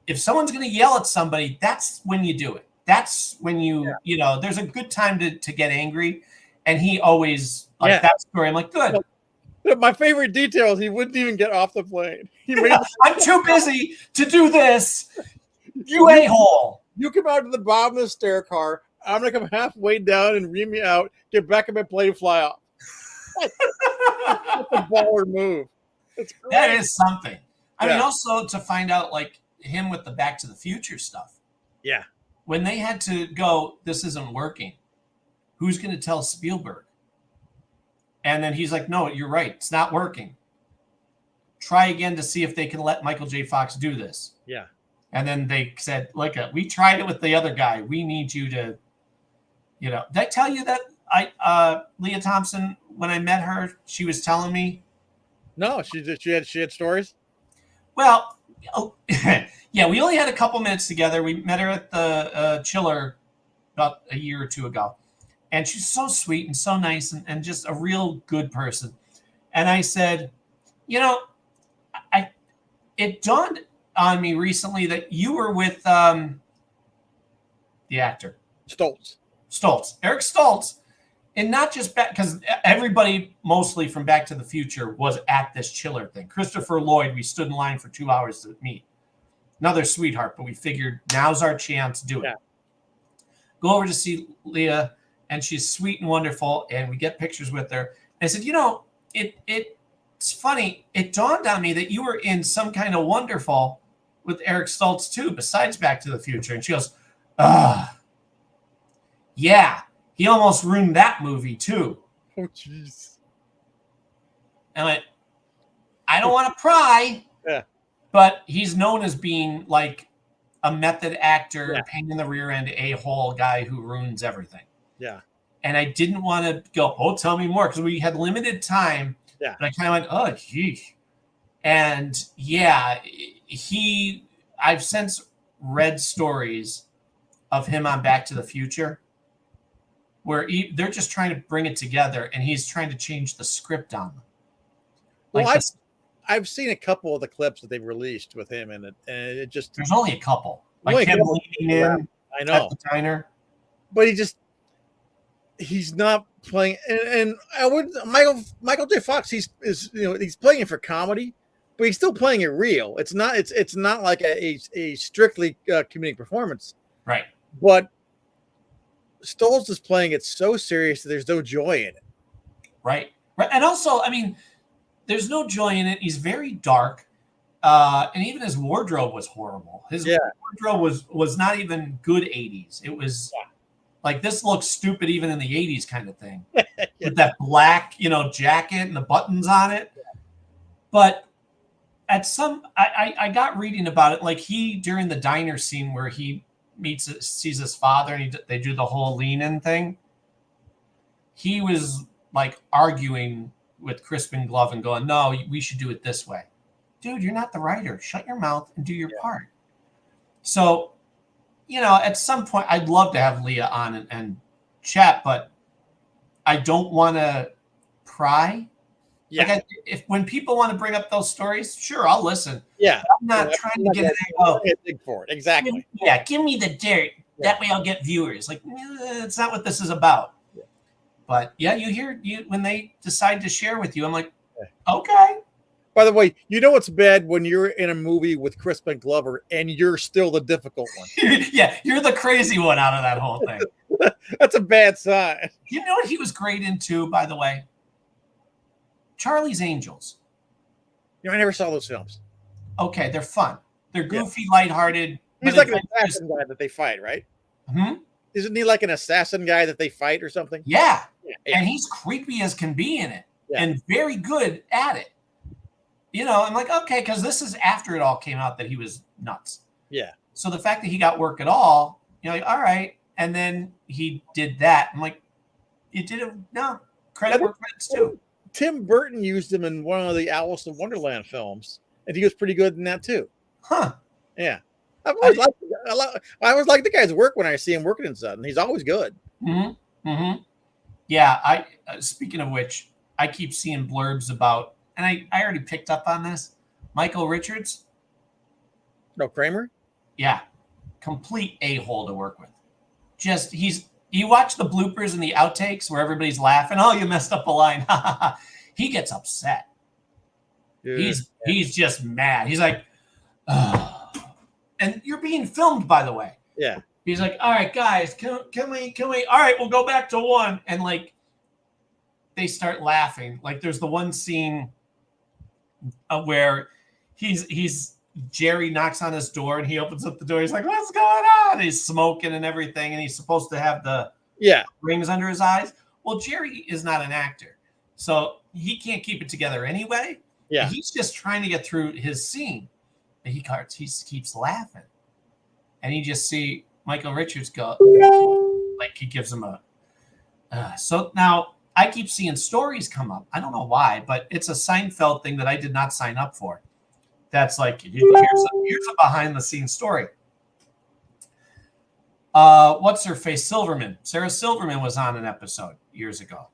if someone's going to yell at somebody, that's when you do it. That's when you know, there's a good time to get angry. And he always, like that story, I'm like, good. My favorite detail is he wouldn't even get off the plane. I'm too busy to do this. You a-hole. You come out to the bottom of the stair car. I'm going to come halfway down and ream you out, get back in my plane, fly off. That's a baller move. That is something. I mean, also to find out, like, him with the Back to the Future stuff. Yeah. When they had to go, this isn't working. Who's going to tell Spielberg? And then he's like, no, you're right. It's not working. Try again to see if they can let Michael J. Fox do this. Yeah. And then they said, look, we tried it with the other guy. We need you to, you know. Did I tell you that Leah Thompson, when I met her, she was telling me? No, she had stories? Well, yeah, we only had a couple minutes together. We met her at the Chiller about a year or two ago. And she's so sweet and so nice and just a real good person. And I said, you know, it dawned on me recently that you were with the actor. Stoltz. Eric Stoltz. And not just back, because everybody mostly from Back to the Future was at this Chiller thing. Christopher Lloyd, we stood in line for 2 hours to meet. Another sweetheart, but we figured now's our chance to do it. Yeah. Go over to see Leah, and she's sweet and wonderful, and we get pictures with her. And I said, you know, it's funny. It dawned on me that you were in Some Kind of Wonderful with Eric Stoltz too, besides Back to the Future. And she goes, yeah, he almost ruined that movie too. Oh, jeez. And I don't want to pry, but he's known as being like a method actor, pain in the rear end, a-hole guy who ruins everything. Yeah. And I didn't want to go, tell me more, because we had limited time. Yeah. But I kind of went, oh, geez. And yeah, I've since read stories of him on Back to the Future where they're just trying to bring it together, and he's trying to change the script on them. Like I've seen a couple of the clips that they've released with him in it, and it just... There's only a couple. Like him leaning in I know. at the diner. But he's not playing, and I would Michael J. Fox. He's playing it for comedy, but he's still playing it real. It's not like a strictly comedic performance, right? But Stoltz is playing it so serious that there's no joy in it, right? And also, I mean, there's no joy in it. He's very dark, and even his wardrobe was horrible. His wardrobe was not even good 80s. It was. Like, this looks stupid even in the 80s kind of thing. With that black, jacket and the buttons on it. But at some, I got reading about it. Like he, during the diner scene where he sees his father and they do the whole lean in thing. He was like arguing with Crispin Glove and going, no, we should do it this way. Dude, you're not the writer. Shut your mouth and do your part. So, at some point, I'd love to have Leah on and chat, but I don't want to pry. Yeah. Like when people want to bring up those stories, sure, I'll listen. Yeah. I'm not trying to get dig for it. Exactly. Yeah, give me the dirt. Yeah. That way I'll get viewers. Like, it's not what this is about. Yeah. But yeah, you hear when they decide to share with you, I'm like, okay. By the way, what's bad when you're in a movie with Crispin Glover and you're still the difficult one. Yeah, you're the crazy one out of that whole thing. That's a bad sign. You know what he was great into, by the way? Charlie's Angels. I never saw those films. Okay, they're fun. They're goofy, lighthearted. He's like an assassin guy that they fight, right? Isn't he like an assassin guy that they fight or something? Yeah. And he's creepy as can be in it and very good at it. I'm like, okay, because this is after it all came out that he was nuts. Yeah. So the fact that he got work at all, like, all right. And then he did that. I'm like, you did it. No, credit where credit's due. Tim Burton used him in one of the Alice in Wonderland films, and he was pretty good in that too. Huh. Yeah. I always like the guy's work when I see him working in something. He's always good. Yeah. Speaking of which, I keep seeing blurbs about, and I already picked up on this, Michael Richards. No, Kramer? Yeah. Complete a-hole to work with. Just, you watch the bloopers and the outtakes where everybody's laughing. Oh, you messed up a line. He gets upset. Yeah. He's just mad. He's like, oh. And you're being filmed, by the way. Yeah. He's like, all right, guys, can we, all right, we'll go back to one. And like, they start laughing. Like there's the one scene where Jerry knocks on his door and he opens up the door. He's like, what's going on? And he's smoking and everything. And he's supposed to have the rings under his eyes. Well, Jerry is not an actor. So he can't keep it together anyway. Yeah. He's just trying to get through his scene. And he keeps laughing. And you just see Michael Richards go, like he gives him a. So now I keep seeing stories come up. I don't know why, but it's a Seinfeld thing that I did not sign up for. That's like, here's a behind the scenes story. What's her face? Sarah Silverman was on an episode years ago.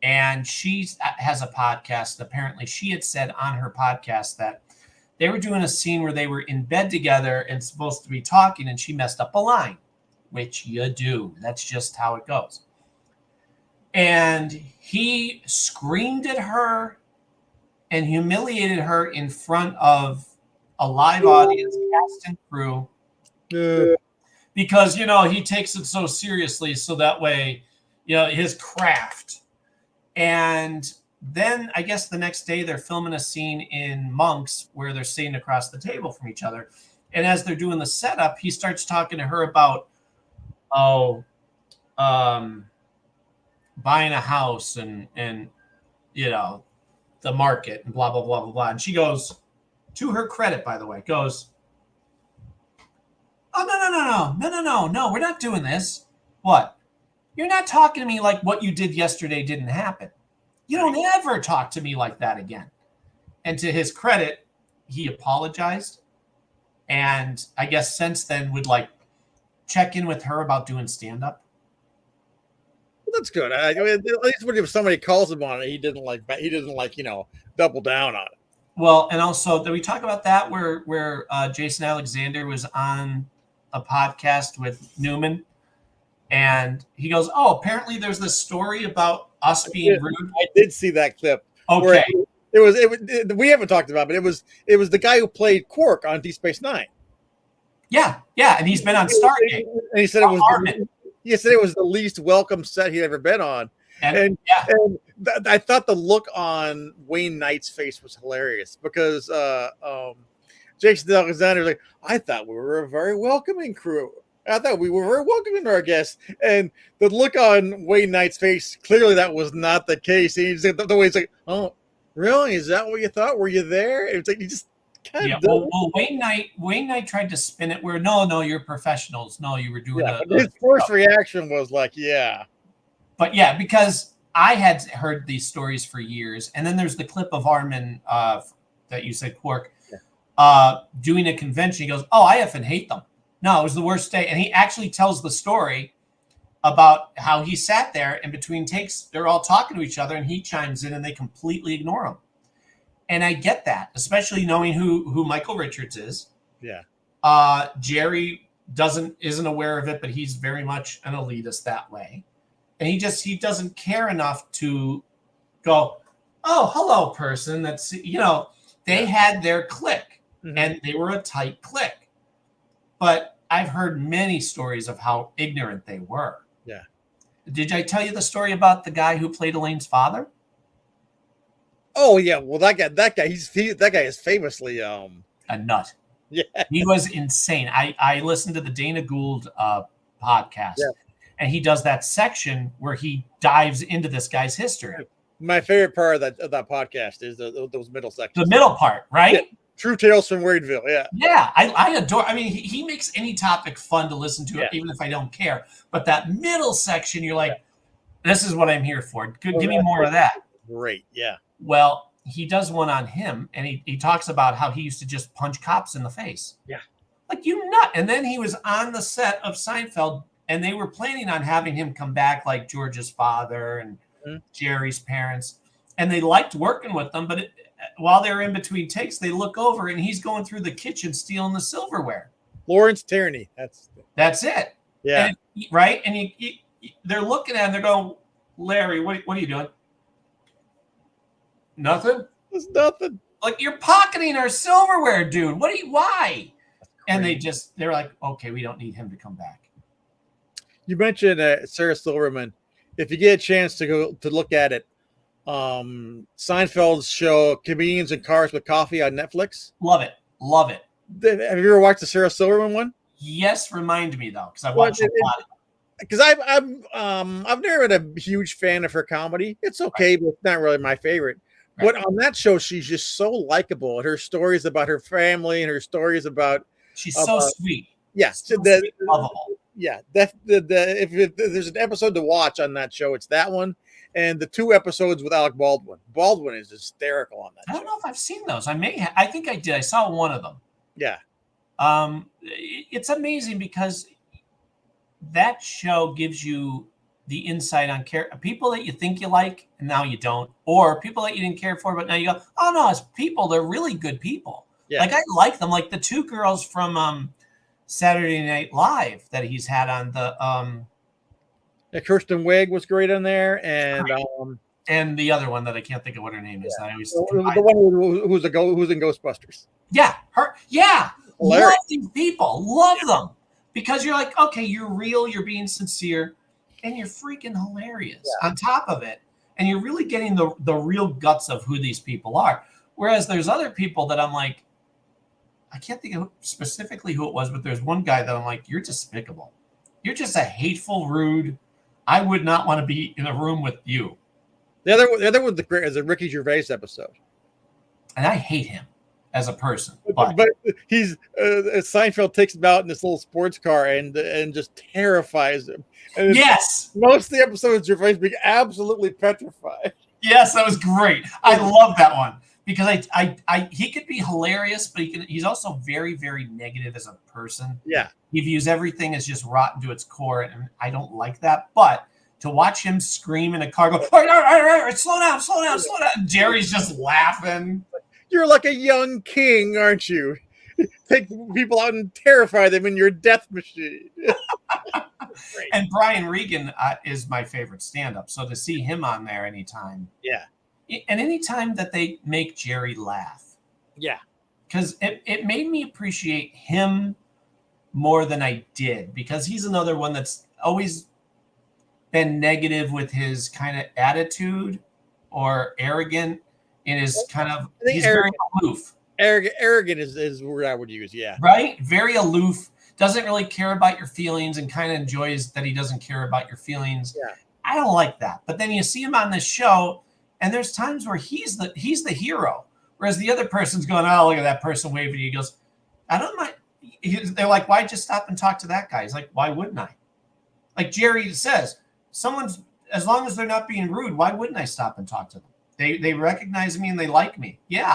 And she has a podcast. Apparently, she had said on her podcast that they were doing a scene where they were in bed together and supposed to be talking, and she messed up a line, which you do. That's just how it goes. And he screamed at her and humiliated her in front of a live audience, cast and crew, because, he takes it so seriously. So that way, his craft. And then I guess the next day they're filming a scene in Monks where they're sitting across the table from each other. And as they're doing the setup, he starts talking to her about, buying a house and the market and blah, blah, blah, blah, blah. And she goes, to her credit, by the way, goes, oh, no, we're not doing this. What? You're not talking to me like what you did yesterday didn't happen. You don't ever talk to me like that again. And to his credit, he apologized. And I guess since then would like check in with her about doing stand-up. Well, that's good. I mean, at least when somebody calls him on it, he didn't double down on it. Well, and also, did we talk about that where Jason Alexander was on a podcast with Newman? And he goes, oh, apparently there's this story about us being rude. I did see that clip. Okay. It was we haven't talked about it, but it was the guy who played Quark on Deep Space Nine. Yeah, and he's been on Stargate. And he said it was the least welcome set he'd ever been on. And I thought the look on Wayne Knight's face was hilarious because Jason Alexander was like, I thought we were a very welcoming crew. I thought we were very welcoming to our guests. And the look on Wayne Knight's face, clearly that was not the case. He's the way he's like, oh, really? Is that what you thought? Were you there? It's like he just Yeah, well, Wayne Knight tried to spin it where no, you're professionals. No, you were doing his first reaction was like, yeah. But yeah, because I had heard these stories for years, and then there's the clip of Armin that you said, Quark, doing a convention. He goes, "Oh, I effing hate them. No, it was the worst day." And he actually tells the story about how he sat there in between takes. They're all talking to each other, and he chimes in, and they completely ignore him. And I get that, especially knowing who Michael Richards is. Yeah. Jerry isn't aware of it, but he's very much an elitist that way. And he doesn't care enough to go, "Oh, hello, person." That's, they had their clique, and they were a tight clique. But I've heard many stories of how ignorant they were. Yeah. Did I tell you the story about the guy who played Elaine's father? Oh yeah, well that guy, that guy is famously a nut. Yeah, he was insane. I listened to the Dana Gould podcast, and he does that section where he dives into this guy's history. My favorite part of that podcast is those middle sections. The middle part, right? Yeah. True Tales from Wayneville. Yeah, yeah. I adore. I mean, he makes any topic fun to listen to, even if I don't care. But that middle section, you're like, this is what I'm here for. Give me more of that. Great. Yeah. Well, he does one on him, and he talks about how he used to just punch cops in the face. Yeah. Like, you nut. And then he was on the set of Seinfeld, and they were planning on having him come back like George's father and Jerry's parents. And they liked working with them, but while they were in between takes, they look over, and he's going through the kitchen stealing the silverware. Lawrence Tierney. That's it. Yeah. And right? And they're looking at him, they're going, "Larry, what are you doing?" "Nothing." It's nothing. Like, you're pocketing our silverware, dude. Why? And they're like, "Okay, we don't need him to come back." You mentioned Sarah Silverman. If you get a chance to go to look at it, Seinfeld's show Comedians in Cars with Coffee on Netflix. Love it. Have you ever watched the Sarah Silverman one? Yes, remind me though, because I watched a lot. Because I've never been a huge fan of her comedy. It's okay, but it's not really my favorite. Right. But on that show, she's just so likable. And her stories about her family and her stories about she's so sweet. Yeah, so sweet, lovable. Yeah, if there's an episode to watch on that show, it's that one and the 2 episodes with Alec Baldwin. Baldwin is hysterical on that. I don't know if I've seen those. I think I did. I saw one of them. Yeah. It's amazing because that show gives you the insight on people that you think you like and now you don't, or people that you didn't care for, but now you go, "Oh no, as people, they're really good people." Yeah. Like, I like them. Like the 2 girls from Saturday Night Live that he's had on the Kirsten Wiig was great on there, and the other one that I can't think of what her name is. I always the one who's in Ghostbusters. Yeah, her. Yeah, love these people, love them, because you're like, okay, you're real, you're being sincere, and you're freaking hilarious on top of it, and you're really getting the real guts of who these people are. Whereas there's other people that I'm like, I can't think of specifically who it was, but there's one guy that I'm like, you're despicable. You're just a hateful, rude. I would not want to be in a room with you. The other one is a Ricky Gervais episode, and I hate him as a person. But he's Seinfeld takes him out in this little sports car and just terrifies him. And yes, most of the episodes, Gervais being absolutely petrified. Yes, that was great. I love that one because he could be hilarious, but he's also very, very negative as a person. Yeah, he views everything as just rotten to its core, and I don't like that. But to watch him scream in a car, go, all right, slow down. And Jerry's just laughing. You're like a young king, aren't you? Take people out and terrify them in your death machine. And Brian Regan is my favorite stand-up. So to see him on there anytime. Yeah. And anytime that they make Jerry laugh. Yeah. Because it made me appreciate him more than I did. Because he's another one that's always been negative with his kind of attitude or arrogant in his kind of, he's very aloof. Arrogant is the word I would use, yeah. Right? Very aloof, doesn't really care about your feelings and kind of enjoys that he doesn't care about your feelings. Yeah. I don't like that. But then you see him on this show, and there's times where he's the hero, Whereas the other person's going, oh, look at that person waving. He goes, I don't mind. They're like, why'd you stop and talk to that guy? He's like, why wouldn't I? Like Jerry says, as long as they're not being rude, why wouldn't I stop and talk to them? They recognize me and they like me. Yeah,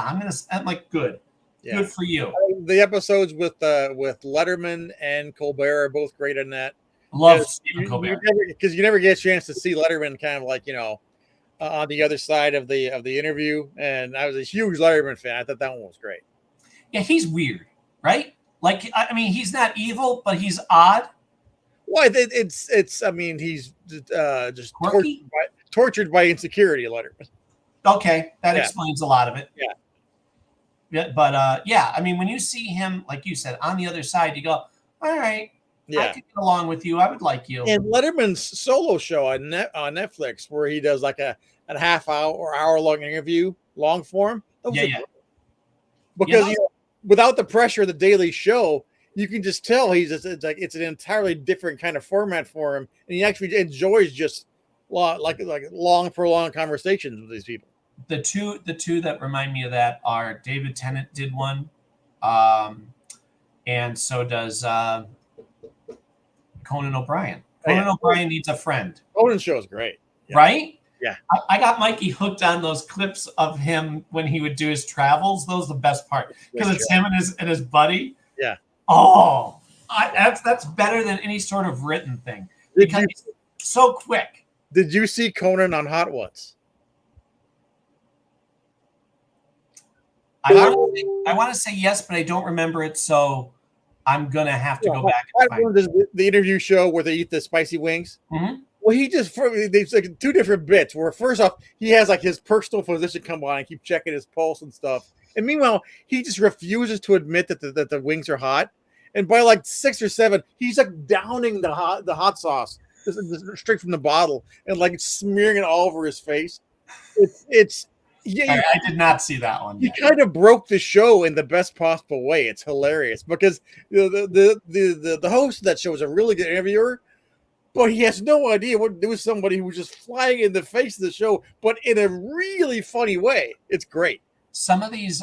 I'm like, good. Yeah. Good for you. The episodes with Letterman and Colbert are both great in that. Love Stephen Colbert. Because you never get a chance to see Letterman kind of like, on the other side of the interview. And I was a huge Letterman fan. I thought that one was great. Yeah, he's weird, right? Like, I mean, he's not evil, but he's odd. Why? It's. I mean, he's just tortured by insecurity, Letterman. Okay, that explains a lot of it. Yeah. Yeah, but I mean, when you see him, like you said, on the other side, you go, all right, I could get along with you. I would like you. And Letterman's solo show on Netflix, where he does like a half hour or hour long interview, long form. Because without the pressure of the Daily Show, you can just tell it's an entirely different kind of format for him, and he actually enjoys just like long prolonged conversations with these people. The two that remind me of that are David Tennant did one, and so does Conan O'Brien. Conan O'Brien needs a friend. Conan's show is great, right? Yeah, I got Mikey hooked on those clips of him when he would do his travels. Those are the best part because it's him and his buddy. Yeah. Oh, that's better than any sort of written thing because it's so quick. Did you see Conan on Hot Ones? I want to say yes, but I don't remember it, so I'm gonna have to go back. The interview show where they eat the spicy wings. Mm-hmm. Well, there's like two different bits. Where first off, he has like his personal physician come on and keep checking his pulse and stuff, and meanwhile, he just refuses to admit that the wings are hot. And by like 6 or 7, he's like downing the hot sauce straight from the bottle and like smearing it all over his face. It's. Yeah, I did not see that one. He kind of broke the show in the best possible way. It's hilarious because the host of that show is a really good interviewer, but he has no idea what to do with somebody who was just flying in the face of the show, but in a really funny way. It's great. Some of these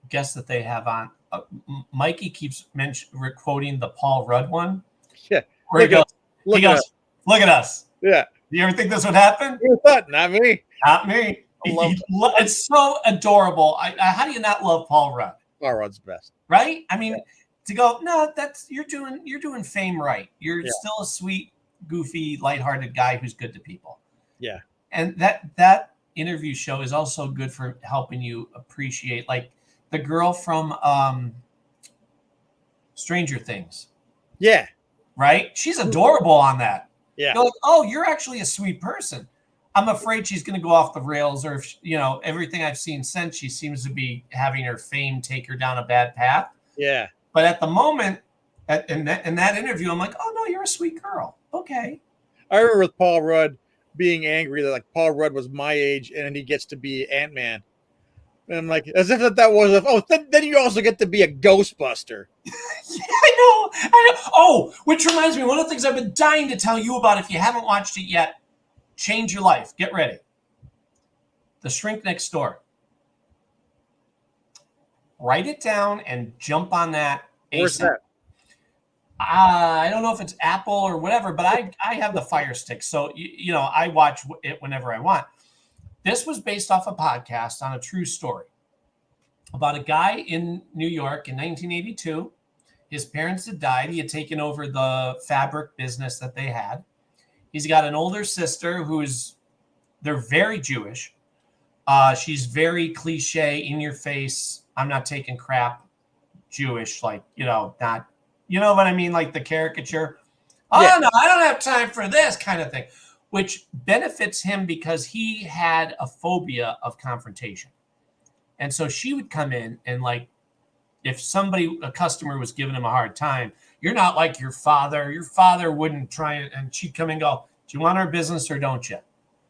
guests that they have on, Mikey keeps quoting the Paul Rudd one. Yeah, where he goes, look at us. Yeah. Do you ever think this would happen? Not me. Not me. It's so adorable. How do you not love Paul Rudd? Paul Rudd's best, right? I mean, to go, no, you're doing fame right. You're still a sweet, goofy, lighthearted guy who's good to people. Yeah, and that interview show is also good for helping you appreciate, like the girl from Stranger Things. Yeah, right. She's adorable on that. Yeah, you're like, oh, you're actually a sweet person. I'm afraid she's going to go off the rails, or if, everything I've seen since, she seems to be having her fame take her down a bad path. Yeah. But at the moment, in that interview, I'm like, oh no, you're a sweet girl. Okay. I remember with Paul Rudd being angry that like Paul Rudd was my age and he gets to be Ant-Man. And I'm like, as if that was then you also get to be a Ghostbuster. Yeah, I know. Oh, which reminds me, one of the things I've been dying to tell you about, if you haven't watched it yet. Change your life. Get ready. The Shrink Next Door. Write it down and jump on that. Where's that? I don't know if it's Apple or whatever, but I have the Fire Stick. So, I watch it whenever I want. This was based off a podcast on a true story about a guy in New York in 1982. His parents had died. He had taken over the fabric business that they had. He's got an older sister they're very Jewish. She's very cliche, in your face. I'm not taking crap Jewish, like, not, you know what I mean? Like the caricature. Oh, yeah. No, I don't have time for this kind of thing, which benefits him because he had a phobia of confrontation. And so she would come in and like, if a customer was giving him a hard time, you're not like your father. Your father wouldn't try and she'd come and go, do you want our business or don't you?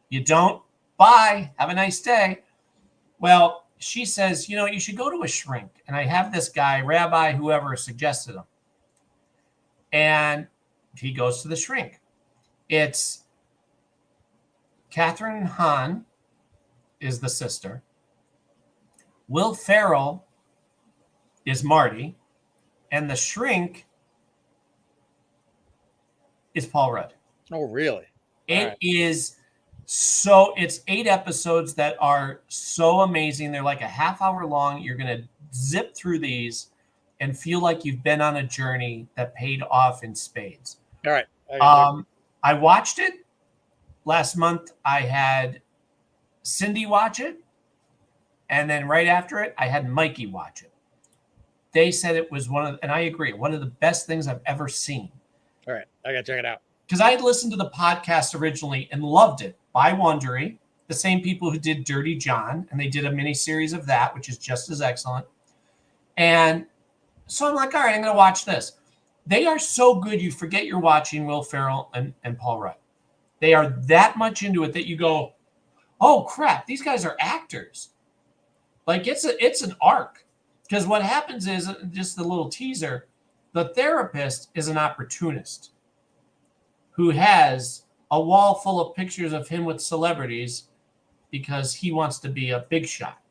You don't? Bye. Have a nice day. Well, she says, you should go to a shrink. And I have this guy, Rabbi, whoever suggested him. And he goes to the shrink. It's Catherine Hahn is the sister. Will Ferrell is Marty, and the Shrink is Paul Rudd. Oh, really? It is so, it's 8 episodes that are so amazing. They're like a half hour long. You're going to zip through these and feel like you've been on a journey that paid off in spades. All right. I watched it last month. I had Cindy watch it. And then right after it, I had Mikey watch it. They said it was and I agree, one of the best things I've ever seen. All right. I got to check it out. Because I had listened to the podcast originally and loved it by Wondery, the same people who did Dirty John, and they did a mini series of that, which is just as excellent. And so I'm like, all right, I'm going to watch this. They are so good, you forget you're watching Will Ferrell and Paul Rudd. They are that much into it that you go, oh, crap, these guys are actors. Like, it's an arc. Because what happens is, just the little teaser, the therapist is an opportunist who has a wall full of pictures of him with celebrities because he wants to be a big shot.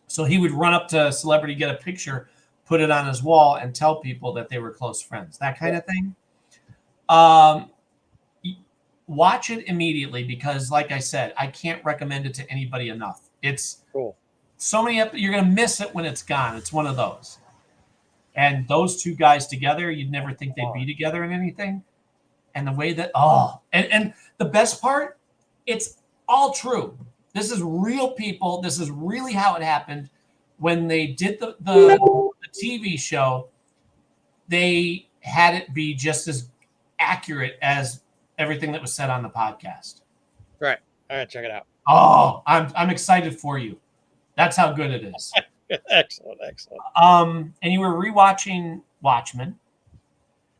So he would run up to a celebrity, get a picture, put it on his wall, and tell people that they were close friends, that kind of thing. Watch it immediately because, like I said, I can't recommend it to anybody enough. It's cool. So many, you're going to miss it when it's gone. It's one of those. And those two guys together, you'd never think they'd be together in anything. And the way that, and the best part, it's all true. This is real people. This is really how it happened. When they did the TV show, they had it be just as accurate as everything that was said on the podcast. Right. All right, check it out. Oh, I'm excited for you. That's how good it is. Excellent. And you were rewatching Watchmen.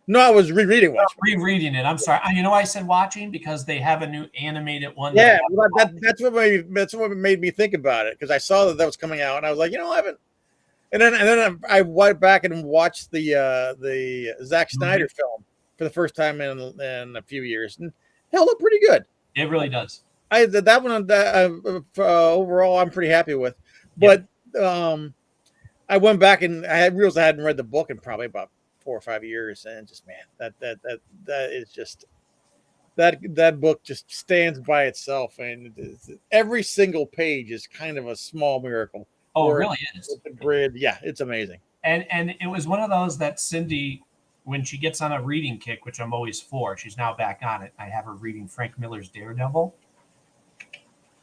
No, I was rereading Watchmen. Rereading it. I'm sorry. You know why I said watching? Because they have a new animated one. Yeah, that's what made me think about it, because I saw that was coming out, and I was like, I haven't. And then I went back and watched the Zack Snyder film for the first time in a few years, and it held up pretty good. It really does. That one overall I'm pretty happy with, but I went back and I realized I hadn't read the book in probably about 4 or 5 years, and just, man, that is just that book just stands by itself, and every single page is kind of a small miracle. Oh, it really is. With the grid, yeah, it's amazing. And it was one of those that Cindy, when she gets on a reading kick, which I'm always for, she's now back on it. I have her reading Frank Miller's Daredevil.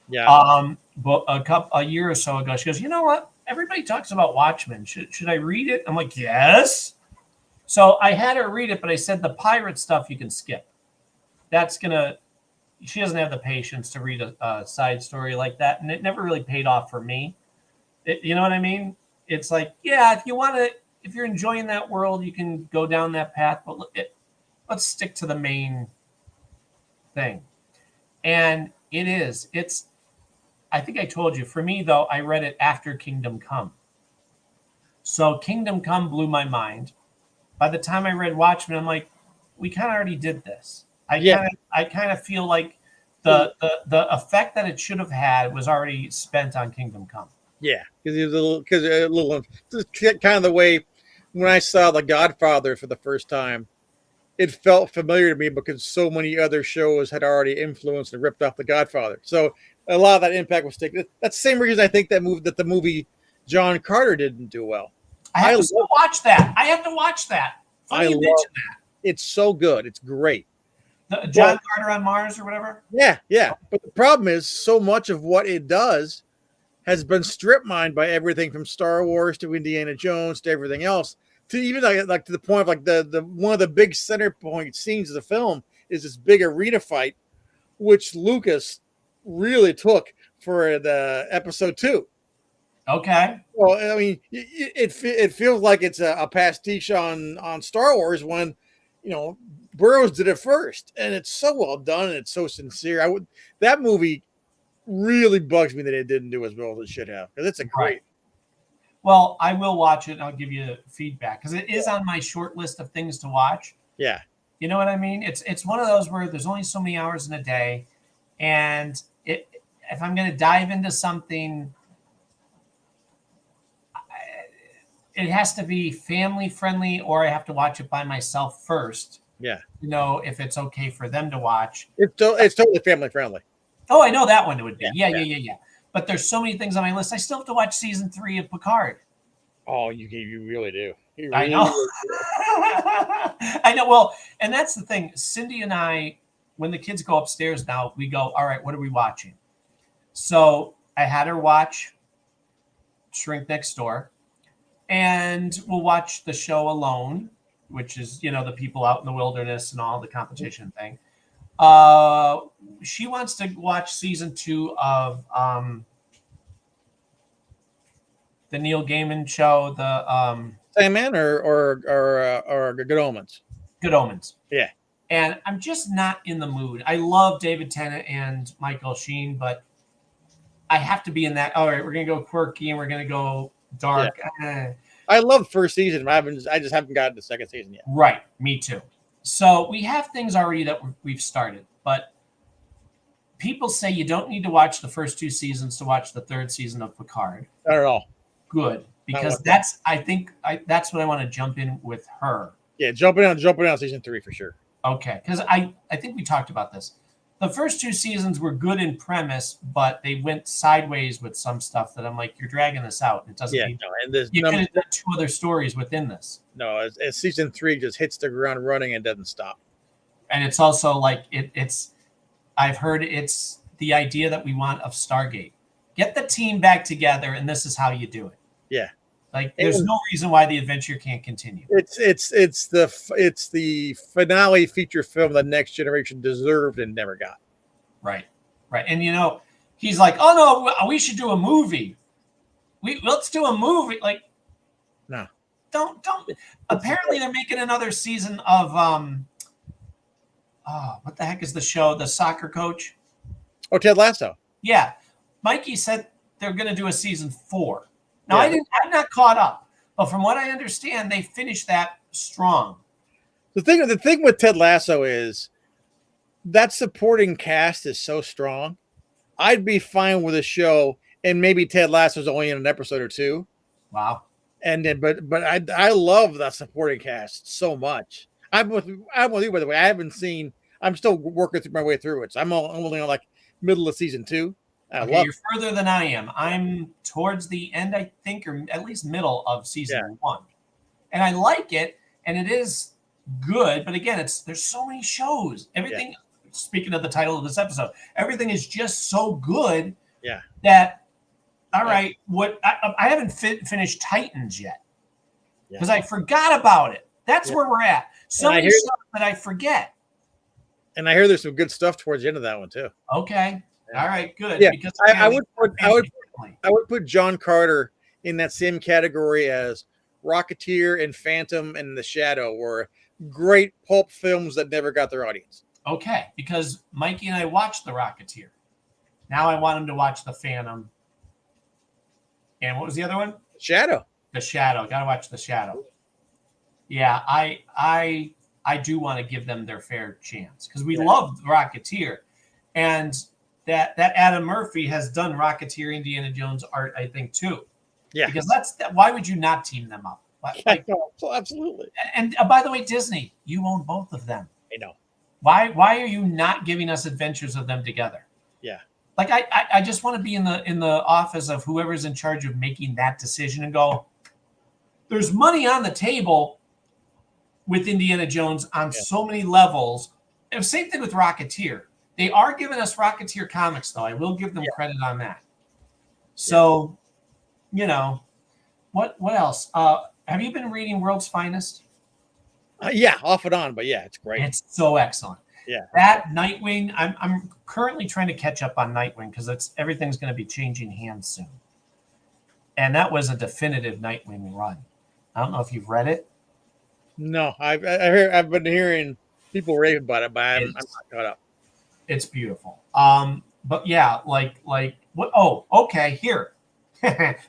Yeah. But a year or so ago, she goes, you know what? Everybody talks about Watchmen. Should I read it? I'm like, yes. So I had her read it, but I said the pirate stuff you can skip. She doesn't have the patience to read a side story like that, and it never really paid off for me. You know what I mean? It's like, yeah, if you're enjoying that world, you can go down that path, but let's stick to the main thing. And I think I told you, for me though, I read it after Kingdom Come. So Kingdom Come blew my mind. By the time I read Watchmen, I'm like, we kind of already did this. I kind of feel like the effect that it should have had was already spent on Kingdom Come. Yeah, because kind of the way when I saw The Godfather for the first time, it felt familiar to me because so many other shows had already influenced and ripped off The Godfather. So a lot of that impact was taken. That's the same reason I think that the movie John Carter didn't do well. I have to watch that. Funny you mention that. It's so good. It's great. John Carter on Mars or whatever? Yeah. But the problem is so much of what it does has been strip mined by everything from Star Wars to Indiana Jones to everything else, to even like to the point of like the one of the big center point scenes of the film is this big arena fight, which Lucas really took for the episode 2. Okay. Well, I mean, it feels like it's a pastiche on Star Wars when, Burroughs did it first, and it's so well done and it's so sincere. That movie really bugs me that it didn't do as well as it should have, because it's a great. Right. Well, I will watch it and I'll give you feedback because it is on my short list of things to watch. Yeah. You know what I mean? It's one of those where there's only so many hours in a day, and if I'm going to dive into something, it has to be family friendly, or I have to watch it by myself first. Yeah. You know, if it's okay for them to watch. It's totally family friendly. Oh, I know that one it would be. Yeah, Yeah. But there's so many things on my list. I still have to watch season 3 of Picard. Oh, you really do. I know. I know. Well, and that's the thing. Cindy and I, when the kids go upstairs now, we go, all right, what are we watching? So I had her watch Shrink Next Door, and we'll watch the show Alone, which is, the people out in the wilderness and all the competition thing. She wants to watch season 2 of the Neil Gaiman show, the Sandman or Good Omens. Good Omens. Yeah. And I'm just not in the mood. I love David Tennant and Michael Sheen, but I have to be in that. All right, we're gonna go quirky and we're gonna go dark. Yeah. I love first season. I just haven't gotten the second season yet. Right, me too. So we have things already that we've started, but people say you don't need to watch the first 2 seasons to watch the 3rd season of Picard. Not at all. Good, because that's what I want to jump in with her. Yeah, jumping on season 3 for sure. Okay, because I think we talked about this. The first 2 seasons were good in premise, but they went sideways with some stuff that I'm like, you're dragging this out. It doesn't. You could have done 2 other stories within this. No, as season 3 just hits the ground running and doesn't stop. And it's also like it's. I've heard it's the idea that we want of Stargate. Get the team back together, and this is how you do it. Yeah. Like there's no reason why the adventure can't continue. It's the finale feature film the Next Generation deserved and never got. Right. And he's like, oh no, we should do a movie. Let's do a movie. Like, no, don't. Apparently, they're making another season of what the heck is the show? The soccer coach. Oh, Ted Lasso. Yeah, Mikey said they're going to do a season 4. Now, I'm not caught up, but from what I understand, they finished that strong. The thing with Ted Lasso is that supporting cast is so strong. I'd be fine with a show, and maybe Ted Lasso's only in an episode or 2. Wow. And then, but I love that supporting cast so much. I'm with you, by the way. I haven't seen. I'm still working through my way through it. So I'm only on like middle of season 2. Okay, you're further than I am. I'm towards the end, I think, or at least middle of season 1, and I like it, and it is good. But again, there's so many shows. Everything. Yeah. Speaking of the title of this episode, everything is just so good. Yeah. That all right. What I haven't finished Titans yet because I forgot about it. That's where we're at. So many stuff that I forget. And I hear there's some good stuff towards the end of that one too. Okay. All right, good. Yeah, because I would put John Carter in that same category as Rocketeer and Phantom and The Shadow were great pulp films that never got their audience. Okay, because Mikey and I watched The Rocketeer. Now I want him to watch The Phantom. And what was the other one? Shadow. The Shadow. Got to watch The Shadow. Yeah, I do want to give them their fair chance because we love The Rocketeer, and that Adam Murphy has done Rocketeer, Indiana Jones art, I think, too. Yeah. Because why would you not team them up? Like, absolutely. And by the way, Disney, you own both of them. I know. Why are you not giving us adventures of them together? Yeah. Like I just want to be in the office of whoever's in charge of making that decision and go, there's money on the table with Indiana Jones on so many levels. And same thing with Rocketeer. They are giving us Rocketeer comics, though. I will give them credit on that. So, what else? Have you been reading World's Finest? Yeah, off and on, but yeah, it's great. It's so excellent. Yeah. That Nightwing, I'm currently trying to catch up on Nightwing because everything's going to be changing hands soon. And that was a definitive Nightwing run. I don't know if you've read it. No, I've been hearing people rave about it, but I'm not caught up. It's beautiful. But yeah, like what? Oh, okay. Here,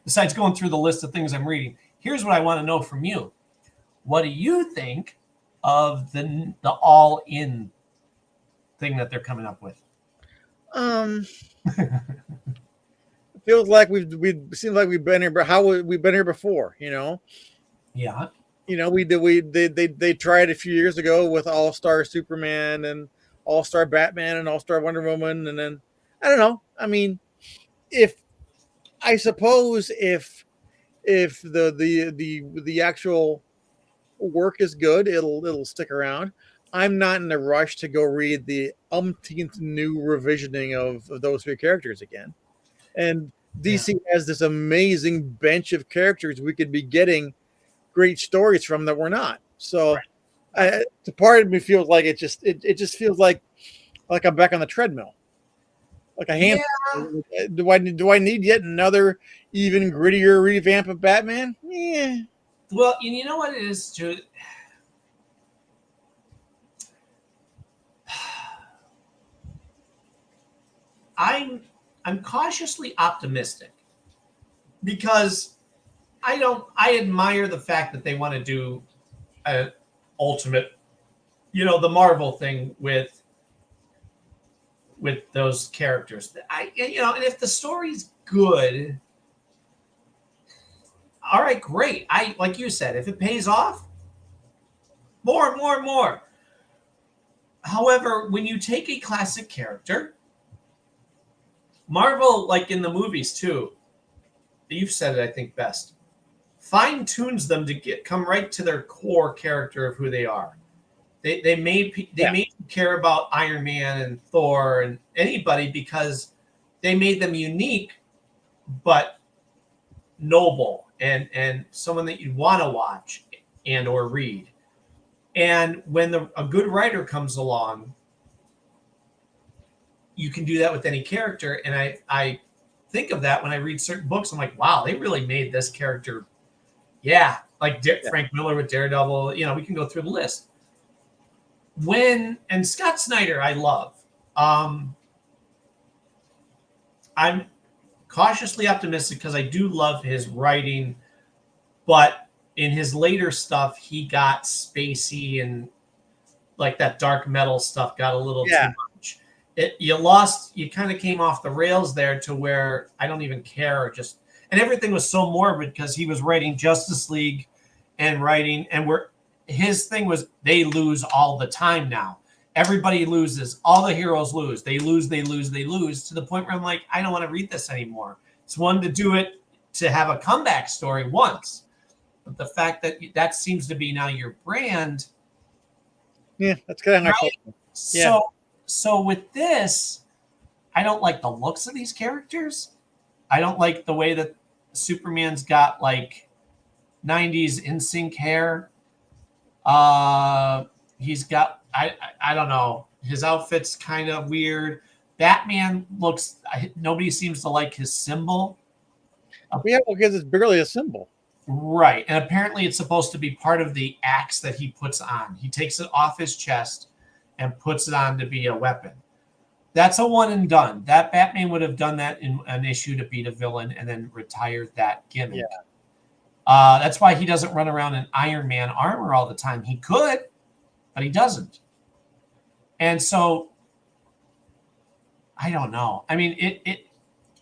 besides going through the list of things I'm reading, here's what I want to know from you. What do you think of the all-in thing that they're coming up with? Feels like we've been here, but how we've been here before, Yeah. You know, they tried a few years ago with All-Star Superman and All-Star Batman and All-Star Wonder Woman, and then I don't know. I mean, if I suppose if the actual work is good, it'll stick around. I'm not in a rush to go read the umpteenth new revisioning of those three characters again. And DC has this amazing bench of characters we could be getting great stories from that we're not. So, the part of me feels like it just feels like I'm back on the treadmill, like a hand. Yeah. Do I need yet another even grittier revamp of Batman? Yeah. Well, and you know what it is, Jude? I'm cautiously optimistic because I admire the fact that they want to do an ultimate, the Marvel thing with those characters. And if the story's good, all right, great. Like you said, if it pays off, more and more and more. However, when you take a classic character, Marvel, like in the movies too, you've said it, I think, best, fine tunes them to come right to their core character of who they are. They made you care about Iron Man and Thor and anybody because they made them unique, but noble and someone that you'd want to watch and or read. And when a good writer comes along, you can do that with any character. And I think of that when I read certain books. I'm like, wow, they really made this character. Yeah, like Frank Miller with Daredevil. We can go through the list. And Scott Snyder, I love. I'm cautiously optimistic because I do love his writing, but in his later stuff, he got spacey and like that dark metal stuff got a little too much. You kind of came off the rails there to where I don't even care. And everything was so morbid because he was writing Justice League and his thing was they lose all the time now. Everybody loses. All the heroes lose. They lose to the point where I'm like, I don't want to read this anymore. It's one to do it to have a comeback story once. But the fact that seems to be now your brand. Yeah, that's kind of right? So with this, I don't like the looks of these characters. I don't like the way that Superman's got like 90s in-sync hair. He's got I don't know. His outfit's kind of weird. Batman looks. Nobody seems to like his symbol. Yeah, because it's barely a symbol. Right, and apparently it's supposed to be part of the axe that he puts on. He takes it off his chest and puts it on to be a weapon. That's a one and done. That Batman would have done that in an issue to beat a villain and then retired that gimmick. Yeah. That's why he doesn't run around in Iron Man armor all the time. He could, but he doesn't. And so, I don't know. I mean,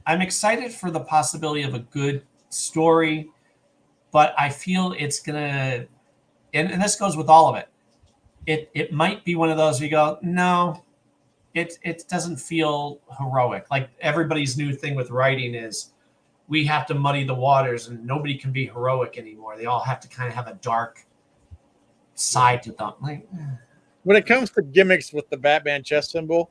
I'm excited for the possibility of a good story, but I feel it's gonna, and this goes with all of it. It might be one of those where you go, no, it doesn't feel heroic. Like everybody's new thing with writing is we have to muddy the waters and nobody can be heroic anymore. They all have to kind of have a dark side to them. Like, when it comes to gimmicks with the Batman chest symbol,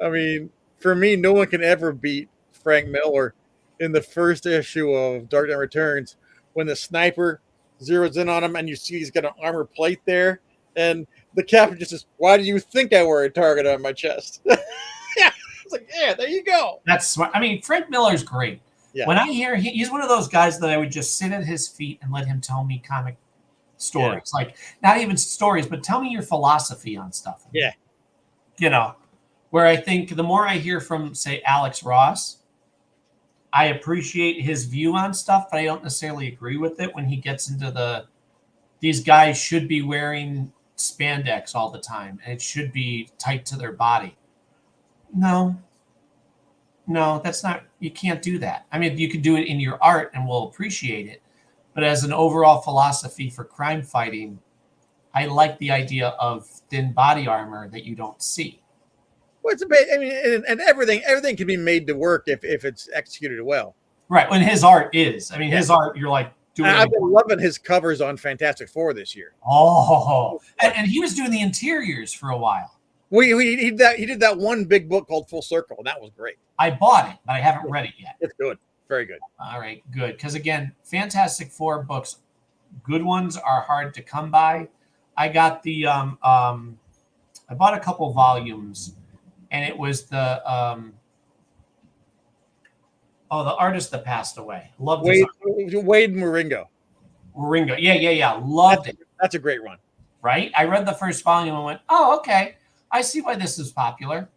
I mean, for me, no one can ever beat Frank Miller in the first issue of Dark Knight Returns when the sniper zeroes in on him and you see he's got an armor plate there. And the captain just says, "Why do you think I wear a target on my chest?" Yeah, it's like, yeah, there you go. That's smart. I mean, Frank Miller's great. Yeah. When I hear he's one of those guys that I would just sit at his feet and let him tell me comic stories, like not even stories, but tell me your philosophy on stuff. Yeah, where I think the more I hear from, say, Alex Ross, I appreciate his view on stuff, but I don't necessarily agree with it when he gets into these guys should be wearing spandex all the time and it should be tight to their body. No, that's not, you can't do that. I mean, you can do it in your art and we'll appreciate it, But as an overall philosophy for crime fighting, I like the idea of thin body armor that you don't see. Well, it's a bit. I mean, and everything can be made to work if it's executed well. Right. When his art is, I mean, his art, you're like doing. I've been loving his covers on Fantastic Four this year. Oh, and he was doing the interiors for a while. He did that one big book called Full Circle, and that was great. I bought it, but I haven't read it yet. It's good. Very good. All right, good. Because again, Fantastic Four books, good ones are hard to come by. I got the I bought a couple volumes, and it was the the artist that passed away. Loved Wade Moringo. Moringo. Yeah. Loved it. That's a great run. Right? I read the first volume and went, oh, okay. I see why this is popular.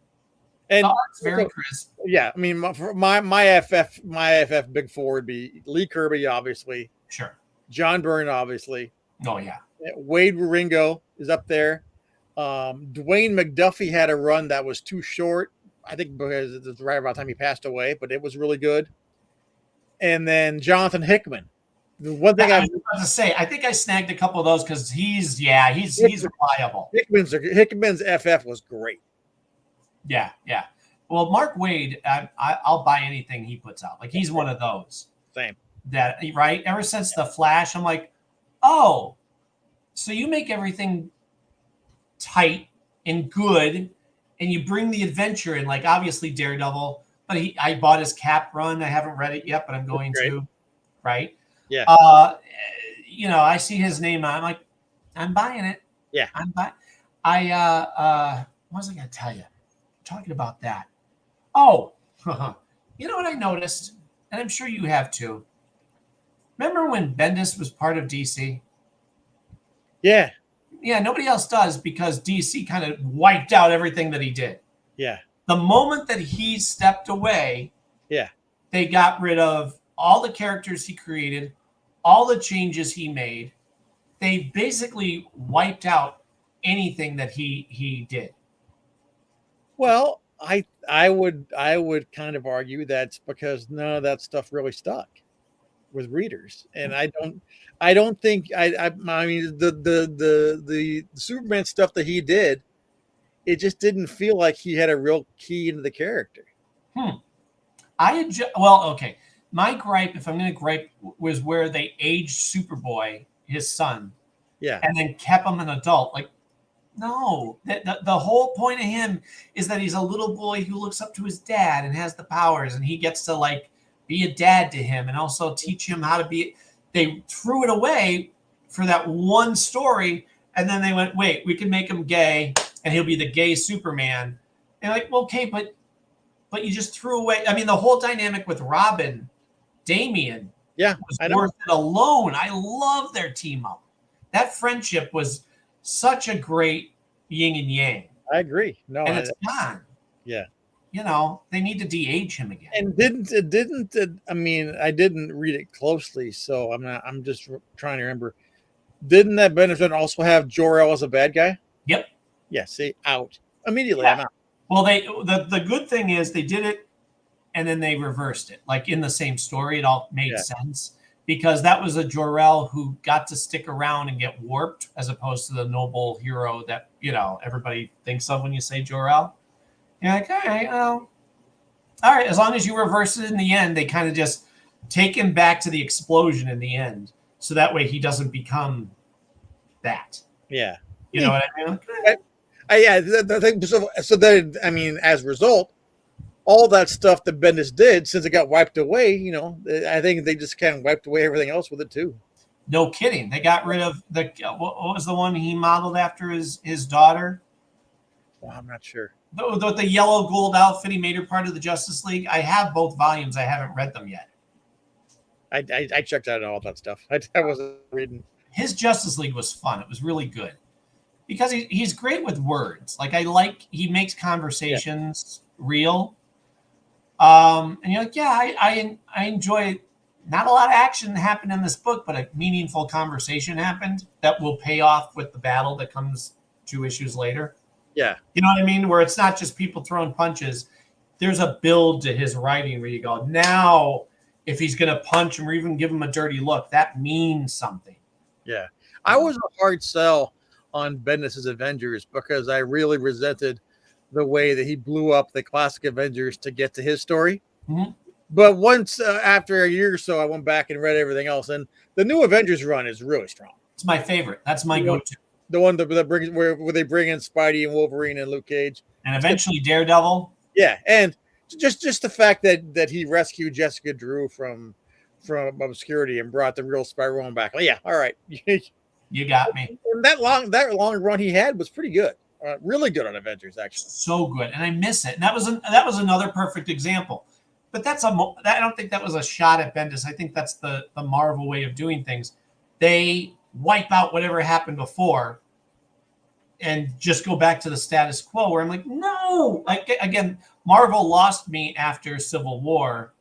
And the art's very crisp. Yeah, I mean, my FF Big Four would be Lee Kirby, obviously. Sure. John Byrne, obviously. Oh, yeah. Wade Moringo is up there. Dwayne McDuffie had a run that was too short, I think, because it was right about the time he passed away, but it was really good. And then Jonathan Hickman. The one thing I was about to say, I think I snagged a couple of those because he's reliable. Hickman's FF was great. Yeah. Well, Mark Waid, I'll buy anything he puts out. Like, he's one of those. Same. That, right? Ever since The Flash, I'm like, oh, so you make everything tight and good, and you bring the adventure in, like, obviously Daredevil, but I bought his Cap run. I haven't read it yet, but I'm going to, right? Yeah. I see his name. I'm like, I'm buying it. Yeah. I'm buying. What was I going to tell you? Talking about that. Oh, you know what I noticed, and I'm sure you have too. Remember when Bendis was part of DC? Yeah. Yeah, nobody else does because DC kind of wiped out everything that he did. Yeah. The moment that he stepped away, yeah, they got rid of all the characters he created, all the changes he made. They basically wiped out anything that he did. Don't I would kind of argue that's because none of that stuff really stuck with readers, and I don't think I mean the Superman stuff that he did, it just didn't feel like he had a real key into the character. Okay. My gripe, if I'm going to gripe, was where they aged Superboy, his son, and then kept him an adult. Like, no, the whole point of him is that he's a little boy who looks up to his dad and has the powers, and he gets to like be a dad to him and also teach him how to be. They threw it away for that one story, and then they went, wait, we can make him gay, and he'll be the gay Superman. And like, well, okay, but you just threw away. I mean, the whole dynamic with Robin, Damian, was worth it alone. I love their team up. That friendship was such a great yin and yang. I agree. No, and it's gone. Yeah. They need to de-age him again. And I mean, I didn't read it closely, so I'm just trying to remember. Didn't that benefit also have Jor-El as a bad guy? Yep. Yeah, see, out. Immediately, Yeah. I'm out. Well, the good thing is they did it and then they reversed it. Like in the same story, it all made sense because that was a Jor-El who got to stick around and get warped as opposed to the noble hero that, everybody thinks of when you say Jor-El. You're like, all right. As long as you reverse it in the end, they kind of just take him back to the explosion in the end. So that way he doesn't become that. Yeah. You know what I mean? The thing, so then, I mean, as a result, all that stuff that Bendis did, since it got wiped away, I think they just kind of wiped away everything else with it too. No kidding. They got rid of what was the one he modeled after his daughter? Well, I'm not sure. The yellow gold outfit, he made her part of the Justice League. I have both volumes. I haven't read them yet. I checked out all that stuff. I wasn't reading. His Justice League was fun. It was really good because he's great with words. Like he makes conversations real. And you're like, yeah, I enjoy. Not a lot of action happened in this book, but a meaningful conversation happened that will pay off with the battle that comes 2 issues later. Yeah. You know what I mean? Where it's not just people throwing punches. There's a build to his writing where you go, now if he's going to punch him or even give him a dirty look, that means something. Yeah. I was a hard sell on Bendis's Avengers because I really resented the way that he blew up the classic Avengers to get to his story. Mm-hmm. But once after a year or so, I went back and read everything else, and the new Avengers run is really strong. It's my favorite. That's my go-to. The one that brings where they bring in Spidey and Wolverine and Luke Cage, and eventually Daredevil. Yeah, and just the fact that he rescued Jessica Drew from obscurity and brought the real Spider-Man back. Yeah, all right, you got me. And that long run he had was pretty good, really good on Avengers, actually. So good, and I miss it. And that was another perfect example. But I don't think that was a shot at Bendis. I think that's the Marvel way of doing things. They wipe out whatever happened before and just go back to the status quo, where I'm like, no. Like, again, Marvel lost me after Civil War,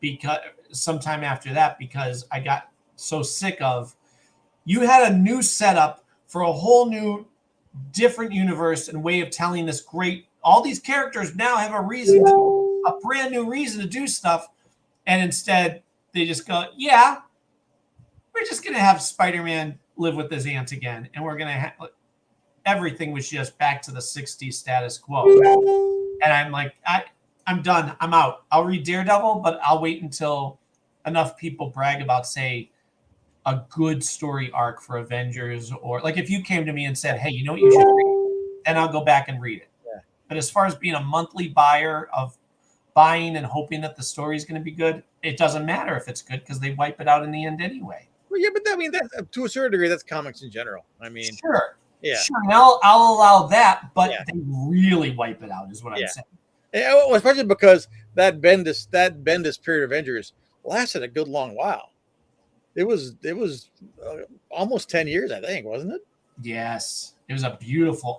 because sometime after that, because I got so sick of, you had a new setup for a whole new different universe and way of telling this great, all these characters now have a brand new reason to do stuff, and instead they just go, yeah, we're just going to have Spider-Man live with his aunt again, and we're going to have, everything was just back to the 60s status quo. And I'm like, I'm done. I'm out. I'll read Daredevil, but I'll wait until enough people brag about, say, a good story arc for Avengers, or like if you came to me and said, hey, you know what you should read, then I'll go back and read it. Yeah. But as far as being a monthly buyer of buying and hoping that the story is going to be good, it doesn't matter if it's good because they wipe it out in the end anyway. Well, yeah, but I mean, that, to a certain degree, that's comics in general. I mean, sure. Yeah. Sure. And I'll allow that, but they really wipe it out is what I'm saying. Yeah, well, especially because that Bendis period of Avengers lasted a good long while. It was almost 10 years, I think, wasn't it? Yes. It was a beautiful,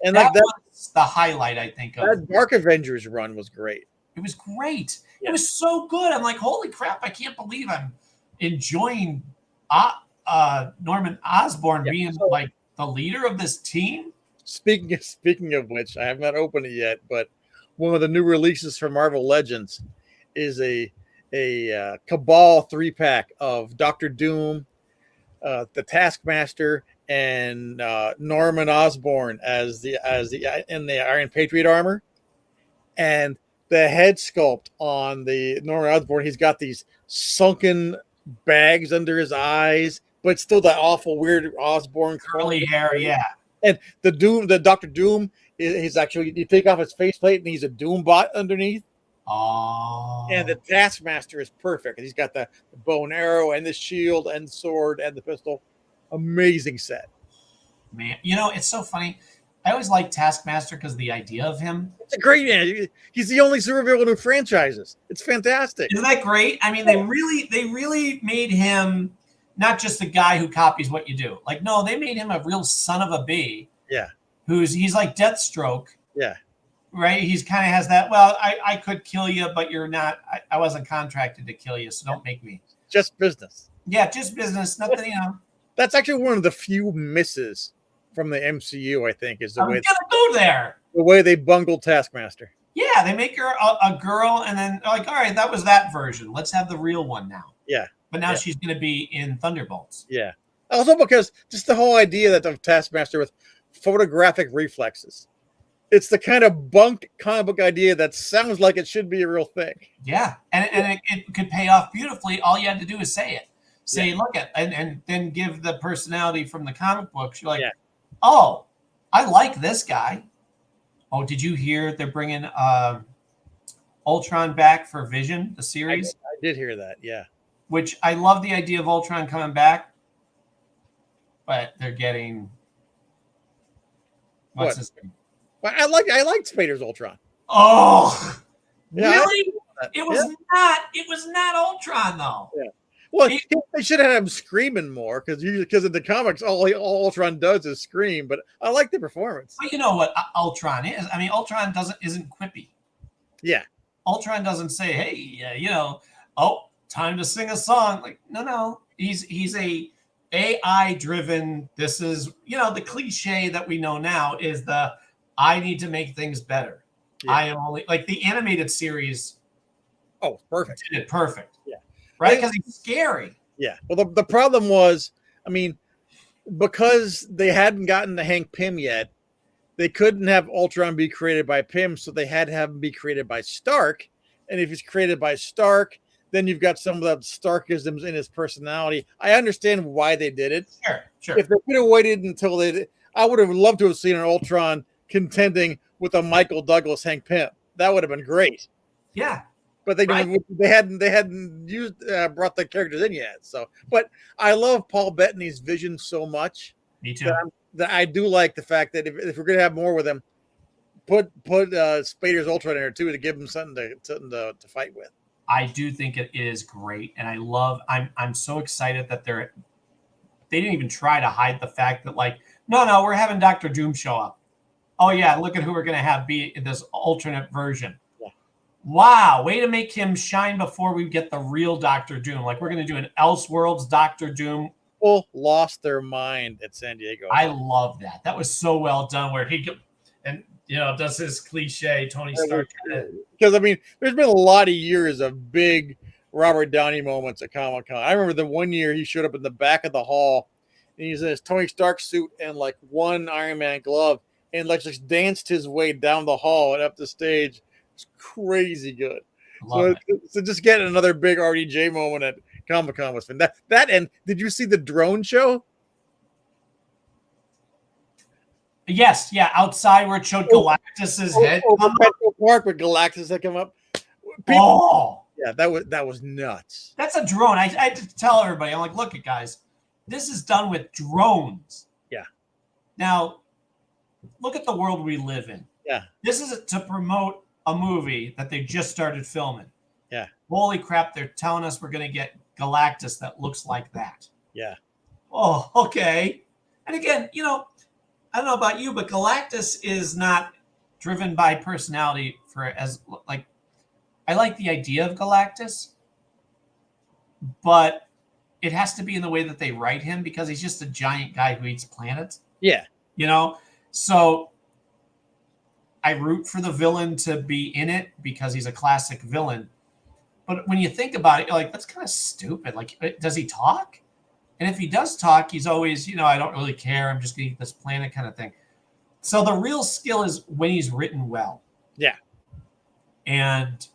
and that was the highlight, I think, of that Dark Avengers run was great. It was great. Yeah. It was so good. I'm like, holy crap, I can't believe I'm enjoying Norman Osborn being like the leader of this team. Speaking of which, I have not opened it yet, but one of the new releases from Marvel Legends is a Cabal 3-pack of Dr. Doom, the Taskmaster, and Norman Osborn as the in the Iron Patriot armor, and the head sculpt on the Norman Osborn. He's got these sunken bags under his eyes, but still that awful weird Osborn curly hair, yeah. And the Dr. Doom is actually, you take off his faceplate and he's a Doom bot underneath. Oh. And the Taskmaster is perfect. He's got the bow and arrow and the shield and sword and the pistol. Amazing set. Man, it's so funny. I always like Taskmaster because the idea of him. It's a great man. He's the only supervillain in franchises. It's fantastic. Isn't that great? I mean, they really made him not just a guy who copies what you do. Like, no, they made him a real son of a bee. Yeah. He's like Deathstroke. Yeah. Right? He's kind of has that, well, I could kill you, but you're not, I wasn't contracted to kill you, so don't make me. Just business. Yeah, just business. Nothing, That's actually one of the few misses from the MCU, I think, is the way go there. The way they bungled Taskmaster. Yeah, they make her a girl, and then like, all right, that was that version. Let's have the real one now. Yeah. But now she's going to be in Thunderbolts. Yeah. Also because just the whole idea that of Taskmaster with photographic reflexes. It's the kind of bunked comic book idea that sounds like it should be a real thing. Yeah. And it could pay off beautifully. All you had to do is say it. Say, look at, and then give the personality from the comic books. You're like, oh, I like this guy. Oh, did you hear they're bringing Ultron back for Vision, the series? I did hear that, yeah. Which I love the idea of Ultron coming back, but they're getting what's his name? Well, I liked Spader's Ultron. Oh, yeah, really? It was not Ultron though. Yeah. Well, they should have him screaming more because in the comics all Ultron does is scream. But I like the performance. But you know what Ultron is? I mean, Ultron isn't quippy. Yeah. Ultron doesn't say, "Hey, oh, time to sing a song." Like, no. He's a AI driven. This is the cliche that we know now is the I need to make things better. Yeah. I am only like the animated series. Oh, perfect. Did it perfect. Yeah. Right? Because he's scary. Yeah. Well, the problem was, I mean, because they hadn't gotten to Hank Pym yet, they couldn't have Ultron be created by Pym, so they had to have him be created by Stark. And if he's created by Stark, then you've got some of the Starkisms in his personality. I understand why they did it. Sure. If they could have waited until I would have loved to have seen an Ultron contending with a Michael Douglas Hank Pym. That would have been great. Yeah. But they hadn't used brought the characters in yet. So, but I love Paul Bettany's vision so much. Me too. That I do like the fact that if we're gonna have more with him, put Spader's Ultron in there too to give him something to fight with. I do think it is great, and I'm so excited that they didn't even try to hide the fact that no, we're having Dr. Doom show up. Oh yeah, look at who we're gonna have be this alternate version. Yeah. Wow, way to make him shine before we get the real Dr. Doom. Like we're gonna do an Elseworlds Dr. Doom. People lost their mind at San Diego. I love that. That was so well done. Where he does his cliche Tony Stark. Because I mean, there's been a lot of years of big Robert Downey moments at Comic-Con. I remember the one year he showed up in the back of the hall, and he's in his Tony Stark suit and one Iron Man glove, and just danced his way down the hall and up the stage. It's crazy good. So just getting another big RDJ moment at Comic-Con was fun. That and did you see the drone show? Yes, yeah, outside where it showed Galactus's head. Central Park with Galactus that come up. Yeah, that was nuts. That's a drone. I had to tell everybody. I'm like, look it, guys, this is done with drones. Yeah. Now, look at the world we live in. Yeah. This is to promote a movie that they just started filming. Yeah. Holy crap, they're telling us we're going to get Galactus that looks like that. Yeah. Oh, okay. And again, I don't know about you, but Galactus is not driven by personality I like the idea of Galactus, but it has to be in the way that they write him because he's just a giant guy who eats planets. Yeah. So I root for the villain to be in it because he's a classic villain. But when you think about it, you're like, that's kind of stupid. Does he talk? And if he does talk, he's always, I don't really care. I'm just going to eat this planet kind of thing. So the real skill is when he's written well. Yeah. And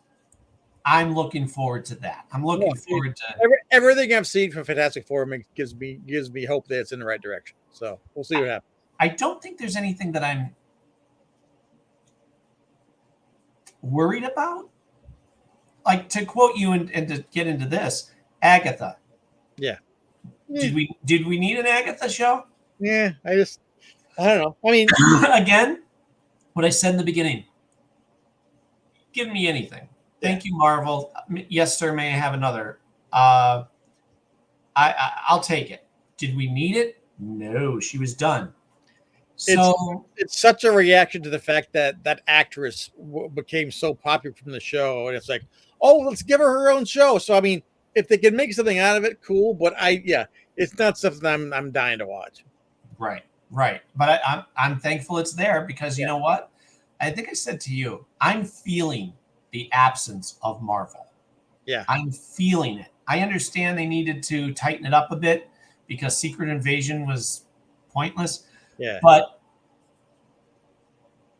I'm looking forward to that. I'm looking forward to everything I've seen from Fantastic Four gives me hope that it's in the right direction. So we'll see what happens. I don't think there's anything that I'm worried about. To quote you and to get into this, Agatha. Yeah. Did we need an Agatha show? Yeah, I don't know. I mean, again, what I said in the beginning. Give me anything. Thank you, Marvel. Yes, sir. May I have another? I'll take it. Did we need it? No, she was done. So it's such a reaction to the fact that that actress became so popular from the show, and it's like, oh, let's give her own show. So I mean, if they can make something out of it, cool. But it's not something I'm dying to watch. Right. But I'm thankful it's there because you know what? I think I said to you, I'm feeling the absence of Marvel. Yeah. I'm feeling it. I understand they needed to tighten it up a bit because Secret Invasion was pointless. Yeah. But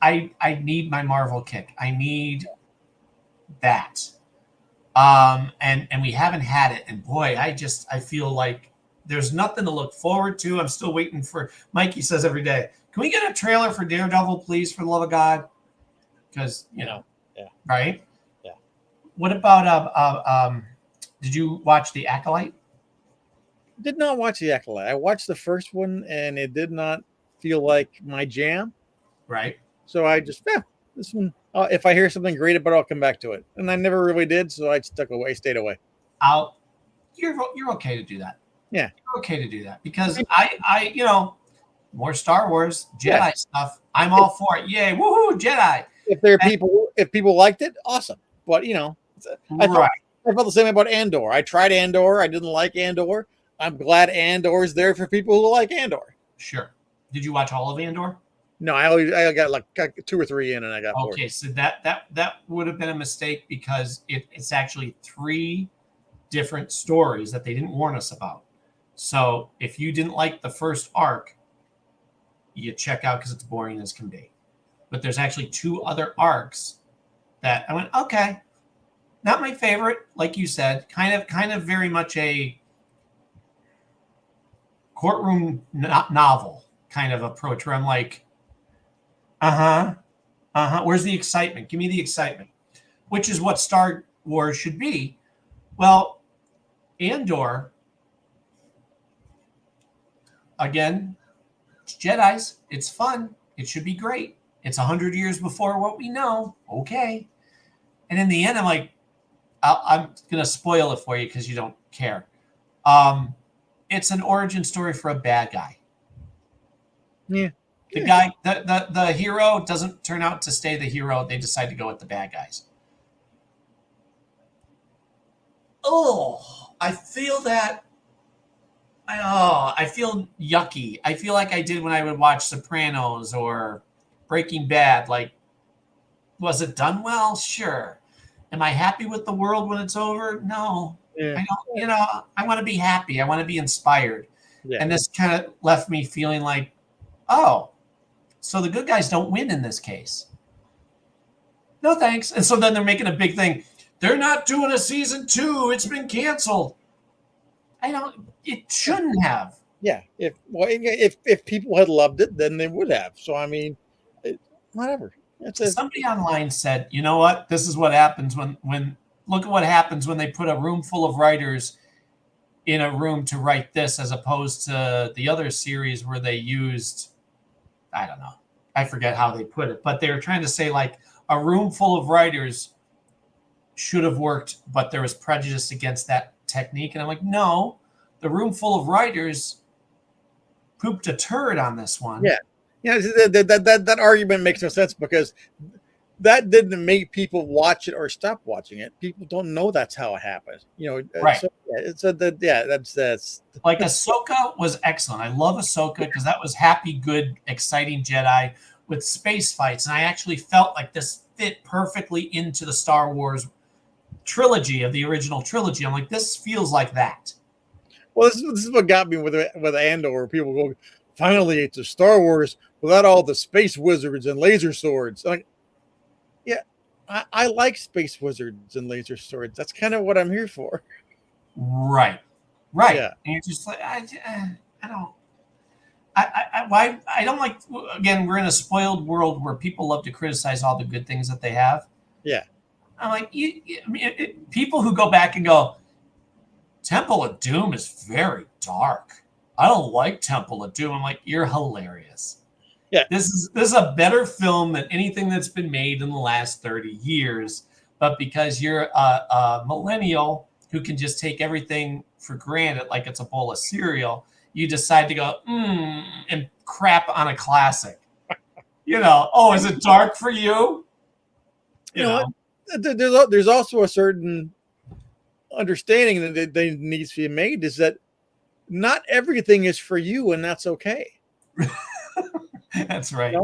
I need my Marvel kick. I need that. And we haven't had it. And boy, I feel like there's nothing to look forward to. I'm still waiting for Mikey says every day, can we get a trailer for Daredevil, please, for the love of God? Because, right? Yeah. What about, did you watch The Acolyte? Did not watch The Acolyte. I watched the first one and it did not feel like my jam. Right. So I just, this one, if I hear something great about it, I'll come back to it. And I never really did. So I stayed away. You're okay to do that. Yeah. You're okay to do that because I more Star Wars Jedi stuff. I'm all for it. Yay. Woohoo. Jedi. If people liked it, awesome. But I felt the same about Andor. I tried Andor. I didn't like Andor. I'm glad Andor is there for people who like Andor. Sure. Did you watch all of Andor? No, I got like 2 or 3 in, and I got bored. Okay, so that would have been a mistake because it's actually 3 different stories that they didn't warn us about. So if you didn't like the first arc, you check out because it's boring as can be. But there's actually 2 other arcs that I went, okay, not my favorite, like you said, kind of very much a courtroom novel kind of approach where I'm like, where's the excitement? Give me the excitement, which is what Star Wars should be. Well, Andor, again, it's Jedis. It's fun. It should be great. It's 100 years before what we know. Okay. And in the end, I'm like, I'm going to spoil it for you because you don't care. It's an origin story for a bad guy. Yeah. The guy, the hero doesn't turn out to stay the hero. They decide to go with the bad guys. Oh, I feel that. I feel yucky. I feel like I did when I would watch Sopranos or Breaking Bad. Like, was it done well? Sure. Am I happy with the world when it's over? No. Yeah. I don't. I want to be happy. I want to be inspired. Yeah. And this kind of left me feeling like, oh, so the good guys don't win in this case. No thanks. And so then they're making a big thing. They're not doing a season 2. It's been canceled. It shouldn't have. Yeah. If people had loved it, then they would have. So, I mean, whatever. Somebody online said, you know what? This is what happens when look at what happens when they put a room full of writers in a room to write this, as opposed to the other series where they used, I don't know, I forget how they put it, but they were trying to say like a room full of writers should have worked, but there was prejudice against that technique. And I'm like, no, the room full of writers pooped a turd on this one. Yeah. Yeah, that argument makes no sense because that didn't make people watch it or stop watching it. People don't know that's how it happens. Right. So, that's like Ahsoka was excellent. I love Ahsoka because that was happy, good, exciting Jedi with space fights. And I actually felt like this fit perfectly into the Star Wars trilogy of the original trilogy. I'm like, this feels like that. Well, this is what got me with Andor, where people go, finally, it's a Star Wars without all the space wizards and laser swords. Like, yeah, I like space wizards and laser swords. That's kind of what I'm here for. Right. Yeah. And you're just like, I don't like. Again, we're in a spoiled world where people love to criticize all the good things that they have. Yeah. I'm like, people who go back and go, Temple of Doom is very dark. I don't like Temple of Doom. I'm like, you're hilarious. Yeah. This is a better film than anything that's been made in the last 30 years. But because you're a millennial who can just take everything for granted like it's a bowl of cereal, you decide to go, and crap on a classic. Is it dark for you? You know? There's also a certain understanding that needs to be made is that not everything is for you, and that's okay. That's right.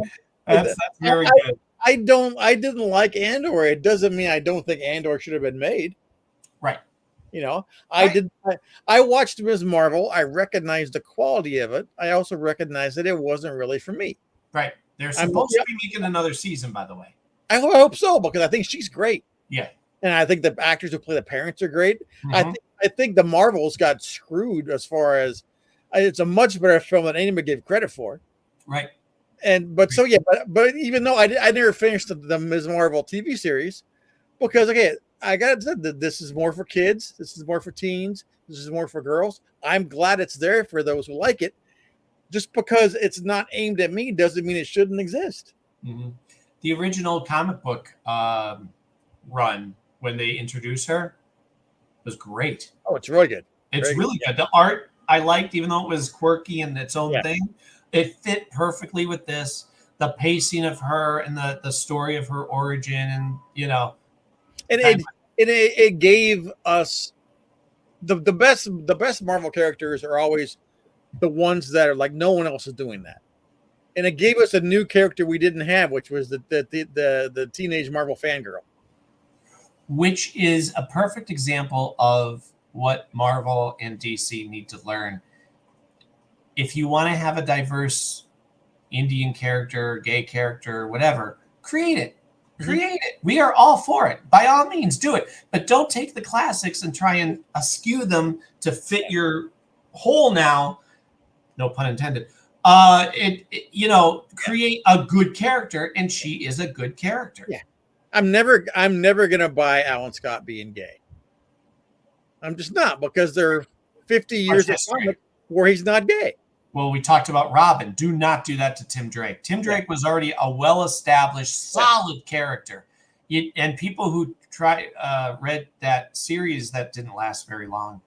That's very good. I didn't like Andor. It doesn't mean I don't think Andor should have been made. Right. I watched Ms. Marvel. I recognized the quality of it. I also recognized that it wasn't really for me. Right. They're supposed to be making another season, by the way. I hope so, because I think she's great. Yeah. And I think the actors who play the parents are great. Mm-hmm. I think the Marvels got screwed as far as it's a much better film than anyone gave credit for. Right. But even though I never finished the Ms. Marvel TV series, because I gotta say that this is more for kids, this is more for teens, this is more for girls. I'm glad it's there for those who like it. Just because it's not aimed at me doesn't mean it shouldn't exist. Mm-hmm. The original comic book run when they introduced her was great. Oh, it's really good. It's really good. The art I liked, even though it was quirky and its own thing. It fit perfectly with this. The pacing of her and the story of her origin, and and it gave us the best Marvel characters are always the ones that are like no one else is doing that. and it gave us a new character we didn't have, which was the teenage Marvel fangirl, which is a perfect example of what Marvel and DC need to learn. If you want to have a diverse Indian character, gay character, whatever, create it. Create it. We are all for it. By all means, do it. But don't take the classics and try and askew them to fit your hole now. No pun intended. Create a good character, and she is a good character. Yeah. I'm never gonna buy Alan Scott being gay. I'm just not, because there are 50 years of comic where he's not gay. Well, we talked about Robin. Do not do that to Tim Drake. Tim Drake was already a well-established, solid character. And people who read that series that didn't last very long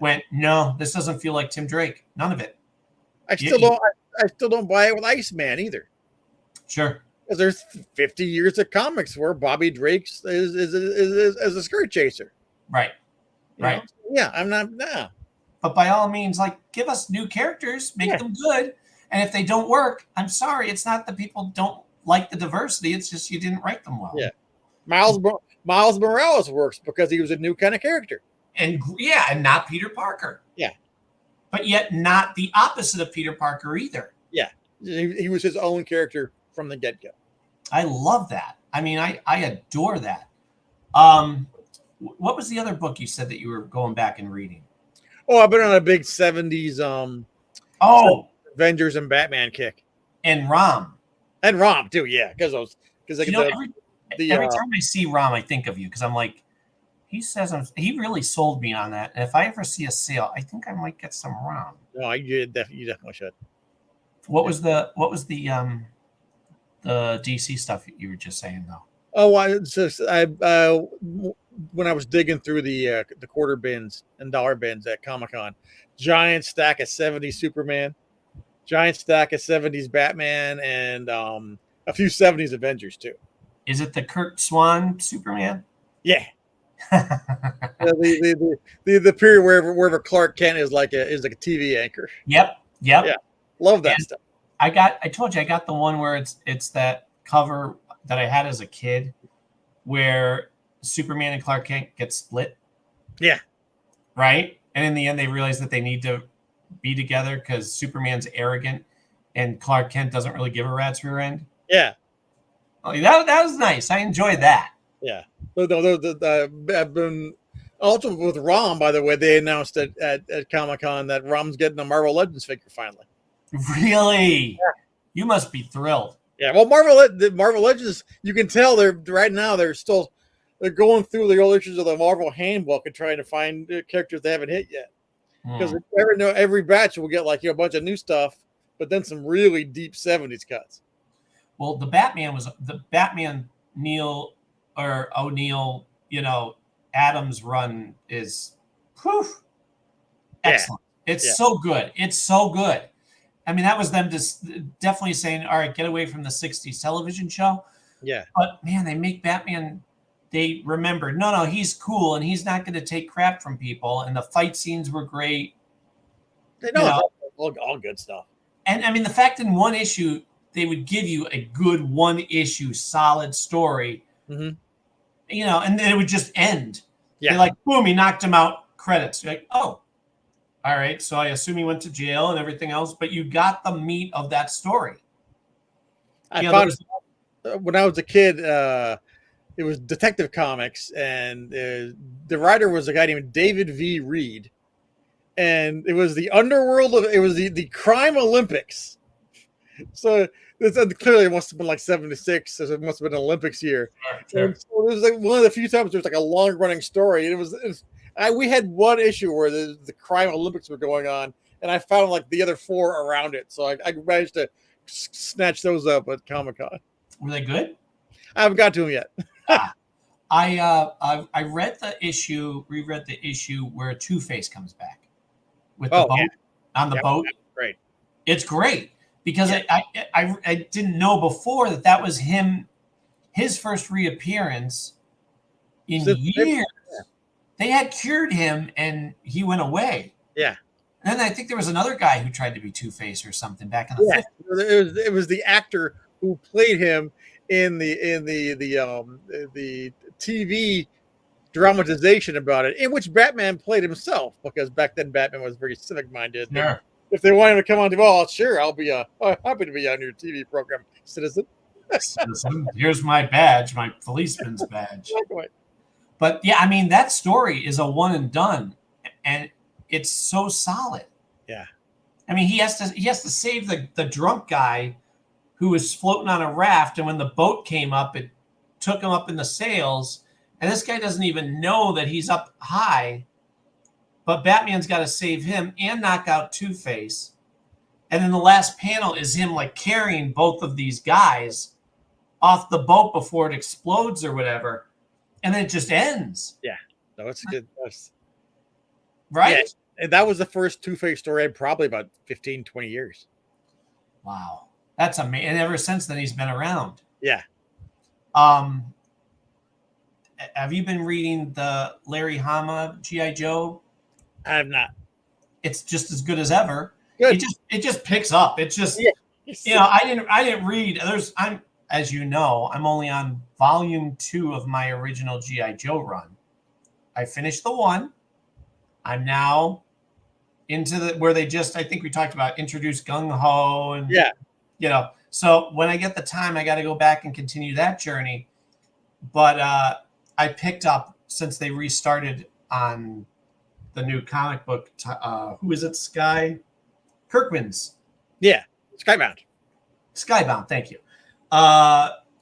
went, no, this doesn't feel like Tim Drake. None of it. I still don't buy it with Iceman either. Sure. Because there's 50 years of comics where Bobby Drake is a skirt chaser. Right. Right. Yeah, I'm not. Nah. But by all means, give us new characters, make them good. And if they don't work, I'm sorry. It's not that people don't like the diversity. It's just you didn't write them well. Yeah. Miles Morales works because he was a new kind of character. And not Peter Parker. Yeah. But yet not the opposite of Peter Parker either. Yeah. He was his own character from the get-go. I love that. I mean, I adore that. What was the other book you said that you were going back and reading? Oh, I've been on a big 70s Avengers and Batman kick. And Rom too, yeah. Because every time I see Rom, I think of you, because I'm like, he really sold me on that. And if I ever see a sale, I think I might get some Rom. No, you definitely should. What was the DC stuff you were just saying though? Oh, when I was digging through the quarter bins and dollar bins at Comic-Con, giant stack of 70s Superman, giant stack of 70s Batman, and a few 70s Avengers too. Is it the Kurt Swan Superman? Yeah. the period wherever Clark Kent is like a TV anchor. Yep. Yeah. Love that stuff. I told you I got the one where it's that cover that I had as a kid where Superman and Clark Kent get split. Yeah. Right? And in the end they realize that they need to be together because Superman's arrogant and Clark Kent doesn't really give a rat's rear end. Yeah. That was nice. I enjoyed that. Yeah. I've been also with Rom, by the way, they announced at Comic-Con that Rom's getting a Marvel Legends figure finally. Really? Yeah. You must be thrilled. Yeah. Well, the Marvel Legends, you can tell they're going through the old issues of the Marvel Handbook and trying to find characters they haven't hit yet. Because every batch will get a bunch of new stuff, but then some really deep 70s cuts. Well, the Batman O'Neill, Adams run is excellent. It's so good. It's so good. I mean, that was them just definitely saying, all right, get away from the 60s television show. Yeah. But man, they make Batman, they remember, no, he's cool and he's not going to take crap from people. And the fight scenes were great. All good stuff. And I mean, the fact in one issue, they would give you a good one issue, solid story, and then it would just end. Yeah. They're boom, he knocked him out, credits. You're like, oh, all right. So I assume he went to jail and everything else, but you got the meat of that story. When I was a kid, it was Detective Comics, and the writer was a guy named David V. Reed, and it was the underworld it was the crime Olympics. So clearly it must have been 76, so it must have been an Olympics year. Sure. So it was one of the few times there was a long running story, and we had one issue where the crime Olympics were going on, and I found the other four around it, so I managed to snatch those up at Comic-Con. Were they good? I haven't got to them yet. I reread the issue where Two-Face comes back with the boat on the boat. Great. It's great because I didn't know before that was his first reappearance in years. They had cured him and he went away. Yeah. And then I think there was another guy who tried to be Two-Face or something back in the 50s. It was the actor who played him in the TV dramatization about it, in which Batman played himself, because back then Batman was very civic minded. Yeah. If they wanted him to come on, sure, I'll be happy to be on your TV program, citizen. Citizen, here's my badge, my policeman's badge. But yeah, I mean, that story is a one and done, and it's so solid. Yeah. I mean, he has to save the drunk guy who was floating on a raft, and when the boat came up, it took him up in the sails, and this guy doesn't even know that he's up high, but Batman's got to save him and knock out Two-Face. And then the last panel is him like carrying both of these guys off the boat before it explodes or whatever. And then it just ends. Yeah. No, it's good. Right? Yeah. And that was the first Two-Face story in probably about 15, 20 years. Wow. That's amazing. And ever since then, he's been around. Yeah. Have you been reading the Larry Hama G.I. Joe? I have not. It's just as good as ever. Good. It just picks up. It's just, I didn't read. As you know, I'm only on volume 2 of my original G.I. Joe run. I finished the 1. I'm now into where they just, I think we talked about, introduce Gung Ho and so when I get the time, I got to go back and continue that journey. But I picked up, since they restarted on the new comic book, who is it? Kirkman's. Yeah, Skybound. Thank you.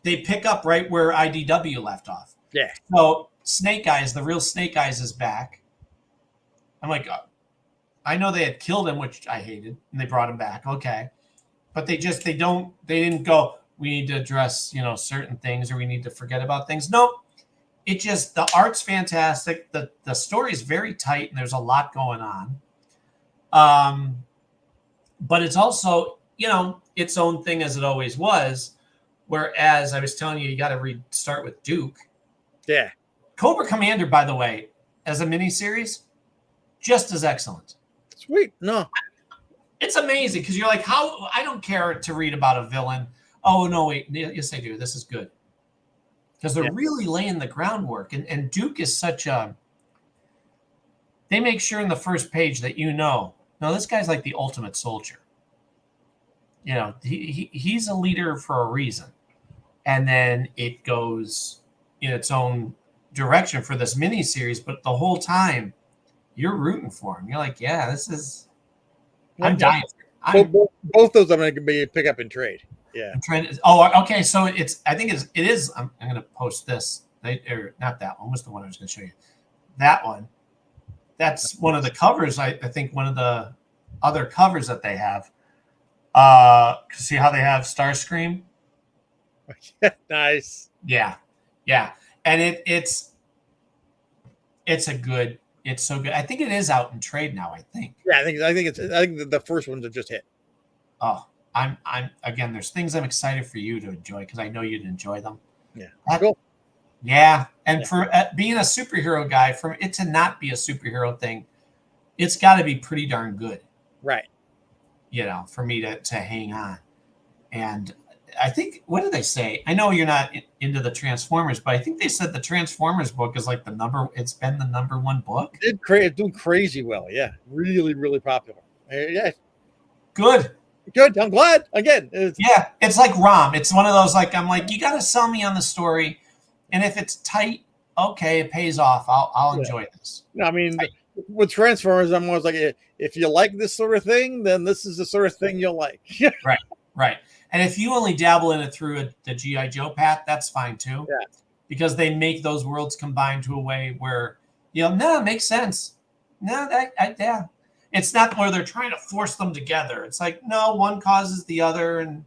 They pick up right where IDW left off. Yeah. So Snake Eyes, the real Snake Eyes, is back. I'm like, I know they had killed him, which I hated, and they brought him back. Okay. But they didn't go, we need to address, certain things, or we need to forget about things. Nope. It just, the art's fantastic. The story is very tight, and there's a lot going on. But it's also, its own thing, as it always was. Whereas I was telling you got to start with Duke. Yeah. Cobra Commander, by the way, as a miniseries, just as excellent. Sweet. No. It's amazing because you're like, how? I don't care to read about a villain. Oh, no, wait. Yes, I do. This is good. Because they're really laying the groundwork. And Duke is such a... They make sure in the first page that no, this guy's like the ultimate soldier. He's a leader for a reason. And then it goes in its own direction for this miniseries. But the whole time, you're rooting for him. You're like, yeah, this is... I'm dying. Both those I'm going to pick up and trade. Yeah. I'm trying to... Oh, okay. So it is. I'm going to post this. Not that one. What's the one I was going to show you? That one. That's one of the covers. I think one of the other covers that they have. See how they have Starscream? Nice. Yeah. And it's a good... It's so good. I think it is out in trade now. I think. Yeah, I think the first ones have just hit. Oh, I'm again. There's things I'm excited for you to enjoy because I know you'd enjoy them. Yeah. Cool. Yeah, and for being a superhero guy, for it to not be a superhero thing, it's got to be pretty darn good. Right. For me to hang on, and I think, what did they say? I know you're not into the Transformers, but I think they said the Transformers book is like it's been the number 1 book. It's doing crazy well. Yeah. Really, really popular. Yeah. Good. I'm glad. Again. It's like Rom. It's one of those, I'm like, you got to sell me on the story. And if it's tight, okay, it pays off. I'll enjoy this. I mean, with Transformers, I'm always like, if you like this sort of thing, then this is the sort of thing you'll like. Right. And if you only dabble in it through the G.I. Joe path, that's fine too. Yeah. Because they make those worlds combine to a way where, no, it makes sense. No, yeah. It's not where they're trying to force them together. It's like, no, one causes the other, and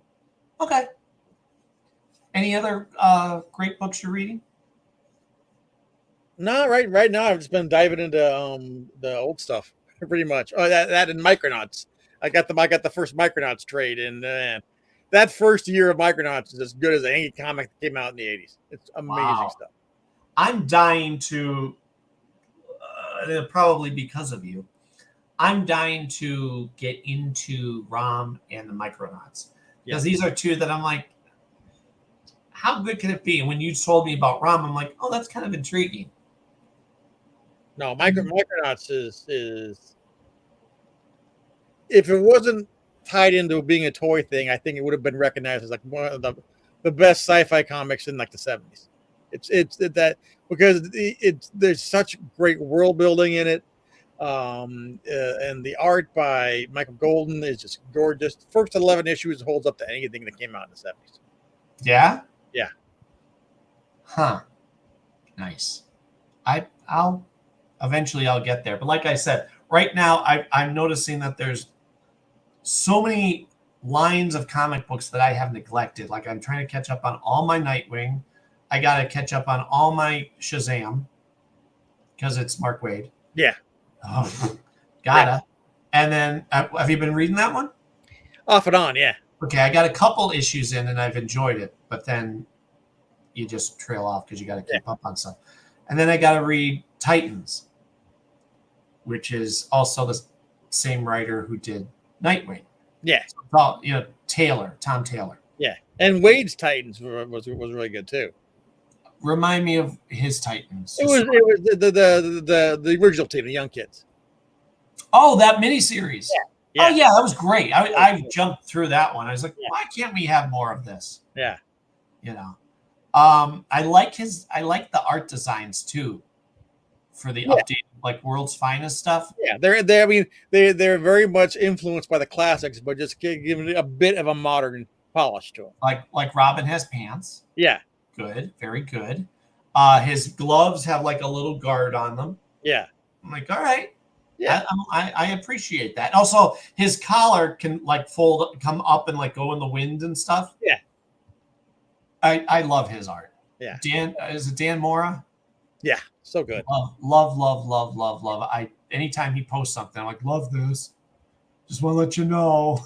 okay. Any other great books you're reading? No, right now I've just been diving into the old stuff pretty much. Oh, that and Micronauts. I got the first Micronauts trade, and that first year of Micronauts is as good as any comic that came out in the 80s. It's amazing stuff. I'm dying to, probably because of you, I'm dying to get into Rom and the Micronauts because these are two that I'm like, how good can it be? And when you told me about Rom, I'm like, oh, that's kind of intriguing. No, Micronauts is if it wasn't tied into being a toy thing, I think it would have been recognized as like one of the best sci-fi comics in like the 70s. It's that because there's such great world building in it, and the art by Michael Golden is just gorgeous. First 11 issues holds up to anything that came out in the 70s. Yeah. Yeah. Huh. Nice. I'll eventually get there, but like I said, right now I'm noticing that there's so many lines of comic books that I have neglected. Like I'm trying to catch up on all my Nightwing. I got to catch up on all my Shazam because it's Mark Waid. Yeah. Oh, gotta. Yeah. And then have you been reading that one? Off and on, yeah. Okay, I got a couple issues in and I've enjoyed it, but then you just trail off because you got to keep up on stuff. And then I got to read Titans, which is also the same writer who did Nightwing. Yeah. So, Tom Taylor. Yeah. And Wade's Titans was really good too. Remind me of his Titans. It was the original team, the young kids. Oh, that miniseries. Yeah. Oh yeah, that was great. I jumped through that one. I was like, why can't we have more of this? Yeah. I like the art designs too for the updated like World's Finest stuff. Yeah, they're very much influenced by the classics, but just giving a bit of a modern polish to them. Like Robin has pants. Yeah. Good, very good. His gloves have like a little guard on them. Yeah. I'm like, all right. Yeah. I appreciate that. Also, his collar can like come up and like go in the wind and stuff. Yeah. I love his art. Yeah. Is it Dan Mora? Yeah. So good. Love. Anytime he posts something, I'm like, love this. Just want to let you know.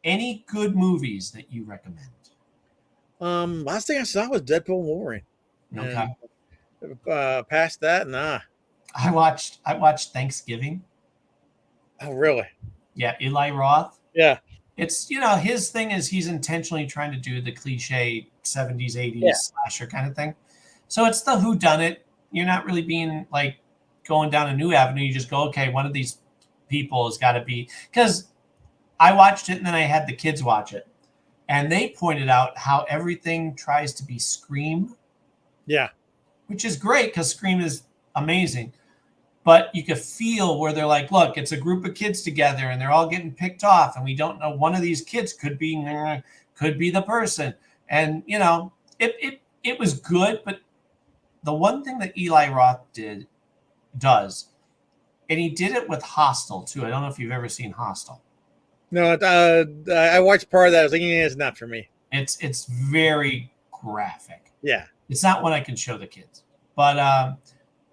Any good movies that you recommend? Last thing I saw was Deadpool and Wolverine. Okay. And, past that, nah. I watched Thanksgiving. Oh, really? Yeah, Eli Roth. Yeah. It's, his thing is he's intentionally trying to do the cliche 70s, 80s slasher kind of thing. So it's the whodunit. You're not really being like going down a new avenue. You just go, okay, one of these people has got to be, because I watched it and then I had the kids watch it. And they pointed out how everything tries to be Scream. Yeah. Which is great because Scream is amazing. But you could feel where they're like, look, it's a group of kids together and they're all getting picked off. And we don't know, one of these kids could be the person. And, it was good. But the one thing that Eli Roth does, and he did it with Hostel too. I don't know if you've ever seen Hostel. No, I watched part of that. I was thinking it's not for me. It's very graphic. Yeah. It's not one I can show the kids. But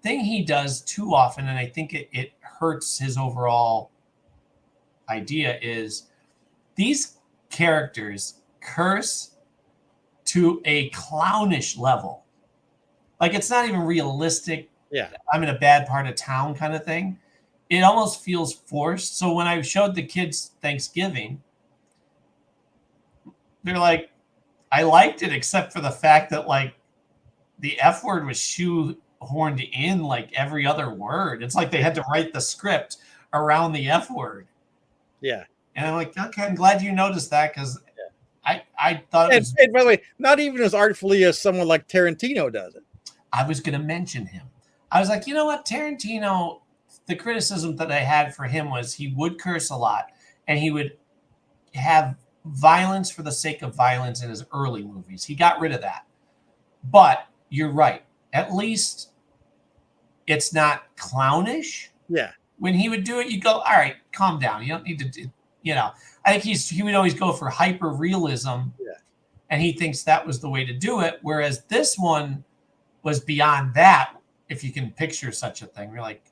thing he does too often, and I think it hurts his overall idea, is these characters curse to a clownish level. Like it's not even realistic. Yeah. I'm in a bad part of town kind of thing. It almost feels forced. So when I showed the kids Thanksgiving, they're like, I liked it except for the fact that like the F word was shoehorned in like every other word. It's like they had to write the script around the F word. Yeah. And I'm like, okay, I'm glad you noticed that because I thought it was... And by the way, not even as artfully as someone like Tarantino does it. I was going to mention him. I was like, you know what? Tarantino, the criticism that I had for him was he would curse a lot and he would have violence for the sake of violence in his early movies. He got rid of that. But you're right. At least it's not clownish. Yeah. When he would do it, you go, all right, calm down. You don't need to, I think he would always go for hyper realism. Yeah. And he thinks that was the way to do it. Whereas this one was beyond that. If you can picture such a thing, we're like,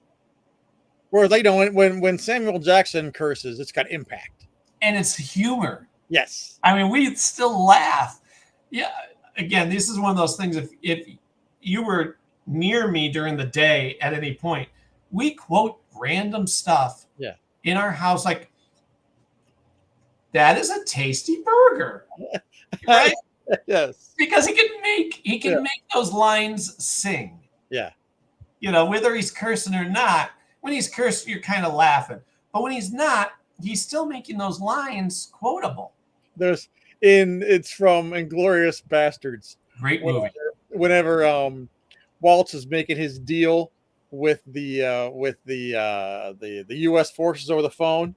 whereas when Samuel Jackson curses, it's got impact and it's humor. Yes. I mean, we still laugh. Yeah. Again, this is one of those things. If you were near me during the day at any point, we quote random stuff in our house, like, that is a tasty burger, right? Yes. Because he can make those lines sing. Yeah. Whether he's cursing or not. When he's cursing, you're kind of laughing. But when he's not, he's still making those lines quotable. It's from Inglourious Bastards. Great movie. Whenever Waltz is making his deal with the U.S. forces over the phone,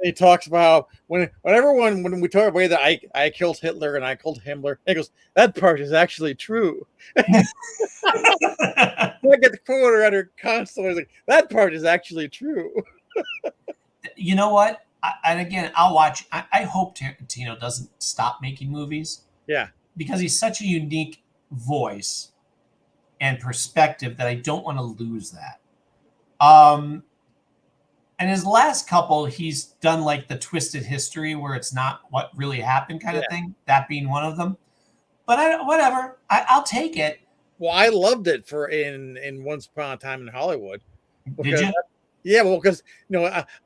he talks about when we talk about that I killed Hitler and I killed Himmler. He goes, that part is actually true. I get the quote under constantly like, that part is actually true. You know what? And again, I'll watch. I hope Tarantino doesn't stop making movies. Yeah, because he's such a unique voice and perspective that I don't want to lose that. And his last couple, he's done like the twisted history where it's not what really happened kind of thing. That being one of them. But whatever, I'll take it. Well, I loved it in Once Upon a Time in Hollywood. Did you? Yeah, well, because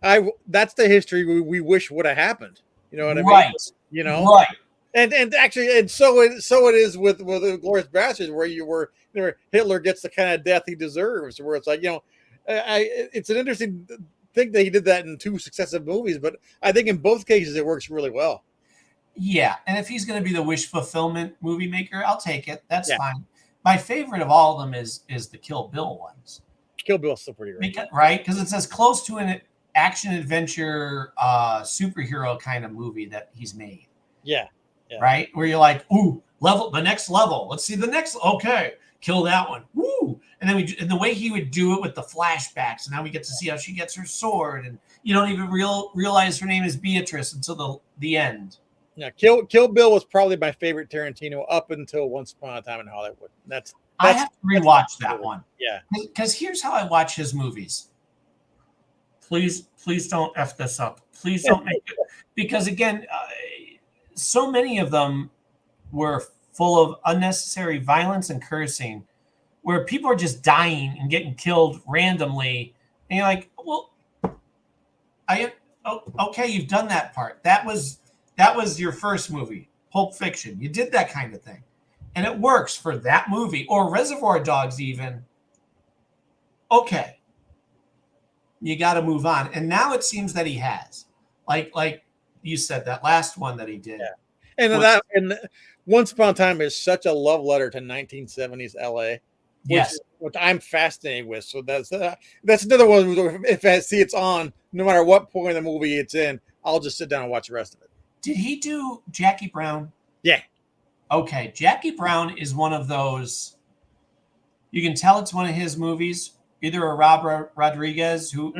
I that's the history we wish would have happened. You know what I mean? Right. Right. And actually, so it is with Glorious Bastards, where Hitler gets the kind of death he deserves. Where it's like, it's an interesting thing that he did that in 2 successive movies, but I think in both cases it works really well. Yeah, and if he's going to be the wish fulfillment movie maker, I'll take it. That's fine. My favorite of all of them is the Kill Bill ones. Kill Bill's still pretty great, right? Because it's as close to an action adventure superhero kind of movie that he's made. Yeah. Right, where you're like, ooh, the next level. Let's see the next. Okay, kill that one. Woo! And then and the way he would do it with the flashbacks, and now we get to see how she gets her sword, and you don't even realize her name is Beatrice until the end. Yeah, Kill Bill was probably my favorite Tarantino up until Once Upon a Time in Hollywood. I have to rewatch that one. Yeah, because here's how I watch his movies. Please don't F this up. Please don't make it, because again, so many of them were full of unnecessary violence and cursing, where people are just dying and getting killed randomly, and you're like, well, okay, you've done that part. That was your first movie, Pulp Fiction. You did that kind of thing, and it works for that movie, or Reservoir Dogs even. Okay, you got to move on. And now it seems that he has, like you said, that last one that he did. Yeah. And Once Upon a Time is such a love letter to 1970s LA. Which I'm fascinated with. So that's another one. If I see it's on, no matter what point of the movie it's in, I'll just sit down and watch the rest of it. Did he do Jackie Brown? Yeah. Okay, Jackie Brown is one of those. You can tell it's one of his movies. Either a Robert Rodriguez who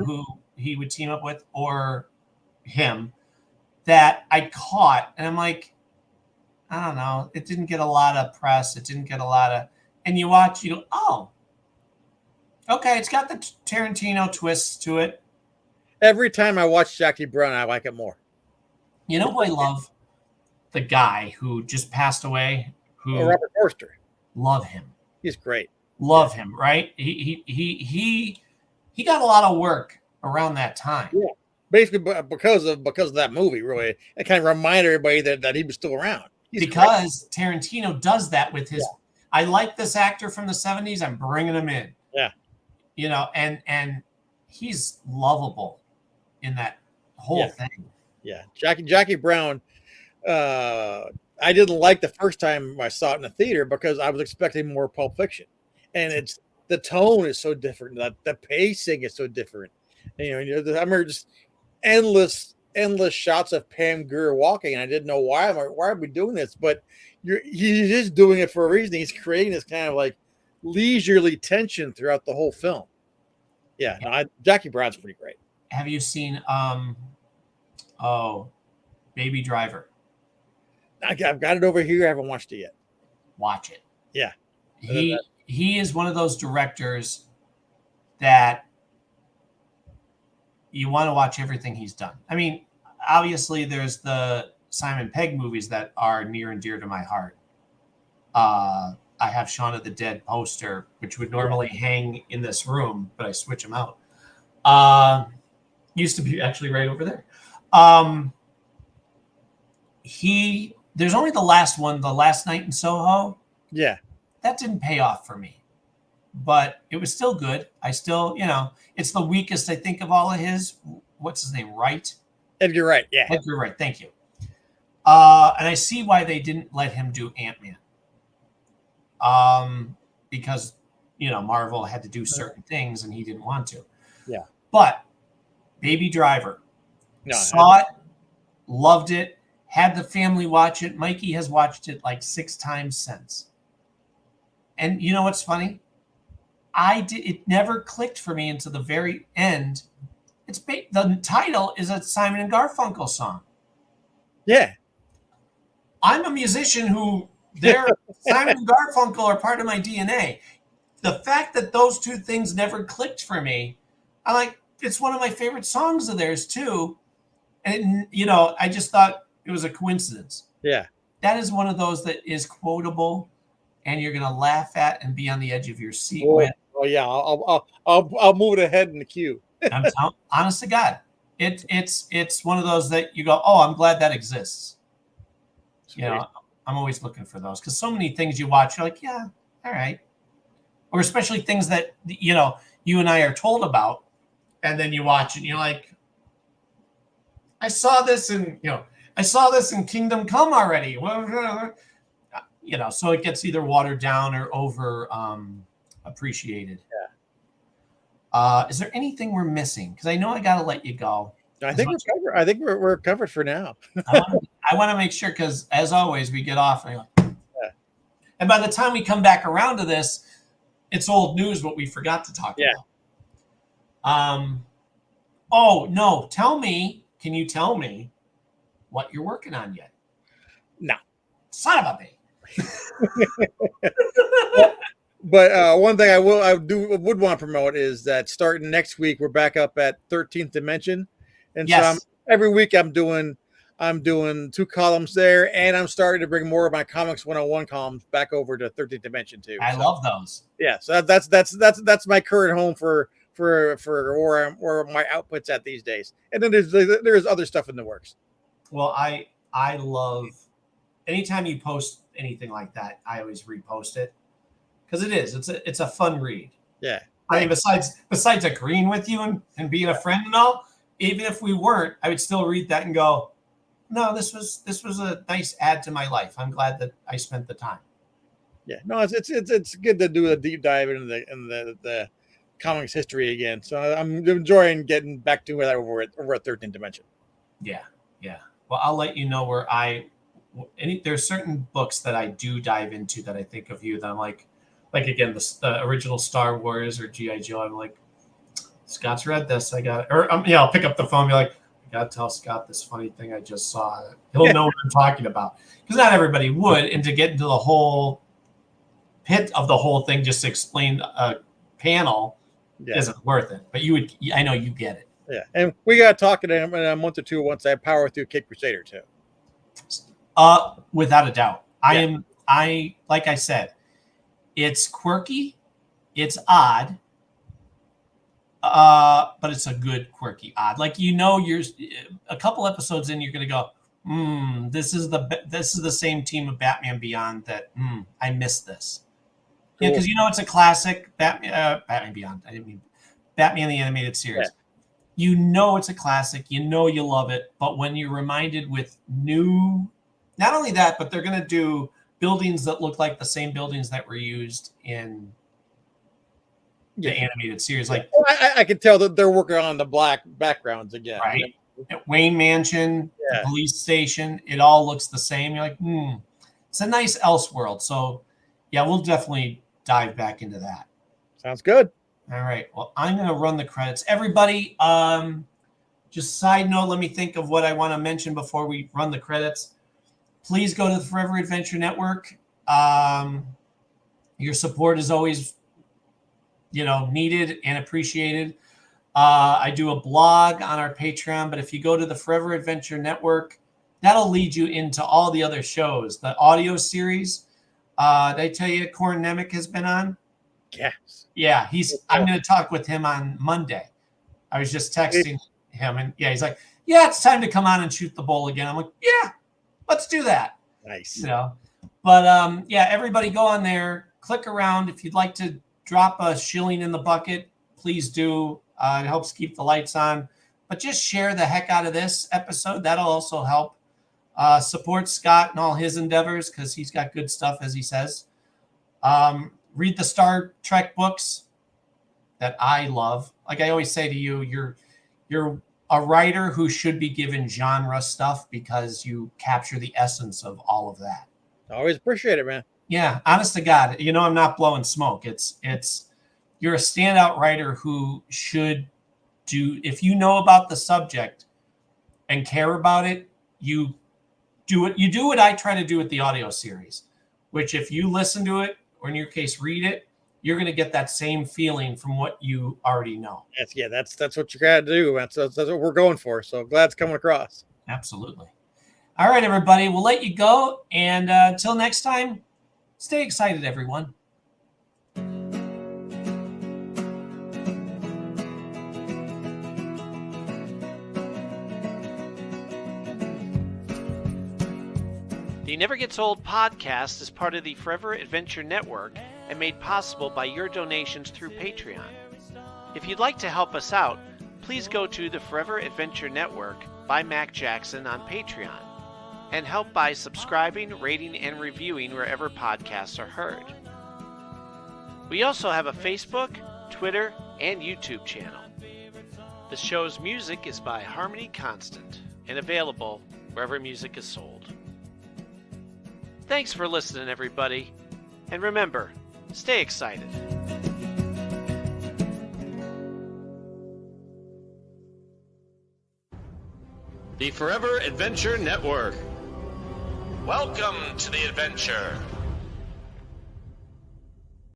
he would team up with, or him, that I caught, and I'm like, I don't know. It didn't get a lot of press. It didn't get a lot of. And you watch, you go, oh, okay, it's got the Tarantino twists to it. Every time I watch Jackie Brown, I like it more. You know who I love? The guy who just passed away. Robert Forster. Love him. He's great. Love him, right? He got a lot of work around that time. Yeah, basically because of that movie, really, it kind of reminded everybody that he was still around. Because Tarantino does that with his. Yeah. I like this actor from the 70s. I'm bringing him in. Yeah, and he's lovable in that whole thing. Yeah, Jackie Brown. I didn't like the first time I saw it in the theater because I was expecting more Pulp Fiction, and the tone is so different. The pacing is so different. I remember just endless shots of Pam Grier walking, and I didn't know why are we doing this, but he's just doing it for a reason. He's creating this kind of like leisurely tension throughout the whole film. Yeah, Jackie Brown's pretty great. Have you seen Baby Driver? I've got it over here. I haven't watched it yet. Watch it. Yeah. He is one of those directors that you want to watch everything he's done. I mean, obviously there's the Simon Pegg movies that are near and dear to my heart. I have Shaun of the Dead poster, which would normally hang in this room, but I switch them out. Used to be actually right over there. There's only the last one, The Last Night in Soho. Yeah. That didn't pay off for me, but it was still good. I still, it's the weakest, I think, of all of his. What's his name? Wright? Edgar Wright. Yeah. Edgar Wright. Thank you. And I see why they didn't let him do Ant-Man. Because, Marvel had to do certain things and he didn't want to. Yeah. But Baby Driver, saw it, loved it, had the family watch it. Mikey has watched it like 6 times since. And you know what's funny? It never clicked for me until the very end. The title is a Simon and Garfunkel song. Yeah. I'm a musician who Simon and Garfunkel are part of my DNA. The fact that those two things never clicked for me, it's one of my favorite songs of theirs too. And, I just thought it was a coincidence. Yeah. That is one of those that is quotable and you're going to laugh at and be on the edge of your seat with. Oh yeah. I'll move it ahead in the queue. Honest to God, it's one of those that you go, oh, I'm glad that exists. I'm always looking for those because so many things you watch, you're like, yeah, all right. Or especially things that, you and I are told about, and then you watch and you're like, I saw this in Kingdom Come already. So it gets either watered down or over appreciated. Yeah. Is there anything we're missing? Because I know I got to let you go. I think we're covered. I think we're covered for now. I want to make sure because, as always, we get off. And by the time we come back around to this, it's old news what we forgot to talk about. Oh, no. Can you tell me what you're working on yet? No. Son of a bitch. But one thing I would want to promote is that starting next week, we're back up at 13th Dimension. And so every week I'm doing 2 columns there, and I'm starting to bring more of my Comics 101 columns back over to 13th Dimension too. I love those. Yeah, so that's my current home for where my output's at these days. And then there's other stuff in the works. Well, I love anytime you post anything like that, I always repost it because it's a fun read. Yeah. I mean, besides agreeing with you and being a friend and all, even if we weren't, I would still read that and go, no, this was a nice add to my life. I'm glad that I spent the time. Yeah, no, it's good to do a deep dive into the comics history again. So I'm enjoying getting back to that over at 13th Dimension. Yeah. Well, I'll let you know where there's certain books that I do dive into that I think of you that I'm like again, the original Star Wars or G.I. Joe. I'm like, Scott's read this. I'll pick up the phone and be like, I got to tell Scott this funny thing I just saw. He'll know what I'm talking about. Because not everybody would. And to get into the whole pit of the whole thing, just to explain a panel isn't worth it. But I know you get it. Yeah. And we got to talk in a month or two once I power through Caped Crusader too. Without a doubt. Like I said, it's quirky. It's odd. But it's a good quirky odd. You're a couple episodes in, you're gonna go, this is the same team of Batman Beyond that I missed this. Cool. Yeah, because it's a classic Batman Beyond. I didn't mean Batman the Animated Series. Yeah. It's a classic. You love it. But when you're reminded with new, not only that, but they're gonna do buildings that look like the same buildings that were used in the animated series. Like I can tell that they're working on the black backgrounds again. Right. Wayne Mansion, the police station, it all looks the same. You're like, it's a nice Elseworld. So yeah, we'll definitely dive back into that. Sounds good. All right. Well, I'm going to run the credits. Everybody, just side note, let me think of what I want to mention before we run the credits. Please go to the Forever Adventure Network. Your support is always needed and appreciated. I do a blog on our Patreon, but if you go to the Forever Adventure Network, that'll lead you into all the other shows, the audio series. Did I tell you Corn Nemec has been on? Yes. Yeah, I'm going to talk with him on Monday. I was just texting him, and he's like, "Yeah, it's time to come on and shoot the bull again." I'm like, "Yeah, let's do that." Nice. But everybody go on there, click around. If you'd like to drop a shilling in the bucket, please do. It helps keep the lights on. But just share the heck out of this episode. That'll also help support Scott and all his endeavors because he's got good stuff, as he says. Read the Star Trek books that I love. Like I always say to you, you're a writer who should be given genre stuff because you capture the essence of all of that. Always appreciate it, man. Yeah, honest to God, I'm not blowing smoke. It's you're a standout writer who should do. If you know about the subject and care about it, you do it. You do what I try to do with the audio series, which if you listen to it or in your case read it, you're going to get that same feeling from what you already know. That's what you got to do. That's what we're going for. So glad it's coming across. Absolutely. All right, everybody, we'll let you go. And until next time, stay excited, everyone. The Never Gets Old podcast is part of the Forever Adventure Network and made possible by your donations through Patreon. If you'd like to help us out, please go to the Forever Adventure Network by Mac Jackson on Patreon and help by subscribing, rating, and reviewing wherever podcasts are heard. We also have a Facebook, Twitter, and YouTube channel. The show's music is by Harmony Constant and available wherever music is sold. Thanks for listening, everybody. And remember, stay excited. The Forever Adventure Network. Welcome to the adventure.